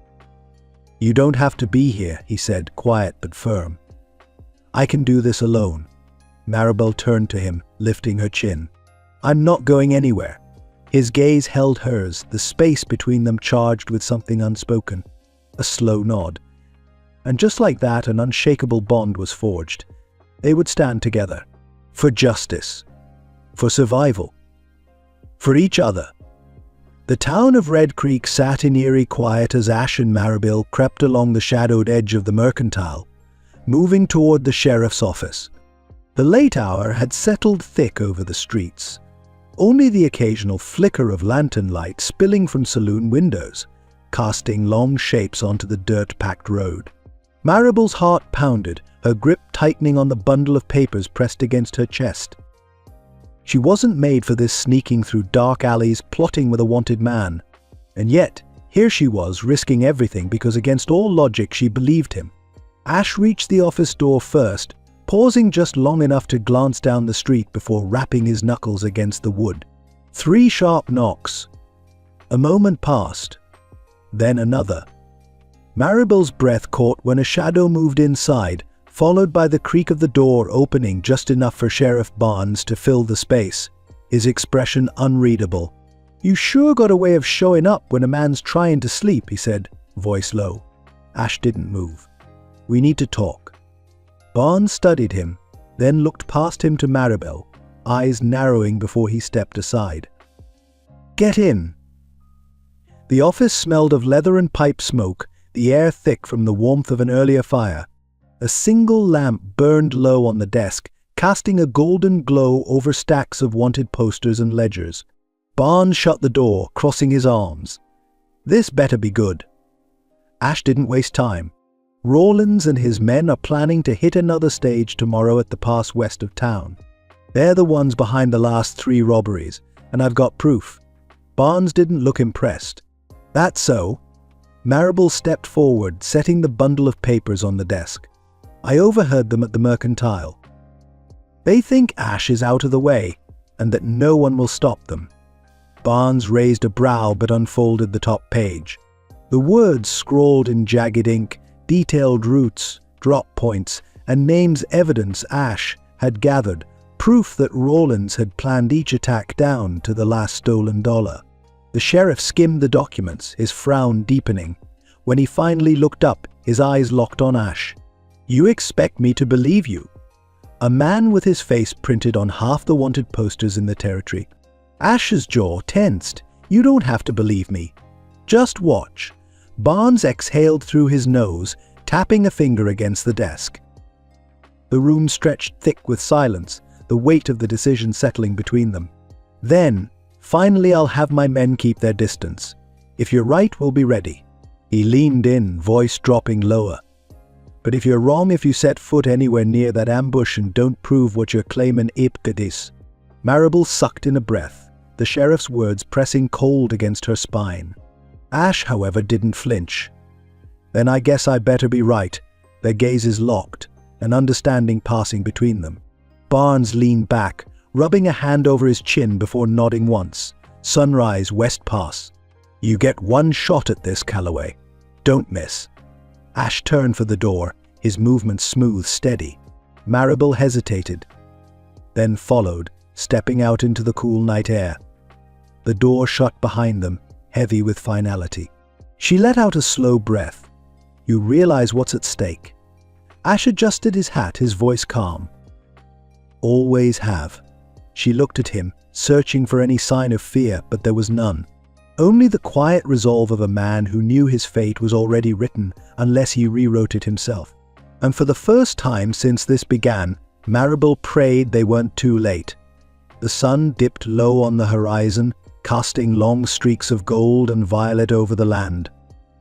"You don't have to be here," he said, quiet but firm. "I can do this alone." Maribel turned to him, lifting her chin. "I'm not going anywhere." His gaze held hers, the space between them charged with something unspoken. A slow nod. And just like that, an unshakable bond was forged. They would stand together. For justice. For survival. For each other. The town of Red Creek sat in eerie quiet as Ash and Maribel crept along the shadowed edge of the Mercantile, moving toward the sheriff's office. The late hour had settled thick over the streets. Only the occasional flicker of lantern light spilling from saloon windows, casting long shapes onto the dirt-packed road. Maribel's heart pounded, her grip tightening on the bundle of papers pressed against her chest. She wasn't made for this, sneaking through dark alleys, plotting with a wanted man. And yet, here she was, risking everything because against all logic she believed him. Ash reached the office door first, pausing just long enough to glance down the street before rapping his knuckles against the wood. 3 sharp knocks. A moment passed. Then another. Maribel's breath caught when a shadow moved inside, followed by the creak of the door opening just enough for Sheriff Barnes to fill the space, his expression unreadable. "You sure got a way of showing up when a man's trying to sleep," he said, voice low. Ash didn't move. "We need to talk." Barnes studied him, then looked past him to Maribel, eyes narrowing before he stepped aside. "Get in." The office smelled of leather and pipe smoke, the air thick from the warmth of an earlier fire. A single lamp burned low on the desk, casting a golden glow over stacks of wanted posters and ledgers. Barnes shut the door, crossing his arms. "This better be good." Ash didn't waste time. Rawlins and his men are planning to hit another stage tomorrow at the pass west of town. They're the ones behind the last 3 robberies, and I've got proof. Barnes didn't look impressed. "That's so." Maribel stepped forward, setting the bundle of papers on the desk. "I overheard them at the Mercantile. They think Ash is out of the way, and that no one will stop them." Barnes raised a brow but unfolded the top page. The words scrawled in jagged ink, detailed routes, drop points, and names, evidence Ash had gathered, proof that Rawlins had planned each attack down to the last stolen dollar. The sheriff skimmed the documents, his frown deepening. When he finally looked up, his eyes locked on Ash. "You expect me to believe you?" A man with his face printed on half the wanted posters in the territory. Ash's jaw tensed. "You don't have to believe me. Just watch." Barnes exhaled through his nose, tapping a finger against the desk. The room stretched thick with silence, the weight of the decision settling between them. "Then, finally I'll have my men keep their distance. If you're right, we'll be ready." He leaned in, voice dropping lower. "But if you're wrong, if you set foot anywhere near that ambush and don't prove what you're claiming, it is." Marable sucked in a breath, the sheriff's words pressing cold against her spine. Ash, however, didn't flinch. "Then I guess I better be right." Their gazes locked, an understanding passing between them. Barnes leaned back, rubbing a hand over his chin before nodding once. "Sunrise, West Pass. You get one shot at this, Calloway. Don't miss." Ash turned for the door, his movements smooth, steady. Marable hesitated, then followed, stepping out into the cool night air. The door shut behind them, heavy with finality. She let out a slow breath. "You realize what's at stake?" Ash adjusted his hat, his voice calm. "Always have." She looked at him, searching for any sign of fear, but there was none. Only the quiet resolve of a man who knew his fate was already written unless he rewrote it himself. And for the first time since this began, Marable prayed they weren't too late. The sun dipped low on the horizon, casting long streaks of gold and violet over the land.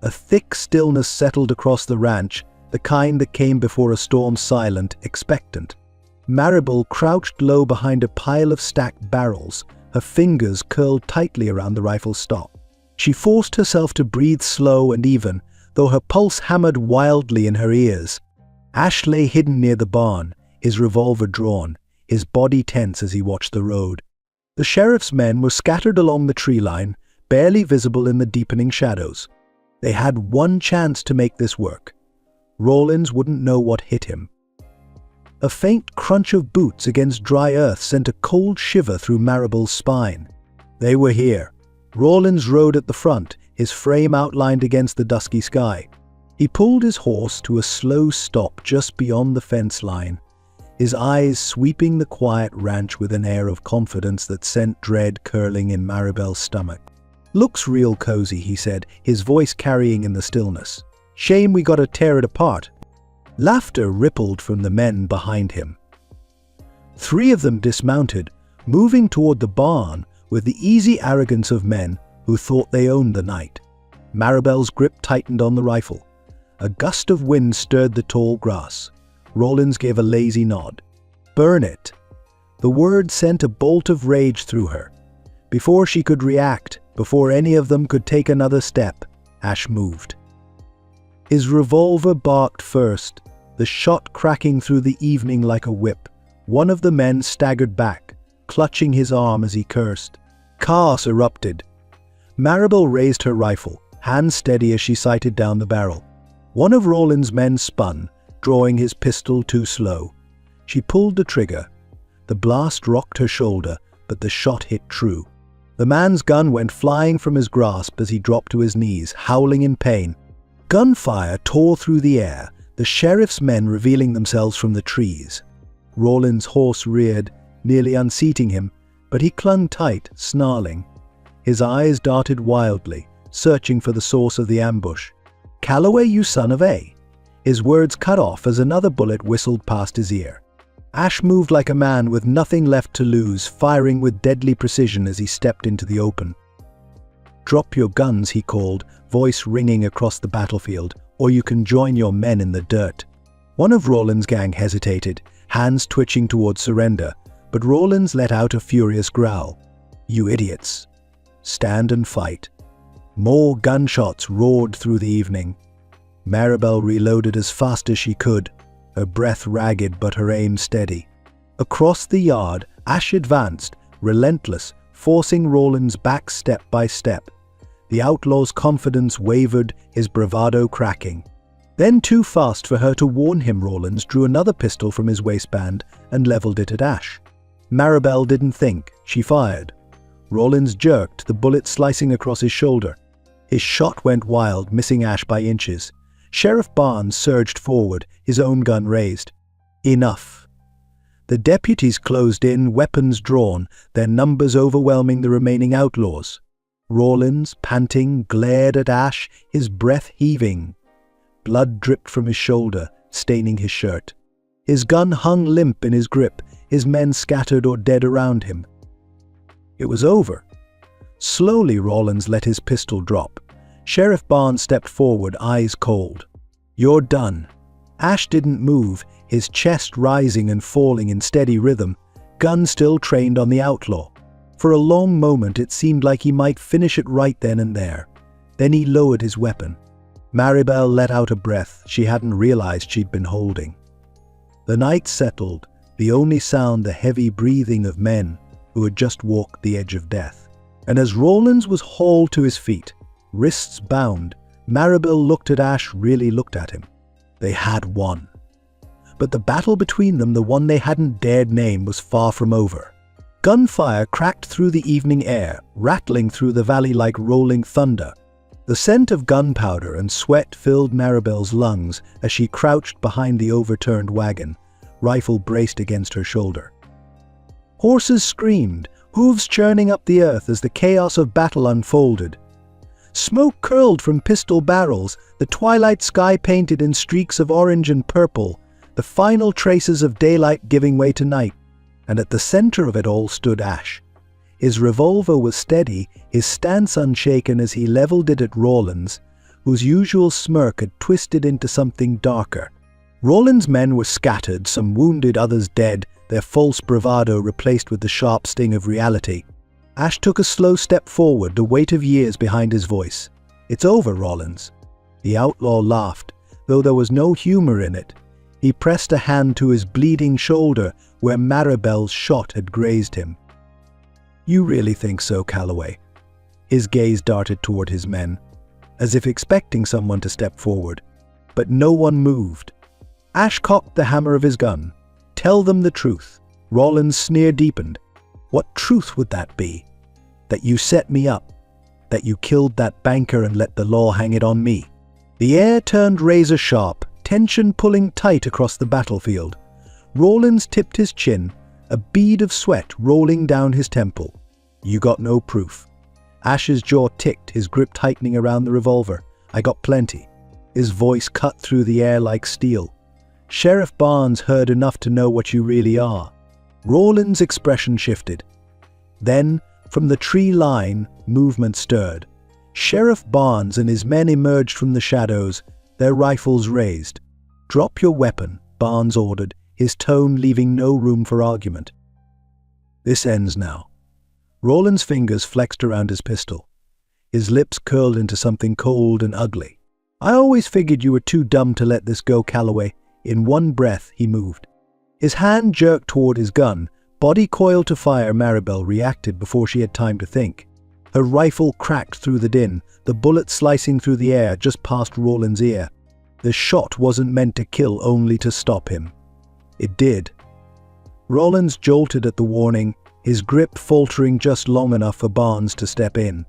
A thick stillness settled across the ranch, the kind that came before a storm, silent, expectant. Marable crouched low behind a pile of stacked barrels, her fingers curled tightly around the rifle stock. She forced herself to breathe slow and even, though her pulse hammered wildly in her ears. Ash lay hidden near the barn, his revolver drawn, his body tense as he watched the road. The sheriff's men were scattered along the tree line, barely visible in the deepening shadows. They had one chance to make this work. Rawlins wouldn't know what hit him. A faint crunch of boots against dry earth sent a cold shiver through Marable's spine. They were here. Rawlins rode at the front, his frame outlined against the dusky sky. He pulled his horse to a slow stop just beyond the fence line, his eyes sweeping the quiet ranch with an air of confidence that sent dread curling in Marable's stomach. "Looks real cozy," he said, his voice carrying in the stillness. "Shame we gotta tear it apart." Laughter rippled from the men behind him. 3 of them dismounted, moving toward the barn with the easy arrogance of men who thought they owned the night. Marable's grip tightened on the rifle. A gust of wind stirred the tall grass. Rawlins gave a lazy nod. "Burn it." The word sent a bolt of rage through her. Before she could react, before any of them could take another step, Ash moved. His revolver barked first, the shot cracking through the evening like a whip. One of the men staggered back, clutching his arm as he cursed. Chaos erupted. Marable raised her rifle, hands steady as she sighted down the barrel. One of Rawlins' men spun, drawing his pistol too slow. She pulled the trigger. The blast rocked her shoulder, but the shot hit true. The man's gun went flying from his grasp as he dropped to his knees, howling in pain. Gunfire tore through the air, the sheriff's men revealing themselves from the trees. Rawlins' horse reared, nearly unseating him, but he clung tight, snarling. His eyes darted wildly, searching for the source of the ambush. "Calloway, you son of A!" His words cut off as another bullet whistled past his ear. Ash moved like a man with nothing left to lose, firing with deadly precision as he stepped into the open. "Drop your guns," he called, voice ringing across the battlefield, "or you can join your men in the dirt." One of Rawlins' gang hesitated, hands twitching toward surrender, but Rawlins let out a furious growl. "You idiots. Stand and fight." More gunshots roared through the evening. Marable reloaded as fast as she could, her breath ragged but her aim steady. Across the yard, Ash advanced, relentless, forcing Rawlins back step by step. The outlaw's confidence wavered, his bravado cracking. Then, too fast for her to warn him, Rawlins drew another pistol from his waistband and leveled it at Ash. Marable didn't think, she fired. Rawlins jerked, the bullet slicing across his shoulder. His shot went wild, missing Ash by inches. Sheriff Barnes surged forward, his own gun raised. Enough. The deputies closed in, weapons drawn, their numbers overwhelming the remaining outlaws. Rawlins, panting, glared at Ash, his breath heaving. Blood dripped from his shoulder, staining his shirt. His gun hung limp in his grip, his men scattered or dead around him. It was over. Slowly Rawlins let his pistol drop. Sheriff Barnes stepped forward, eyes cold. "You're done." Ash didn't move, his chest rising and falling in steady rhythm. gun still trained on the outlaw. For a long moment it seemed like he might finish it right then and there. Then he lowered his weapon. Maribel let out a breath she hadn't realized she'd been holding. The night settled, the only sound the heavy breathing of men who had just walked the edge of death. And as Rollins was hauled to his feet, wrists bound, Maribel really looked at him. They had won. But the battle between them, the one they hadn't dared name, was far from over. Gunfire cracked through the evening air, rattling through the valley like rolling thunder. The scent of gunpowder and sweat filled Maribel's lungs as she crouched behind the overturned wagon, rifle braced against her shoulder. Horses screamed, hooves churning up the earth as the chaos of battle unfolded. Smoke curled from pistol barrels, the twilight sky painted in streaks of orange and purple, the final traces of daylight giving way to night. And at the center of it all stood Ash. His revolver was steady, his stance unshaken as he leveled it at Rollins, whose usual smirk had twisted into something darker. Rollins' men were scattered, some wounded, others dead, their false bravado replaced with the sharp sting of reality. Ash took a slow step forward, the weight of years behind his voice. "It's over, Rollins." The outlaw laughed, though there was no humor in it. He pressed a hand to his bleeding shoulder where Maribel's shot had grazed him. "You really think so, Calloway?" His gaze darted toward his men, as if expecting someone to step forward. But no one moved. Ash cocked the hammer of his gun. "Tell them the truth." Rollins' sneer deepened. "What truth would that be? That you set me up? That you killed that banker and let the law hang it on me?" The air turned razor sharp, tension pulling tight across the battlefield. Rollins tipped his chin, a bead of sweat rolling down his temple. "You got no proof." Ash's jaw ticked, his grip tightening around the revolver. "I got plenty." His voice cut through the air like steel. "Sheriff Barnes heard enough to know what you really are." Rollins' expression shifted. Then, from the tree line, movement stirred. Sheriff Barnes and his men emerged from the shadows, their rifles raised. "Drop your weapon," Barnes ordered, his tone leaving no room for argument. "This ends now." Rollins' fingers flexed around his pistol. His lips curled into something cold and ugly. "I always figured you were too dumb to let this go, Calloway." In one breath, he moved. His hand jerked toward his gun, body coiled to fire. Maribel reacted before she had time to think. Her rifle cracked through the din, the bullet slicing through the air just past Rollins' ear. The shot wasn't meant to kill, only to stop him. It did. Rollins jolted at the warning, his grip faltering just long enough for Barnes to step in.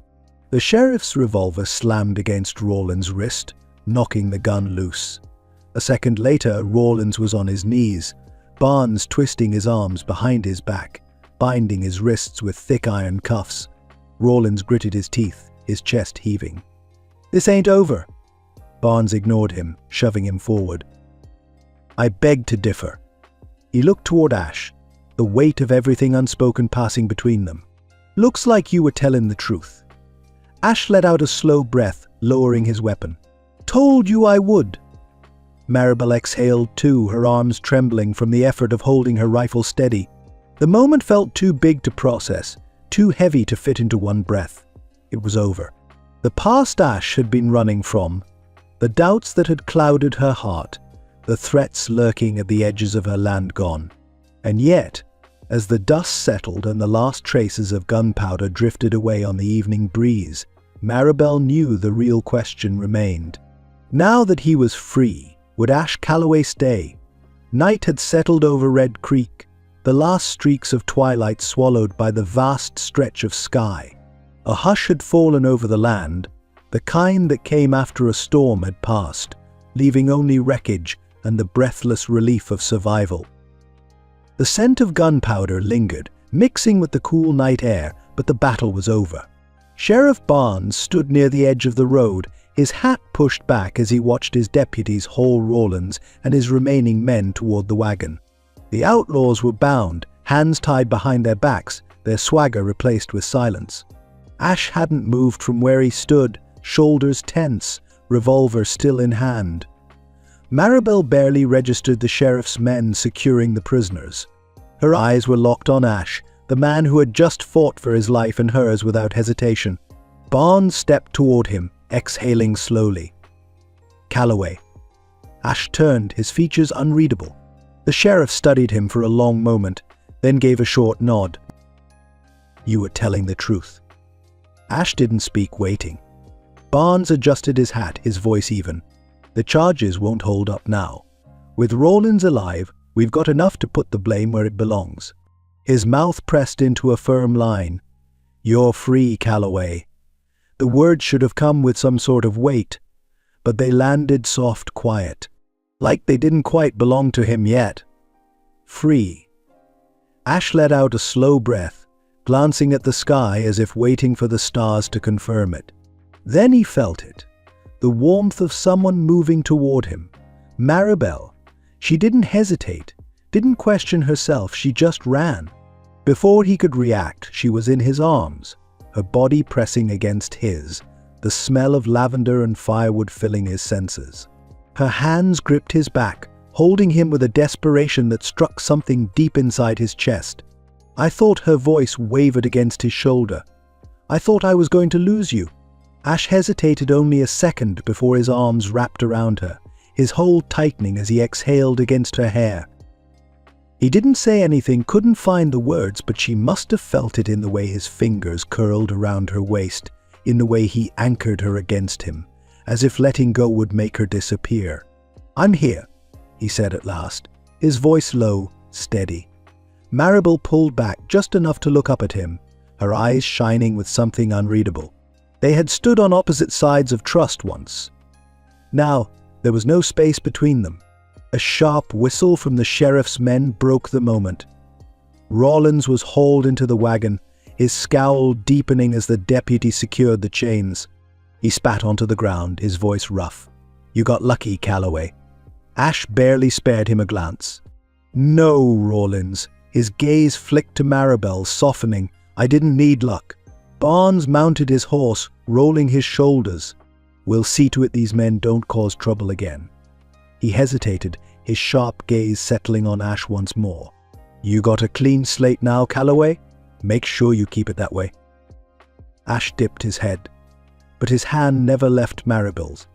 The sheriff's revolver slammed against Rollins' wrist, knocking the gun loose. A second later, Rollins was on his knees, Barnes twisting his arms behind his back, binding his wrists with thick iron cuffs. Rollins gritted his teeth, his chest heaving. "This ain't over." Barnes ignored him, shoving him forward. "I beg to differ." He looked toward Ash, the weight of everything unspoken passing between them. "Looks like you were telling the truth." Ash let out a slow breath, lowering his weapon. "Told you I would." Maribel exhaled too, her arms trembling from the effort of holding her rifle steady. The moment felt too big to process, too heavy to fit into one breath. It was over. The past Ash had been running from, the doubts that had clouded her heart, the threats lurking at the edges of her land gone. And yet, as the dust settled and the last traces of gunpowder drifted away on the evening breeze, Maribel knew the real question remained. Now that he was free, would Ash Calloway stay? Night had settled over Red Creek, the last streaks of twilight swallowed by the vast stretch of sky. A hush had fallen over the land, the kind that came after a storm had passed, leaving only wreckage and the breathless relief of survival. The scent of gunpowder lingered, mixing with the cool night air, but the battle was over. Sheriff Barnes stood near the edge of the road, his hat pushed back as he watched his deputies haul Rollins and his remaining men toward the wagon. The outlaws were bound, hands tied behind their backs, their swagger replaced with silence. Ash hadn't moved from where he stood, shoulders tense, revolver still in hand. Maribel barely registered the sheriff's men securing the prisoners. Her eyes were locked on Ash, the man who had just fought for his life and hers without hesitation. Barnes stepped toward him, exhaling slowly. Calloway. Ash turned, his features unreadable. The sheriff studied him for a long moment, then gave a short nod. You were telling the truth. Ash didn't speak, waiting. Barnes adjusted his hat, his voice even. The charges won't hold up now. With Rawlins alive, we've got enough to put the blame where it belongs. His mouth pressed into a firm line. You're free, Calloway. The words should have come with some sort of weight, but they landed soft, quiet, like they didn't quite belong to him yet. Free. Ash let out a slow breath, glancing at the sky as if waiting for the stars to confirm it. Then he felt it, the warmth of someone moving toward him. Maribel. She didn't hesitate, didn't question herself, she just ran. Before he could react, she was in his arms, her body pressing against his, the smell of lavender and firewood filling his senses. Her hands gripped his back, holding him with a desperation that struck something deep inside his chest. I thought, her voice wavered against his shoulder. I thought I was going to lose you. Ash hesitated only a second before his arms wrapped around her, his hold tightening as he exhaled against her hair. He didn't say anything, couldn't find the words, but she must have felt it in the way his fingers curled around her waist, in the way he anchored her against him, as if letting go would make her disappear. I'm here, he said at last, his voice low, steady. Maribel pulled back just enough to look up at him, her eyes shining with something unreadable. They had stood on opposite sides of trust once. Now, there was no space between them. A sharp whistle from the sheriff's men broke the moment. Rawlins was hauled into the wagon, his scowl deepening as the deputy secured the chains. He spat onto the ground, his voice rough. You got lucky, Calloway. Ash barely spared him a glance. No, Rawlins. His gaze flicked to Maribel, softening. I didn't need luck. Barnes mounted his horse, rolling his shoulders. We'll see to it these men don't cause trouble again. He hesitated, his sharp gaze settling on Ash once more. You got a clean slate now, Calloway? Make sure you keep it that way. Ash dipped his head, but his hand never left Maribel's.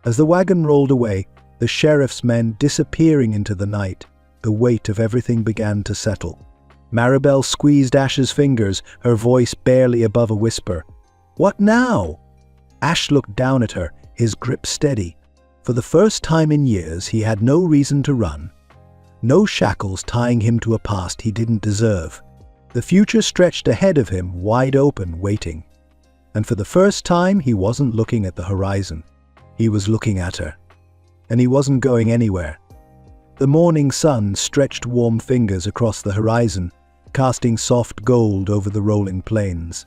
As the wagon rolled away, the sheriff's men disappearing into the night, the weight of everything began to settle. Maribel squeezed Ash's fingers, her voice barely above a whisper. What now? Ash looked down at her, his grip steady. For the first time in years, he had no reason to run. No shackles tying him to a past he didn't deserve. The future stretched ahead of him, wide open, waiting. And for the first time, he wasn't looking at the horizon. He was looking at her. And he wasn't going anywhere. The morning sun stretched warm fingers across the horizon, casting soft gold over the rolling plains.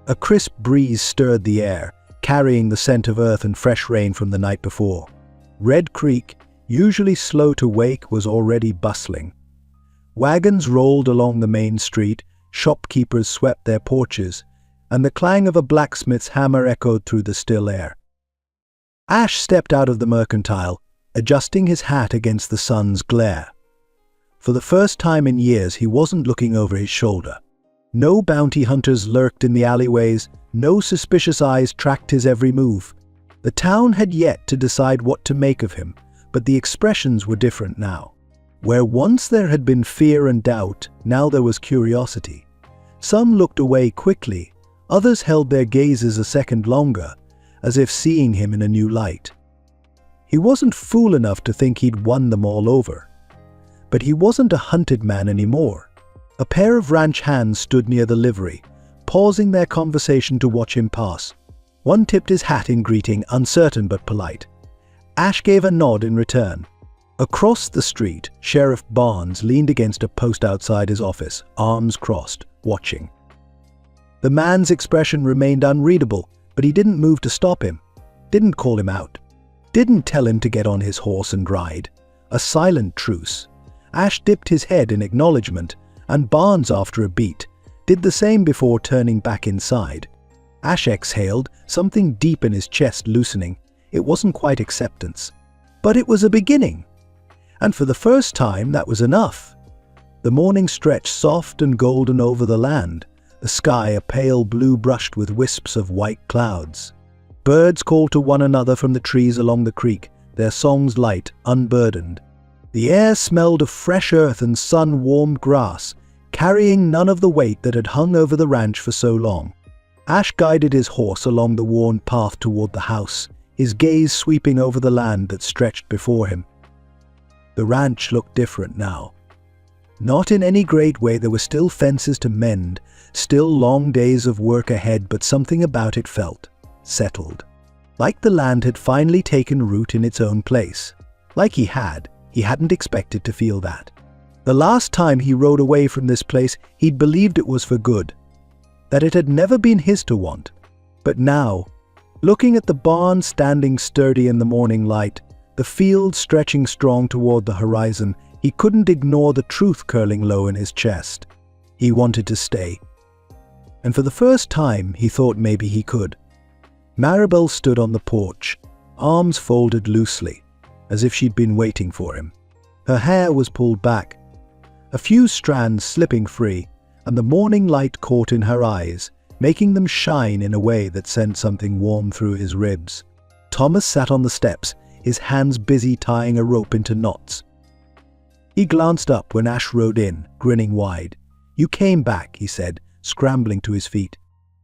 A crisp breeze stirred the air, carrying the scent of earth and fresh rain from the night before. Red Creek, usually slow to wake, was already bustling. Wagons rolled along the main street, shopkeepers swept their porches, and the clang of a blacksmith's hammer echoed through the still air. Ash stepped out of the mercantile, adjusting his hat against the sun's glare. For the first time in years, he wasn't looking over his shoulder. No bounty hunters lurked in the alleyways, no suspicious eyes tracked his every move. The town had yet to decide what to make of him, but the expressions were different now. Where once there had been fear and doubt, now there was curiosity. Some looked away quickly, others held their gazes a second longer, as if seeing him in a new light. He wasn't fool enough to think he'd won them all over. But he wasn't a hunted man anymore. A pair of ranch hands stood near the livery, pausing their conversation to watch him pass. One tipped his hat in greeting, uncertain but polite. Ash gave a nod in return. Across the street, Sheriff Barnes leaned against a post outside his office, arms crossed, watching. The man's expression remained unreadable, but he didn't move to stop him, didn't call him out, didn't tell him to get on his horse and ride. A silent truce. Ash dipped his head in acknowledgement, and Barnes, after a beat, did the same before turning back inside. Ash exhaled, something deep in his chest loosening. It wasn't quite acceptance. But it was a beginning. And for the first time, that was enough. The morning stretched soft and golden over the land, the sky a pale blue brushed with wisps of white clouds. Birds called to one another from the trees along the creek, their songs light, unburdened. The air smelled of fresh earth and sun-warmed grass, carrying none of the weight that had hung over the ranch for so long. Ash guided his horse along the worn path toward the house, his gaze sweeping over the land that stretched before him. The ranch looked different now. Not in any great way. There were still fences to mend, still long days of work ahead, but something about it felt settled. Like the land had finally taken root in its own place. Like he hadn't expected to feel that. The last time he rode away from this place, he'd believed it was for good, that it had never been his to want. But now, looking at the barn standing sturdy in the morning light, the field stretching strong toward the horizon, he couldn't ignore the truth curling low in his chest. He wanted to stay. And for the first time, he thought maybe he could. Maribel stood on the porch, arms folded loosely, as if she'd been waiting for him. Her hair was pulled back, a few strands slipping free, and the morning light caught in her eyes, making them shine in a way that sent something warm through his ribs. Thomas sat on the steps, his hands busy tying a rope into knots. He glanced up when Ash rode in, grinning wide. "You came back," he said, scrambling to his feet.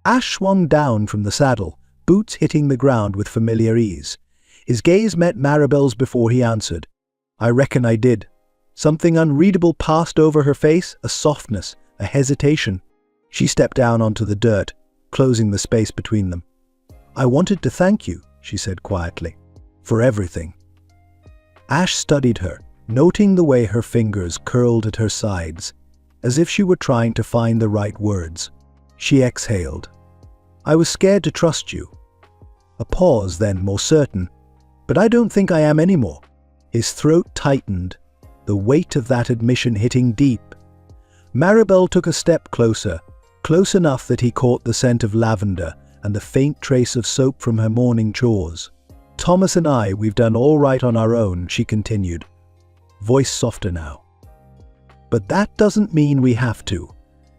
Ash swung down from the saddle, boots hitting the ground with familiar ease. His gaze met Maribel's before he answered. "I reckon I did." Something unreadable passed over her face, a softness, a hesitation. She stepped down onto the dirt, closing the space between them. "I wanted to thank you," she said quietly, "for everything." Ash studied her, noting the way her fingers curled at her sides, as if she were trying to find the right words. She exhaled. "I was scared to trust you." A pause, then more certain. "But I don't think I am anymore." His throat tightened, the weight of that admission hitting deep. Maribel took a step closer, close enough that he caught the scent of lavender and the faint trace of soap from her morning chores. "Thomas and we've done all right on our own," she continued, voice softer now. "But that doesn't mean we have to."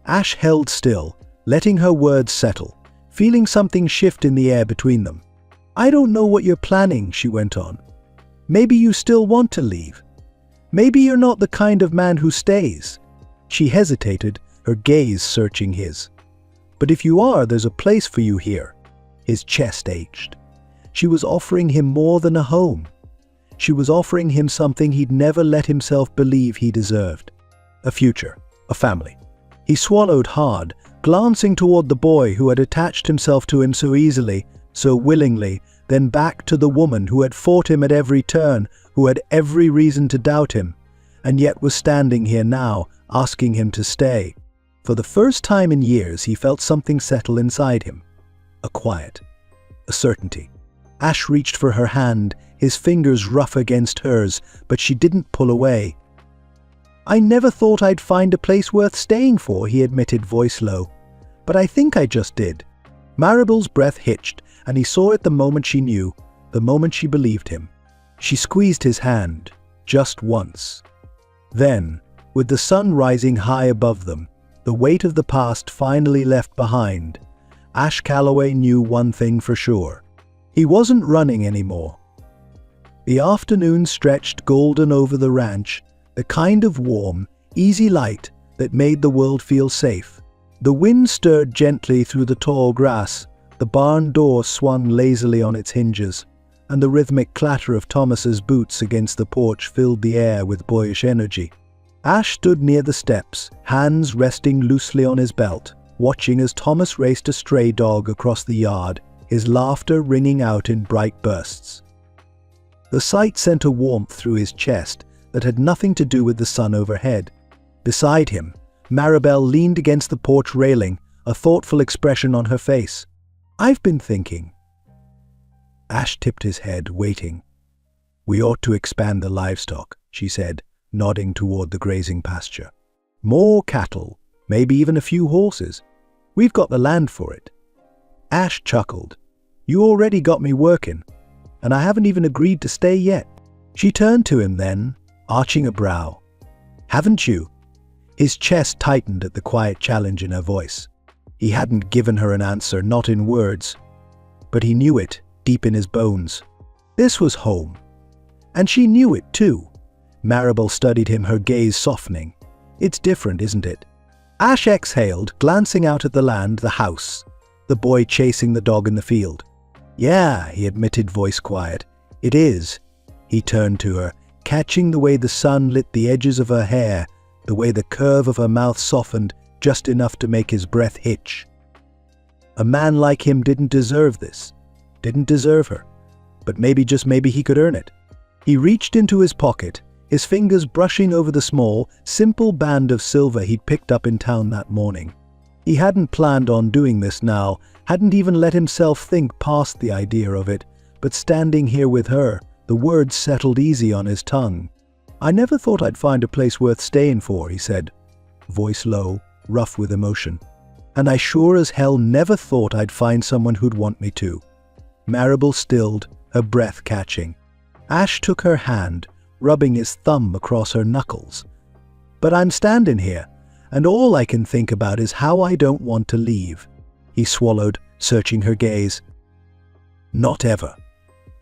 Ash held still, letting her words settle, feeling something shift in the air between them. "I don't know what you're planning," she went on. "Maybe you still want to leave. Maybe you're not the kind of man who stays." She hesitated, her gaze searching his. "But if you are, there's a place for you here." His chest ached. She was offering him more than a home. She was offering him something he'd never let himself believe he deserved. A future, a family. He swallowed hard, glancing toward the boy who had attached himself to him so easily, so willingly, then back to the woman who had fought him at every turn, who had every reason to doubt him, and yet was standing here now, asking him to stay. For the first time in years, he felt something settle inside him. A quiet, a certainty. Ash reached for her hand, his fingers rough against hers, but she didn't pull away. "I never thought I'd find a place worth staying for," he admitted, voice low. "But I think I just did." Maribel's breath hitched, and he saw it the moment she knew, the moment she believed him. She squeezed his hand, just once. Then, with the sun rising high above them, the weight of the past finally left behind, Ash Calloway knew one thing for sure. He wasn't running anymore. The afternoon stretched golden over the ranch, the kind of warm, easy light that made the world feel safe. The wind stirred gently through the tall grass, the barn door swung lazily on its hinges, and the rhythmic clatter of Thomas's boots against the porch filled the air with boyish energy. Ash stood near the steps, hands resting loosely on his belt, watching as Thomas raced a stray dog across the yard, his laughter ringing out in bright bursts. The sight sent a warmth through his chest that had nothing to do with the sun overhead. Beside him, Maribel leaned against the porch railing, a thoughtful expression on her face. "I've been thinking." Ash tipped his head, waiting. "We ought to expand the livestock," she said, nodding toward the grazing pasture. "More cattle, maybe even a few horses. We've got the land for it." Ash chuckled. "You already got me working, and I haven't even agreed to stay yet." She turned to him then, arching a brow. "Haven't you?" His chest tightened at the quiet challenge in her voice. He hadn't given her an answer, not in words, but he knew it deep in his bones. This was home. And she knew it too. Maribel studied him, her gaze softening. It's different, isn't it? Ash exhaled, glancing out at the land, the house, the boy chasing the dog in the field. Yeah, he admitted, voice quiet. It is. He turned to her, catching the way the sun lit the edges of her hair, the way the curve of her mouth softened just enough to make his breath hitch. A man like him didn't deserve this, didn't deserve her, but maybe, just maybe, he could earn it. He reached into his pocket, his fingers brushing over the small, simple band of silver he'd picked up in town that morning. He hadn't planned on doing this now, hadn't even let himself think past the idea of it, but standing here with her, the words settled easy on his tongue. I never thought I'd find a place worth staying for, he said, voice low, rough with emotion. And I sure as hell never thought I'd find someone who'd want me to. Maribel stilled, her breath catching. Ash took her hand, rubbing his thumb across her knuckles. But I'm standing here, and all I can think about is how I don't want to leave. He swallowed, searching her gaze. Not ever.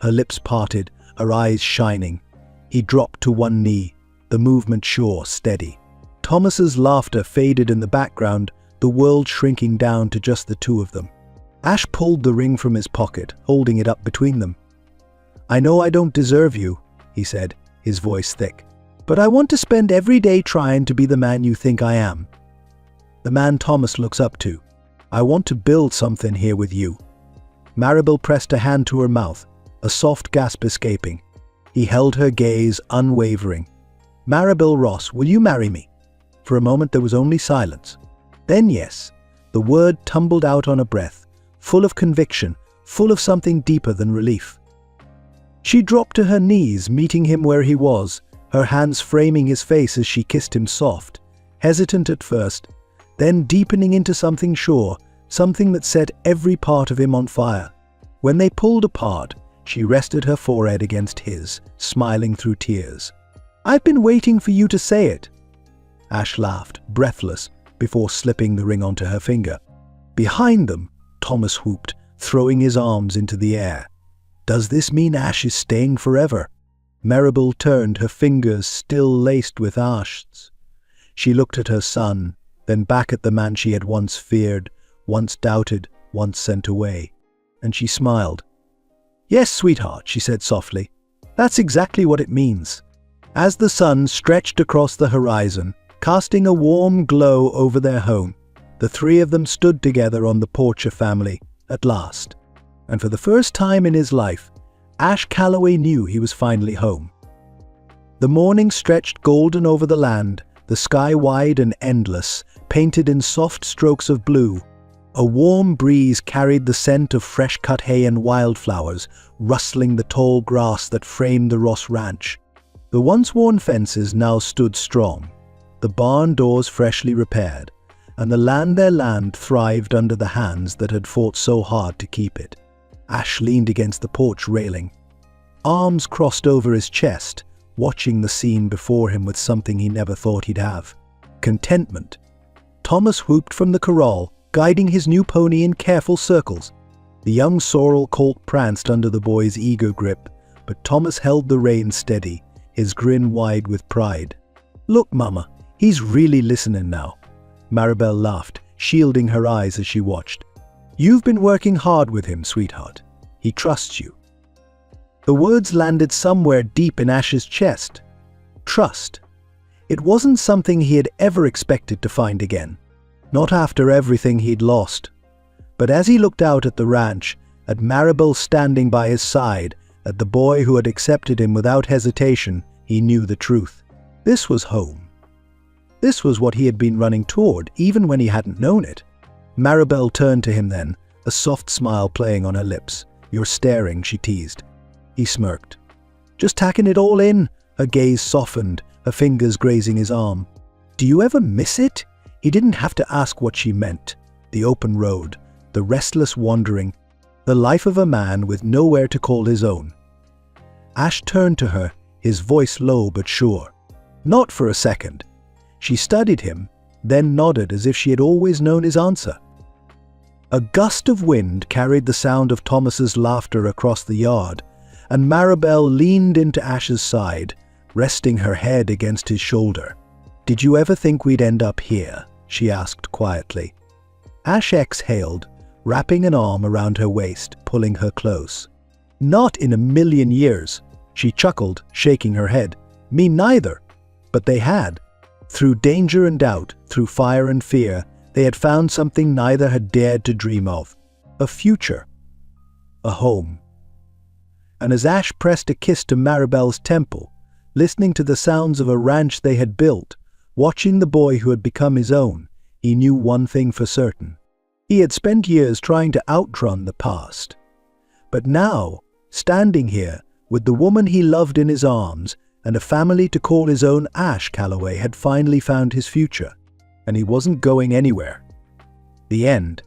Her lips parted, her eyes shining. He dropped to one knee, the movement sure, steady. Thomas's laughter faded in the background, the world shrinking down to just the two of them. Ash pulled the ring from his pocket, holding it up between them. I know I don't deserve you, he said, his voice thick, but I want to spend every day trying to be the man you think I am. The man Thomas looks up to. I want to build something here with you. Maribel pressed a hand to her mouth, a soft gasp escaping. He held her gaze, unwavering. Maribel Ross, will you marry me? For a moment there was only silence. Then yes, the word tumbled out on a breath, full of conviction, full of something deeper than relief. She dropped to her knees, meeting him where he was, her hands framing his face as she kissed him soft, hesitant at first, then deepening into something sure, something that set every part of him on fire. When they pulled apart, she rested her forehead against his, smiling through tears. I've been waiting for you to say it. Ash laughed, breathless, before slipping the ring onto her finger. Behind them, Thomas whooped, throwing his arms into the air. Does this mean Ash is staying forever? Maribel turned, her fingers still laced with Ash's. She looked at her son, then back at the man she had once feared, once doubted, once sent away. And she smiled. Yes, sweetheart, she said softly. That's exactly what it means. As the sun stretched across the horizon, casting a warm glow over their home, the three of them stood together on the porch of family, at last. And for the first time in his life, Ash Calloway knew he was finally home. The morning stretched golden over the land, the sky wide and endless, painted in soft strokes of blue. A warm breeze carried the scent of fresh-cut hay and wildflowers, rustling the tall grass that framed the Ross Ranch. The once-worn fences now stood strong, the barn doors freshly repaired, and their land thrived under the hands that had fought so hard to keep it. Ash leaned against the porch railing, arms crossed over his chest, watching the scene before him with something he never thought he'd have: contentment. Thomas whooped from the corral, guiding his new pony in careful circles. The young sorrel colt pranced under the boy's eager grip, but Thomas held the reins steady, his grin wide with pride. Look, Mama, he's really listening now. Maribel laughed, shielding her eyes as she watched. You've been working hard with him, sweetheart. He trusts you. The words landed somewhere deep in Ash's chest. Trust. It wasn't something he had ever expected to find again. Not after everything he'd lost. But as he looked out at the ranch, at Maribel standing by his side, at the boy who had accepted him without hesitation, he knew the truth. This was home. This was what he had been running toward, even when he hadn't known it. Maribel turned to him then, a soft smile playing on her lips. You're staring, she teased. He smirked. Just tacking it all in. Her gaze softened, her fingers grazing his arm. Do you ever miss it? He didn't have to ask what she meant. The open road, the restless wandering, the life of a man with nowhere to call his own. Ash turned to her, his voice low but sure. Not for a second. She studied him, then nodded as if she had always known his answer. A gust of wind carried the sound of Thomas's laughter across the yard, and Maribel leaned into Ash's side, resting her head against his shoulder. "Did you ever think we'd end up here?" she asked quietly. Ash exhaled, wrapping an arm around her waist, pulling her close. "Not in a million years," she chuckled, shaking her head. "Me neither." But they had. Through danger and doubt, through fire and fear, they had found something neither had dared to dream of. A future. A home. And as Ash pressed a kiss to Maribel's temple, listening to the sounds of a ranch they had built, watching the boy who had become his own, he knew one thing for certain. He had spent years trying to outrun the past. But now, standing here, with the woman he loved in his arms, and a family to call his own, Ash Calloway had finally found his future, and he wasn't going anywhere. The end.